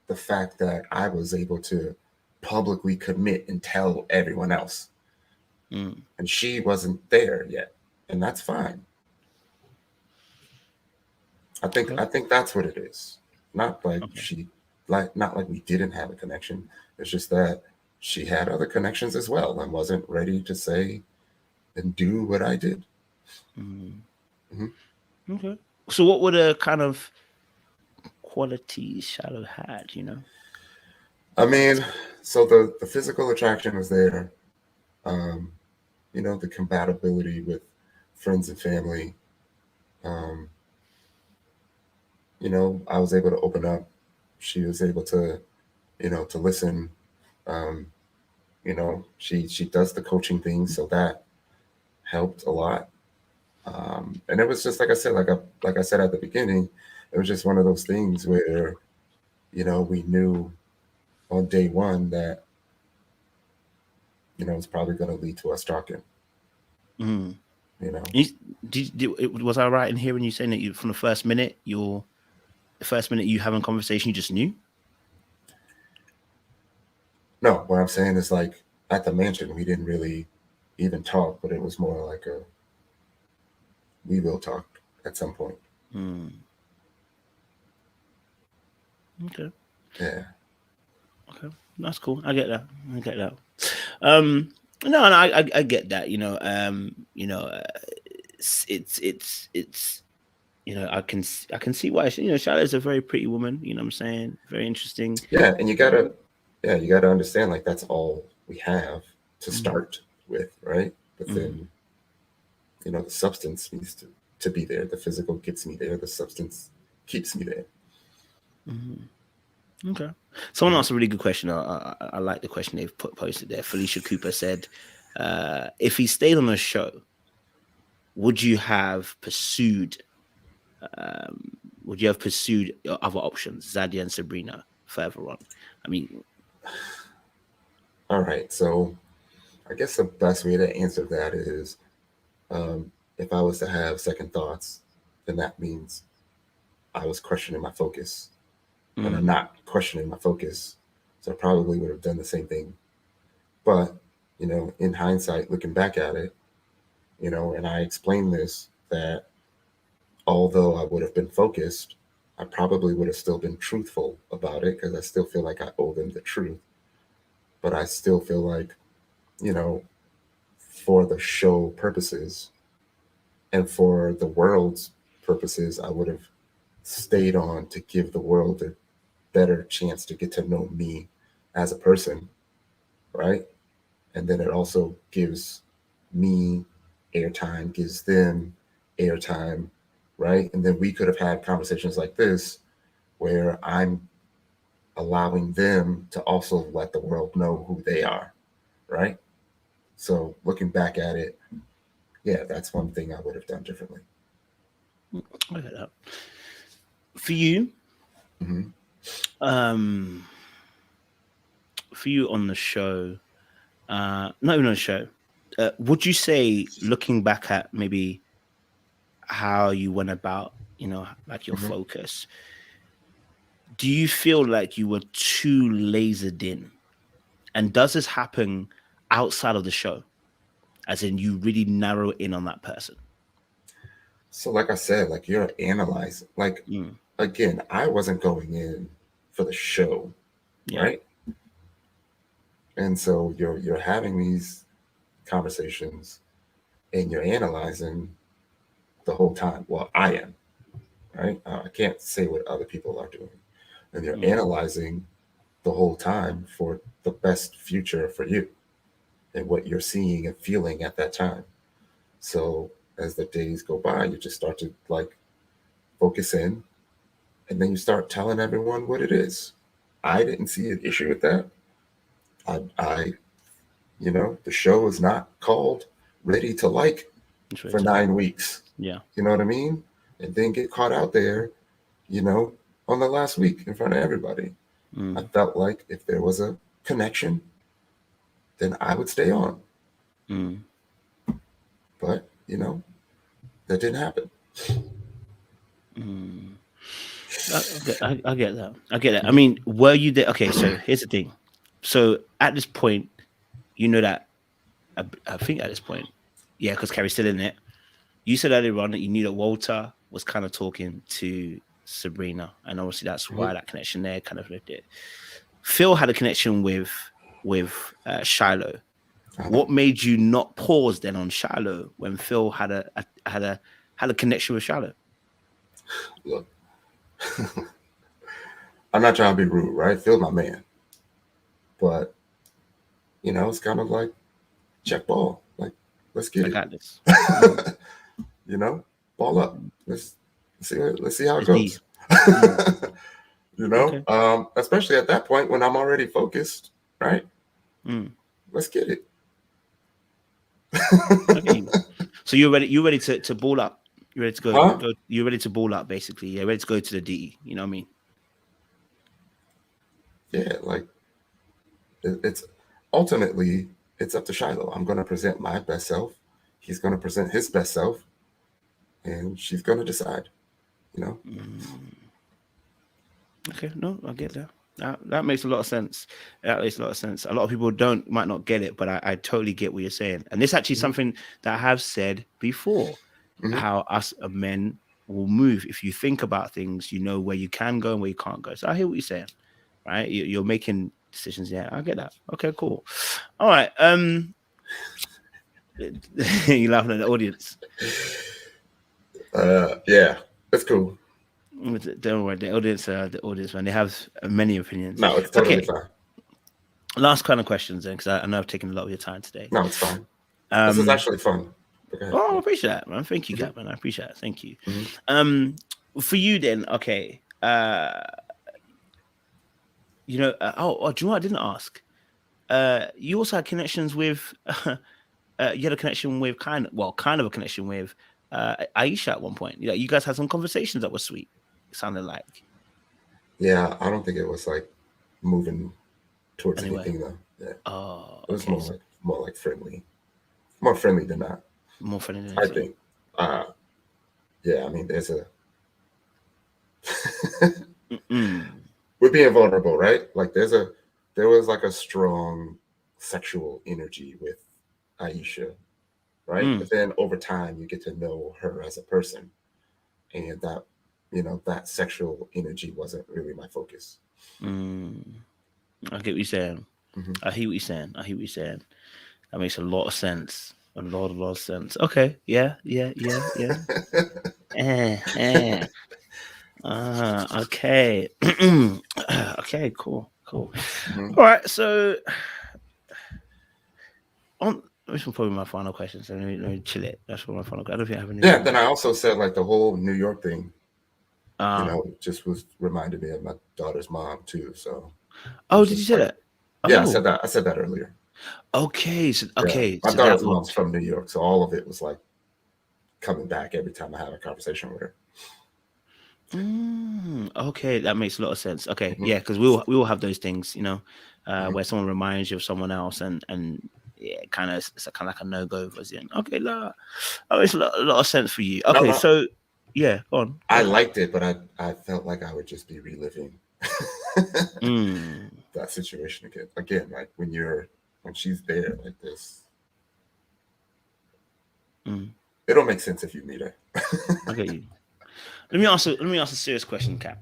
the fact that I was able to publicly commit and tell everyone else. And she wasn't there yet. And that's fine. I think that's what it is. Not like not like we didn't have a connection. It's just that she had other connections as well and wasn't ready to say and do what I did. Okay. So what were the kind of qualities Shallow had, I mean, so the physical attraction was there. Um, you know, the compatibility with friends and family. Um, you know, I was able to open up. She was able to, you know, to listen. Um, you know, she does the coaching thing, so that helped a lot. And it was just like I said, like I said at the beginning, it was just one of those things where, you know, we knew on day one that, you know, it's probably going to lead to us talking. Mm. You know, Was I right in hearing you saying that you, from the first minute you having conversation, you just knew? no, what I'm saying is like at the mansion, we didn't really even talk, but it was more like a we will talk at some point. Okay. Yeah. Okay. That's cool. I get that. No, I get that. It's I can see why Charlotte's a very pretty woman. You know what I'm saying? Very interesting. Yeah, and you gotta understand like that's all we have to start with, right? But then, you know, the substance needs to be there. The physical gets me there. The substance keeps me there. Okay. Someone asked a really good question. I like the question they've posted there. Felicia Cooper said, if he stayed on the show, would you have pursued your other options, Zadia and Sabrina, further on? I mean, All right. So I guess the best way to answer that is if I was to have second thoughts, then that means I was questioning my focus. And I'm not questioning my focus. So I probably would have done the same thing. But, you know, in hindsight, looking back at it, you know, and I explained this that although I would have been focused, I probably would have still been truthful about it because I still feel like I owe them the truth. But I still feel like, you know, for the show purposes and for the world's purposes, I would have stayed on to give the world a better chance to get to know me as a person, right? And then it also gives me airtime, gives them airtime, right? And then we could have had conversations like this where I'm allowing them to also let the world know who they are, right? So looking back at it, yeah, that's one thing I would have done differently. I get that. For you, um, on the show, not even on the show, would you say, looking back at maybe how you went about, like your focus, do you feel like you were too lasered in? And does this happen outside of the show? As in, you really narrow in on that person? So like I said, like you're analyzing, like again, I wasn't going in for the show, right? And so you're having these conversations and you're analyzing the whole time. Well, I am, right? I can't say what other people are doing. And you're analyzing the whole time for the best future for you and what you're seeing and feeling at that time. So as the days go by, you just start to like focus in and then you start telling everyone what it is. I didn't see an issue with that. I you know, the show is not called Ready to Like for 9 weeks. Yeah. You know what I mean? And then get caught out there, you know, on the last week in front of everybody. I felt like if there was a connection, then I would stay on. Mm. But that didn't happen. Mm. I get that. I get that. I mean, were you there? Okay, so here's the thing. So at this point, you know that I think at this point, yeah, because Carrie's still in it. You said earlier on that you knew that Walter was kind of talking to Sabrina, and obviously that's why that connection there kind of lived it. Phil had a connection with Shiloh. What made you not pause then on Shiloh when Phil had a connection with Shiloh? Look, I'm not trying to be rude, right? Phil's my man, but it's kind of like check ball. Like, let's get I it. got this. Ball up. Let's see how it It's goes. Okay. Especially at that point when I'm already focused, right? Let's get it. Okay. So you're ready to ball up. You're ready to go. Huh? You're ready to ball up, basically. You're ready to go to the D. You know what I mean? Yeah, like it's ultimately it's up to Shiloh. I'm going to present my best self. He's going to present his best self, and she's going to decide. Okay, no, I get that. That makes a lot of sense. That makes a lot of sense. A lot of people might not get it, but I totally get what you're saying. And this is actually something that I have said before, how us men will move. If you think about things, you know where you can go and where you can't go. So I hear what you're saying, right? You're making decisions. Yeah, I get that. Okay, cool. All right. You laughing at the audience? Yeah, that's cool. Don't worry, the audience, man, they have many opinions. No, it's totally fine. Last kind of questions then, because I know I've taken a lot of your time today. No, it's fine. This is actually fun. Oh, I appreciate that, man. Thank you, Gab, man. I appreciate it. Thank you. For you then, okay. Do you know what I didn't ask? You also had connections with you had a connection with kind of a connection with Aisha at one point. You guys had some conversations that were sweet. It sounded like. Yeah, I don't think it was like moving towards Anyway. anything though. Yeah. Oh, it was more like friendly, more friendly than that. More friendly than I think. Yeah, I mean, there's we're being vulnerable, right? Like there was like a strong sexual energy with Aisha, right? But then over time you get to know her as a person, and that that sexual energy wasn't really my focus. I get what you're saying. I hear what you're saying. That makes a lot of sense. A lot of sense. Okay. Yeah. Okay. Okay. Cool. All right. So, this is probably my final question. So let me chill it. That's what my final. I don't think I have any. Yeah. Then I also said like the whole New York thing. Just was reminded me of my daughter's mom too. So. Oh, did you say that? Yeah, I said that earlier. Okay. So my daughter's mom's from New York, so all of it was like coming back every time I had a conversation with her. Okay, that makes a lot of sense. Okay, yeah, because we all have those things, where someone reminds you of someone else, and yeah, it's kind of like a no go for you. Okay, that makes a lot of sense for you. Okay, so yeah, go on. I liked it, but I felt like I would just be reliving that situation again. Again, like when she's there like this. It'll make sense if you meet her. I get you. Let me ask a serious question, Cap.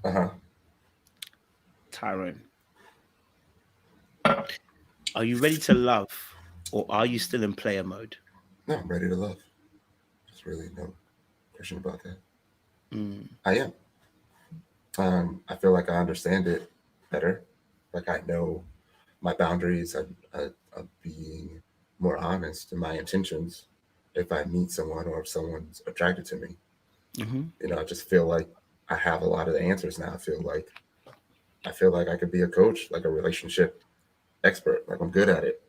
Tyrone, are you ready to love, or are you still in player mode? No, I'm ready to love. There's really no question about that. I am. I feel like I understand it better. Like I know my boundaries. I'm being more honest in my intentions if I meet someone or if someone's attracted to me. I just feel like I have a lot of the answers now. I feel like I could be a coach, like a relationship expert. Like I'm good at it.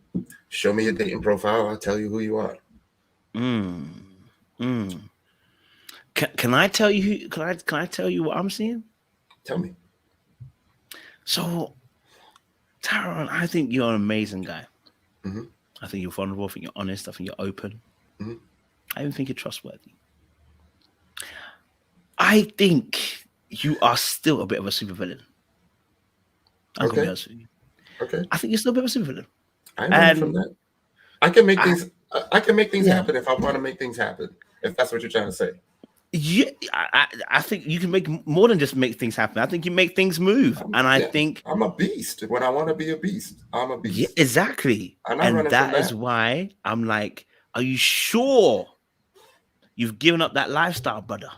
Show me your dating profile. I'll tell you who you are. Can I tell you? Can I tell you what I'm seeing? Tell me. So, Tyrone, I think you're an amazing guy. I think you're vulnerable. I think you're honest. I think you're open. Mhm. I even think you're trustworthy. I think you are still a bit of a supervillain. I'm gonna be Okay. honest with you. Okay. I think you're still a bit of a supervillain. I ain't running from And that. I can make I, things. I can make things yeah, happen if I want to make things happen. If that's what you're trying to say. yeah, I think you can make more than just make things happen. I think you make things move. And I Yeah, think, I'm a beast. When I want to be a beast, I'm a yeah, beast. exactly. I'm not And running from that is that. why I'm like, are you sure you've given up that lifestyle, brother?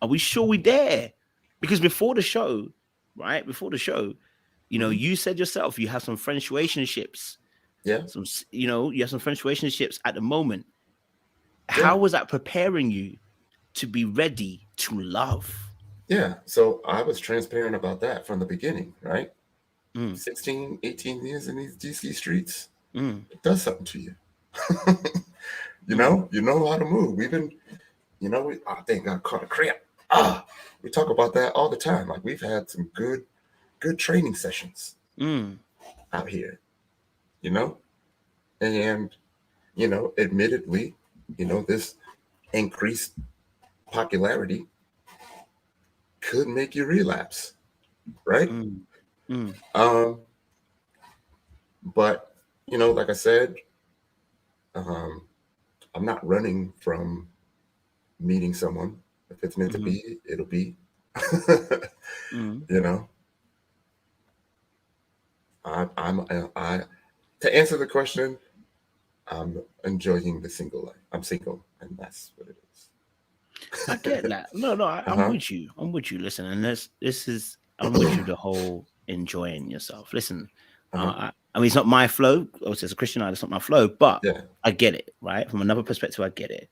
Are we sure we there? Because before the show, right? Before the show, Mhm. you said yourself you have some French relationships. Yeah, You have some French relationships at the moment. yeah, How was that preparing you to be ready to love? yeah. So I was transparent about that from the beginning, right? Mm, 16, 18 years in these DC streets, mm, it does something to you. mm, You know how to move. We've been, I think I caught a cramp. Ah, we talk about that all the time. Like we've had some good training sessions mm, out here, you know, and admittedly, this increased popularity could make you relapse, right? mm, mm, Um, but like I said, um, I'm not running from meeting someone. If it's meant to mm, be, it'll be. mm. you know, I to answer the question, I'm enjoying the single life. I'm single, and that's what it I get is. that. No, no, uh I'm huh. with you. I'm with you. Listen, and this is I'm with you the whole enjoying yourself. Listen, uh huh. I mean, it's not my flow. Obviously, as a Christian, it's not my flow, but Yeah. I get it, right? From another perspective, I get it.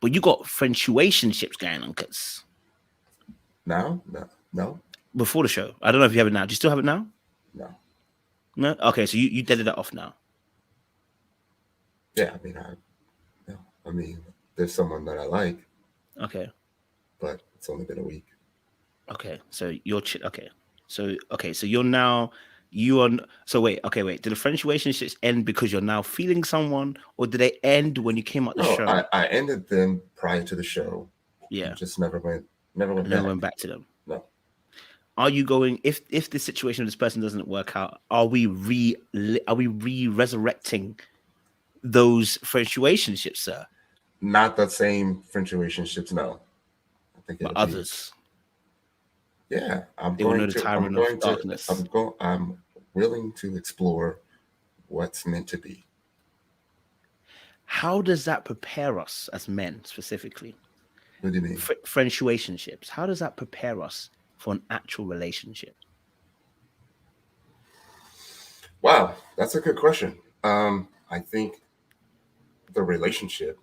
But you got French relationships going on, cause Now, no, no, before the show, I don't know if you have it now. Do you still have it now? no. No. Okay, so you deaded that off now. Yeah. No. I mean, there's someone that I like, Okay. but it's only been a week. Okay. So okay. So you're now you on. So wait. Okay. Wait. Did the French relationships end because you're now feeling someone, or did they end when you came out the No, show? I ended them prior to the show and Yeah. just never went And then back. went back to them. No. Are you going if the situation of this person doesn't work out? Are we resurrecting those French relationships, sir? Not the same French relationships, no. I think But it'll be, others, yeah, they will know the Tyrone of darkness. I'm willing to explore what's meant to be. How does that prepare us as men specifically? What do you mean? French relationships. How does that prepare us for an actual relationship? Wow, that's a good question. I think a relationship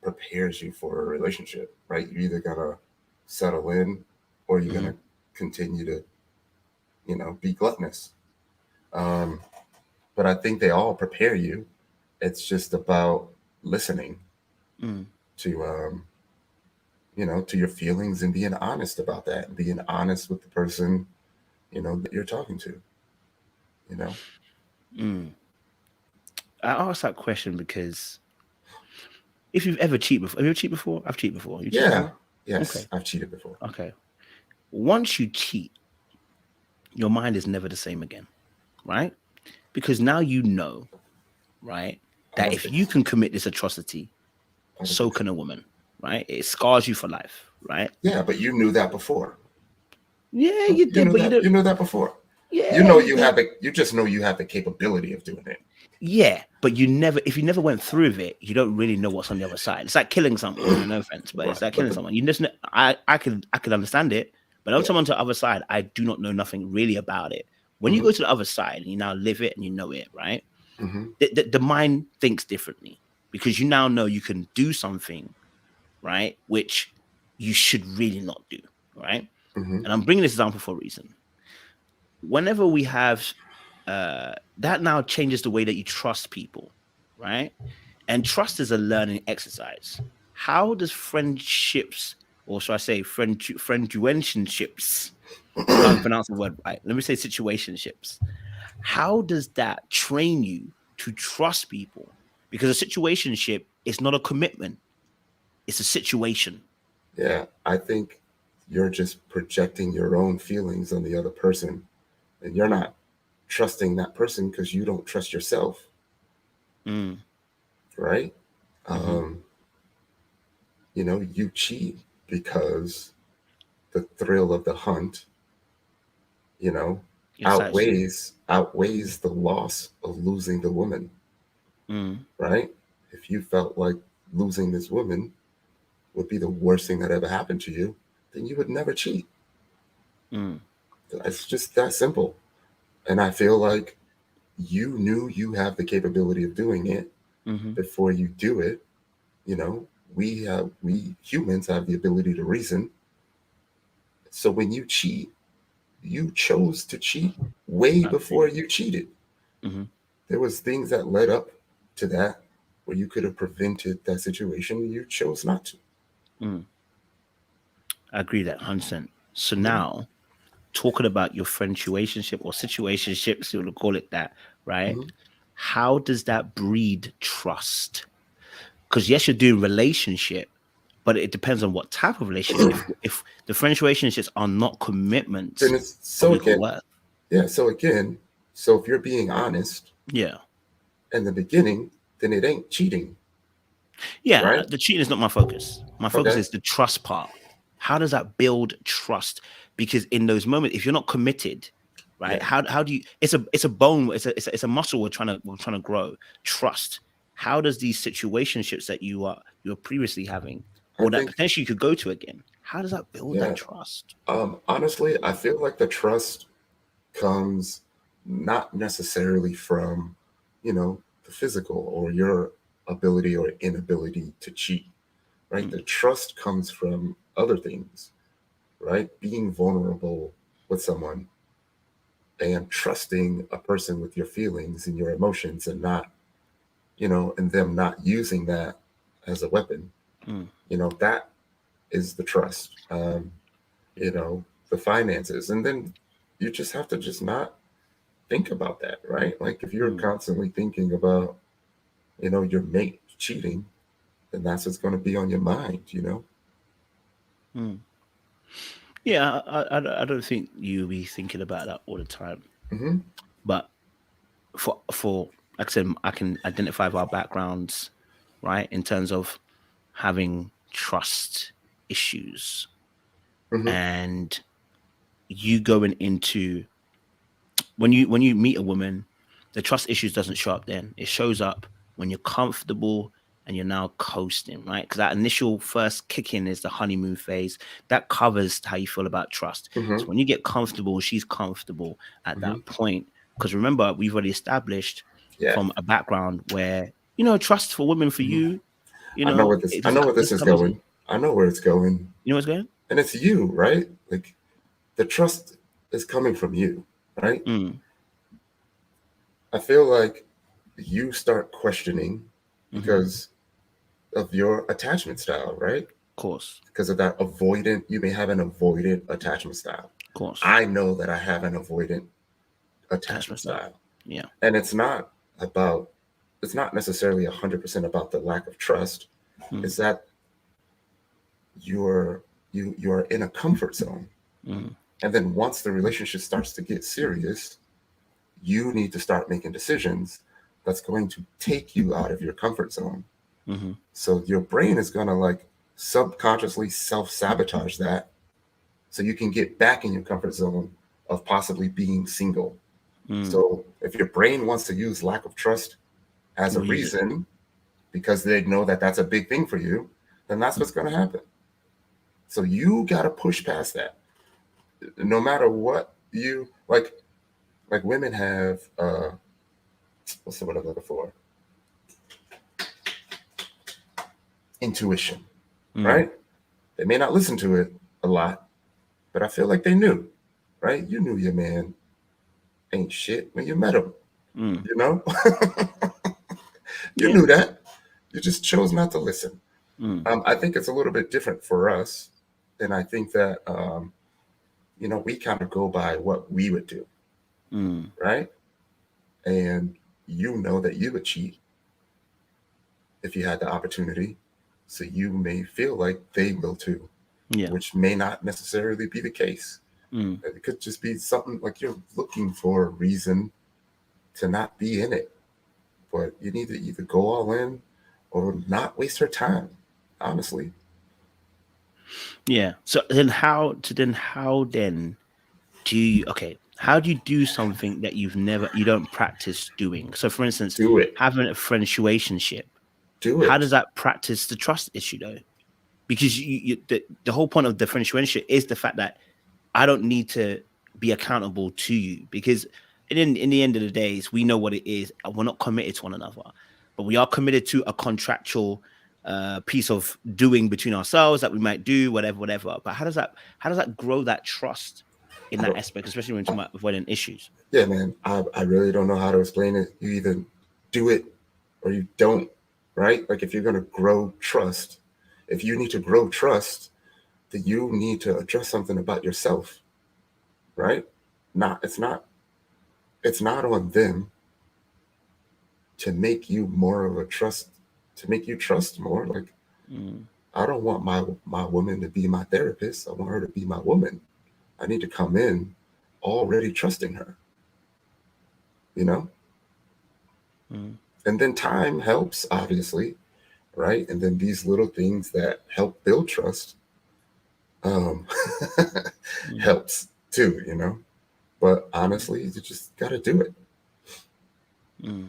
prepares you for a relationship, right? You either gotta settle in or you're Hmm. gonna continue to, be gluttonous. Um, but I think they all prepare you. It's just about listening Mm. to, to your feelings and being honest about that, and being honest with the person, that you're talking to, you know? Mm. I asked that question because if you've ever cheated before, have you ever cheated before? I've cheated before. You cheated Yeah. before? Yes. Okay. I've cheated before. Okay. Once you cheat, your mind is never the same again, right? Because now you know, right, I that don't if think you can commit this atrocity, I don't so think so. can a woman, right? It scars you for life, right? Yeah, but you knew that before. Yeah, you You did, knew but you that. don't. You knew that before. Yeah, you did. You just know you have the capability of doing it. Yeah, but if you never went through with it, you don't really know what's on the other side. It's like killing someone, no offense, but it's Right. like killing someone. You just, I could understand it, but I'm Yeah. someone to the other side, I do not know nothing really about it. When you hmm go to the other side and you now live it and you know it, right? hmm The mind thinks differently because you now know you can do something, right, which you should really not do, right? hmm And I'm bringing this example for a reason. Whenever we have that now changes the way that you trust people, right? And trust is a learning exercise. How does friendships, or should I say friendships, I can't pronounce the word right. Let me say situationships. How does that train you to trust people? Because a situationship is not a commitment, it's a situation. Yeah, I think you're just projecting your own feelings on the other person, and you're not trusting that person because you don't trust yourself, Mm. right? Mm-hmm. You know, you cheat because the thrill of the hunt, you know, Excites you. outweighs the loss of losing the woman, Mm. right? If you felt like losing this woman would be the worst thing that ever happened to you, then you would never cheat. Mm. It's just that simple. And I feel like you knew you have the capability of doing it Mm-hmm. before you do it. You know, we humans have the ability to reason. So when you cheat, you chose to cheat way before Absolutely. you cheated. Mm-hmm. There was things that led up to that where you could have prevented that situation. You chose not to. Mm. I agree that 100%. So Mhm. now, talking about your friendship or situationships, you want to call it that, right? Mhm. How does that breed trust? Because yes, you're doing relationship, but it depends on what type of relationship. If the French relationships are not Then commitments it's of so equal again, worth, yeah. So again, so if you're being honest yeah, in the beginning, then it ain't cheating, yeah, right? the cheating is not my focus. My focus Okay. is the trust part. How does that build trust? Because in those moments, if you're not committed, right, Yeah. how do you? It's a bone, it's a muscle we're trying to grow. Trust. How does these situationships that you were previously having, I or that think, potentially you could go to again, how does that build that yeah. trust? Honestly, I feel like the trust comes not necessarily from, the physical or your ability or inability to cheat, right? The Mm, trust comes from other things, right? Being vulnerable with someone and trusting a person with your feelings and your emotions and not, and them not using that as a weapon. mm, That is the trust. The finances. And then you just have to just not think about that, right? Like if you're mm, constantly thinking about, your mate cheating, then that's what's going to be on your mind. mm. Yeah, I don't think you'll be thinking about that all the time, Hmm. but for like I said, I can identify with our backgrounds, right, in terms of having trust issues Hmm. and you going into when you meet a woman, the trust issues doesn't show up then. It shows up when you're comfortable and you're now coasting, right? Because that initial first kick in is the honeymoon phase. That covers how you feel about trust. So Hmm. when you get comfortable, she's comfortable at Hmm. that point. Because remember, we've already established Yeah. from a background where, trust for women for Hmm. you, it I know where this doesn't is come easy. going. I know where it's going. You know what's going on? And it's you, right? Like the trust is coming from you, right? Mm, I feel like you start questioning mm-hmm. Of because of your attachment style, right? course. Because of that avoidant, you may have an avoidant attachment style. Of course. I know that I have an avoidant attachment Attachment style. style. Yeah. And about, it's not necessarily 100% about the lack of trust. Mm, It's that you're, you're in a comfort zone. mm, And then once the relationship starts to get serious, you need to start making decisions that's going to take you out of your comfort zone. mm-hmm. So your brain is going to like subconsciously self sabotage that so you can get back in your comfort zone of possibly being single. Mm. So if your brain wants to use lack of trust as a We'll use it. reason because they know that that's a big thing for you, then that's what's going to happen. So you got to push past that. No matter what you like women have what's the word I'm looking for? Intuition, Mm, right? They may not listen to it a lot, but I feel like they knew, right? You knew your man ain't shit when you met him, mm. you know? You Yeah. knew that. You just chose not to listen. Mm, I think it's a little bit different for us. And I think that, we kind of go by what we would do, mm. right? and you know that you would cheat if you had the opportunity. So you may feel like they will too, Yeah. which may not necessarily be the case. It could just be something like you're looking for a reason to not be in it. But you need to either go all in or not waste your time, honestly. Yeah. So then how then do you how do you do something that you don't practice doing? So for instance, Do it. having a friendship, Do how it. does that practice the trust issue though? Because the whole point of the friendship is the fact that I don't need to be accountable to you, because in the end of the days, we know what it is. We're not committed to one another, but we are committed to a contractual piece of doing between ourselves that we might do, whatever. But how does that grow that trust in I that don't, aspect, especially when you're talking about avoiding issues? yeah, man, I really don't know how to explain it. You either do it or you don't, right? Like if you're going to grow trust, if you need to grow trust, then you need to address something about yourself, right? Not, it's not on them to make you more of a trust, to make you trust more. Like, Mm, I don't want my woman to be my therapist. I want her to be my woman. I need to come in already trusting her, you know? mm, And then time helps, obviously, right? And then these little things that help build trust um, mm, helps too, you know? But honestly, you just got to do it. mm.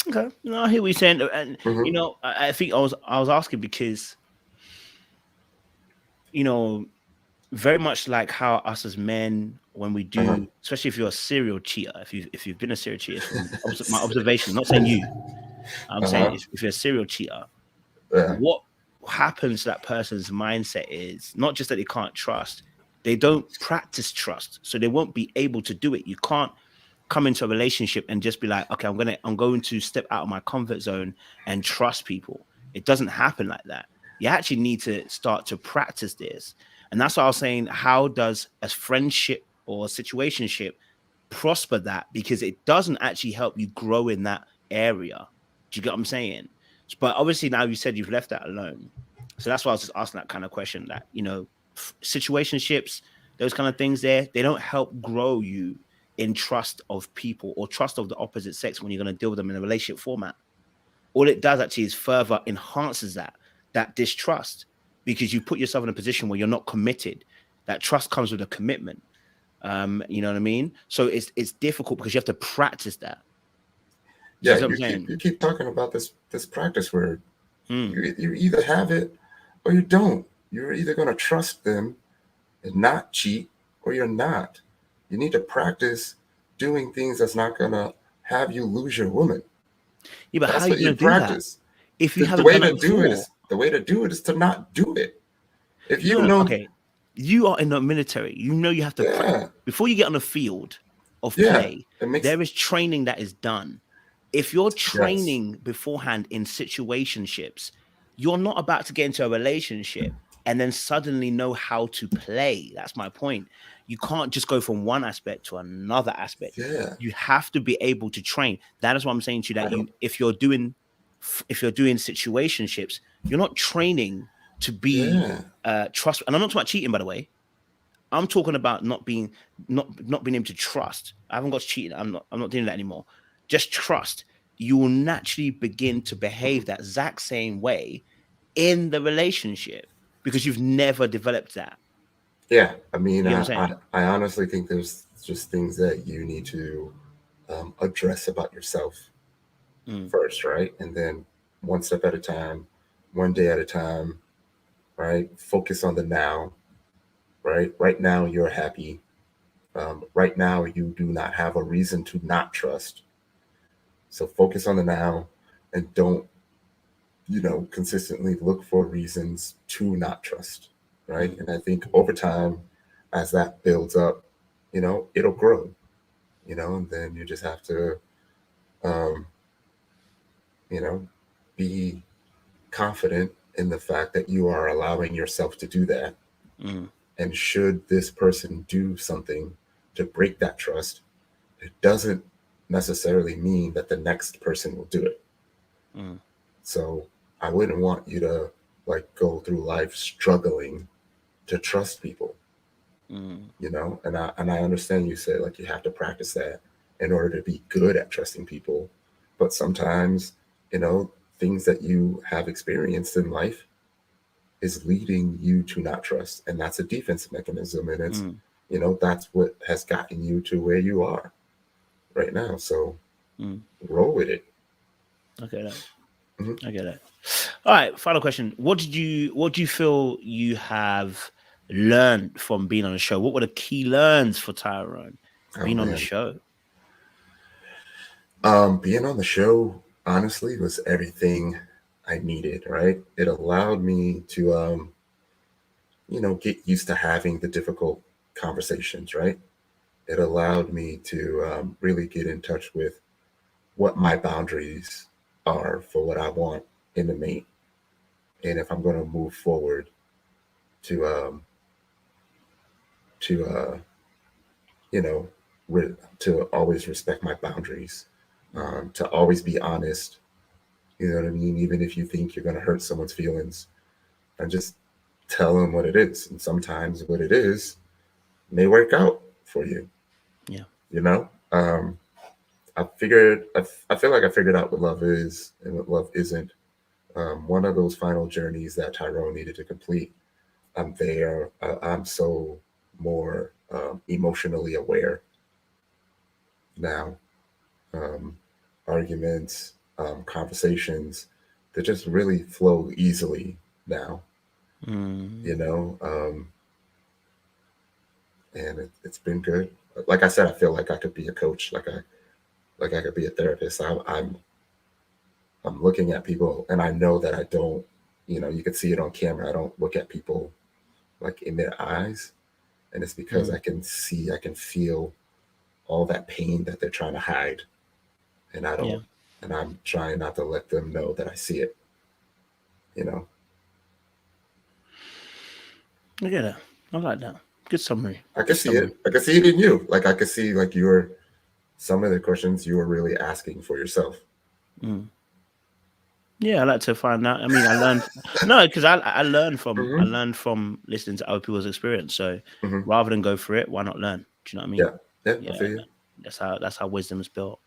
Okay, no, I hear what you're saying, and Hmm. I think I was asking because you know very much like how us as men, when we Uh-huh. do, especially if you're a serial cheater, if you've been a serial cheater, from my observation, I'm not saying you, I'm saying Uh-huh. if you're a serial cheater, Yeah. what happens to that person's mindset is not just that they can't trust, they don't practice trust, so they won't be able to do it. You can't come into a relationship and just be like, okay, I'm going to step out of my comfort zone and trust people. It doesn't happen like that. You actually need to start to practice this. And that's what I was saying. How does a friendship or a situationship prosper that? Because it doesn't actually help you grow in that area. Do you get what I'm saying? But obviously now you said you've left that alone. So that's why I was just asking that kind of question, that, situationships, those kind of things there, they don't help grow you in trust of people or trust of the opposite sex when you're going to deal with them in a relationship format. All it does actually is further enhances that distrust, because you put yourself in a position where you're not committed. That trust comes with a commitment. You know what I mean? So it's difficult because you have to practice that. Do you Yeah, see what I'm you keep saying? you keep talking about this practice word. Mm, You either have it or you don't. You're either going to trust them and not cheat, or you're not. You need to practice doing things that's not going to have you lose your woman. yeah, but how That's are you what you going to do that practice. if you The haven't way done to that do it before? is to not do it. If No, you no, know, okay. You are in the military. You know you have to yeah, before you get on the field of yeah, play. it makes There is training that is done. If you're yes, training beforehand in situationships, you're not about to get into a relationship and then suddenly know how to play. That's my point. You can't just go from one aspect to another aspect. yeah. You have to be able to train. That is what I'm saying to you. I That don't, if you're doing situationships, you're not training to be yeah, trust. And I'm not talking about cheating, by the way. I'm talking about not being able to trust. I haven't got cheating. I'm not doing that anymore. Just trust. You will naturally begin to behave that exact same way in the relationship because you've never developed that. yeah. I mean, You know what I'm I saying? I honestly think there's just things that you need to address about yourself Mm, first, right? And then one step at a time, one day at a time, right? Focus on the now, right? Right now, you're happy. Right now, you do not have a reason to not trust. So focus on the now and don't, consistently look for reasons to not trust, right? mm, And I think over time, as that builds up, it'll grow, and then you just have to, um, you know, be confident in the fact that you are allowing yourself to do that. mm, And should this person do something to break that trust, it doesn't necessarily mean that the next person will do it. So I wouldn't want you to like go through life struggling to trust people, you know. And I understand you said like you have to practice that in order to be good at trusting people, but sometimes, you know, things that you have experienced in life is leading you to not trust, and that's a defense mechanism, and it's you know, that's what has gotten you to where you are right now. So roll with it. Okay, I get that. All right, final question. What do you feel you have learned from being on the show? What were the key learns for Tyrone being on the show? Being on the show honestly was everything I needed, right? It allowed me to you know, get used to having the difficult conversations, right? It allowed me to really get in touch with what my boundaries are for what I want in the mate, and if I'm going to move forward to to you know, to always respect my boundaries, to always be honest. You know what I mean? Even if you think you're going to hurt someone's feelings, and just tell them what it is. And sometimes what it is may work out for you. Yeah. You know, I feel like I figured out what love is and what love isn't. One of those final journeys that Tyrone needed to complete, I'm there. I'm so more emotionally aware now. Um, Arguments, conversations that just really flow easily now. You know, and it's been good. Like I said, I feel like I could be a coach. Like I could be a therapist. I'm looking at people, and I know that I don't. You know, you can see it on camera. I don't look at people like in their eyes, and it's because I can see, I can feel all that pain that they're trying to hide, and I don't. And I'm trying not to let them know that I see it. You know. I get it. I like that. Good summary. I can see it. I can see it in you. Like I can see like some of the questions you were really asking for yourself. Yeah, I like to find out. I mean, I learned because I learned from listening to other people's experience. So rather than go for it, why not learn? Do you know what I mean? Yeah. I feel you. That's how wisdom is built.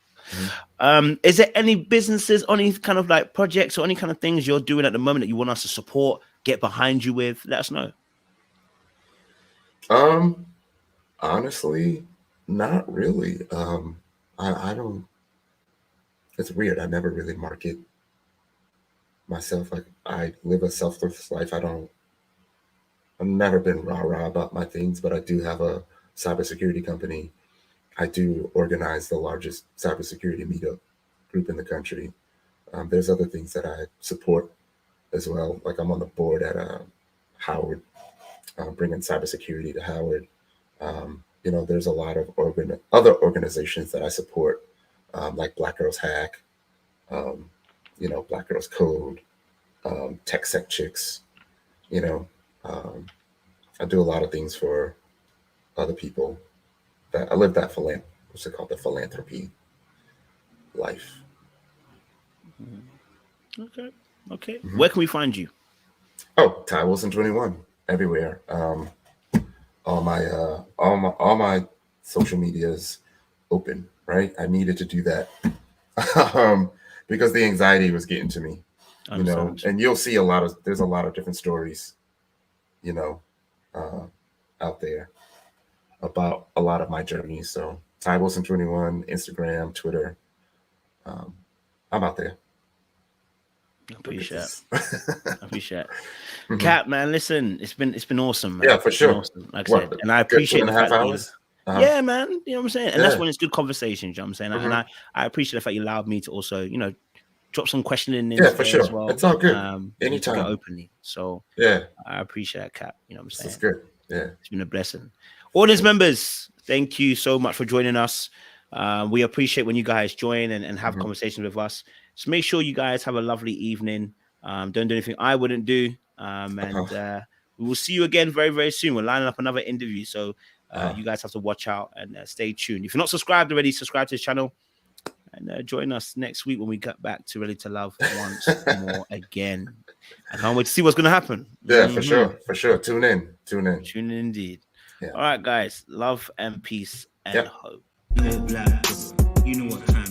Is there any businesses, or any kind of like projects, or any kind of things you're doing at the moment that you want us to support, get behind you with? Let us know. Honestly, not really. I don't. It's weird. I never really market myself. Like I live a selfless life. I've never been rah-rah about my things, but I do have a cybersecurity company. I do organize the largest cybersecurity meetup group in the country. There's other things that I support as well. Like I'm on the board at Howard, bringing cybersecurity to Howard. You know, there's a lot of other organizations that I support, like Black Girls Hack, you know, Black Girls Code, Tech Sec Chicks. You know, I do a lot of things for other people. That I live that what's it called, the philanthropy life. Okay. Where can we find you? Oh, Ty Wilson 21 everywhere. All my social medias open. Right, I needed to do that because the anxiety was getting to me. You know, and you'll see there's a lot of different stories, you know, out there about a lot of my journeys. So Ty Wilson 21, Instagram, Twitter. I'm out there. I appreciate it. Cap, man, listen, it's been awesome, man. Yeah, for sure. Awesome, like I said, and I appreciate the fact that yeah, man, you know what I'm saying? And that's when it's good conversations, you know what I'm saying? And I appreciate the fact you allowed me to also, you know, drop some questioning in for sure. As well. It's all good. Anytime. Openly. So yeah, I appreciate that, Cap. You know what I'm saying? It's good. Yeah. It's been a blessing. Audience members, thank you so much for joining us. We appreciate when you guys join and have conversations with us. Just make sure you guys have a lovely evening. Don't do anything I wouldn't do. And we will see you again very, very soon. We're lining up another interview. So you guys have to watch out and stay tuned. If you're not subscribed already, subscribe to the channel. And join us next week when we get back to Ready to Love once more again. I can't wait to see what's going to happen. Yeah, for sure. Tune in. Tune in indeed. Yeah. All right, guys. Love and peace and hope. Black, you know what time.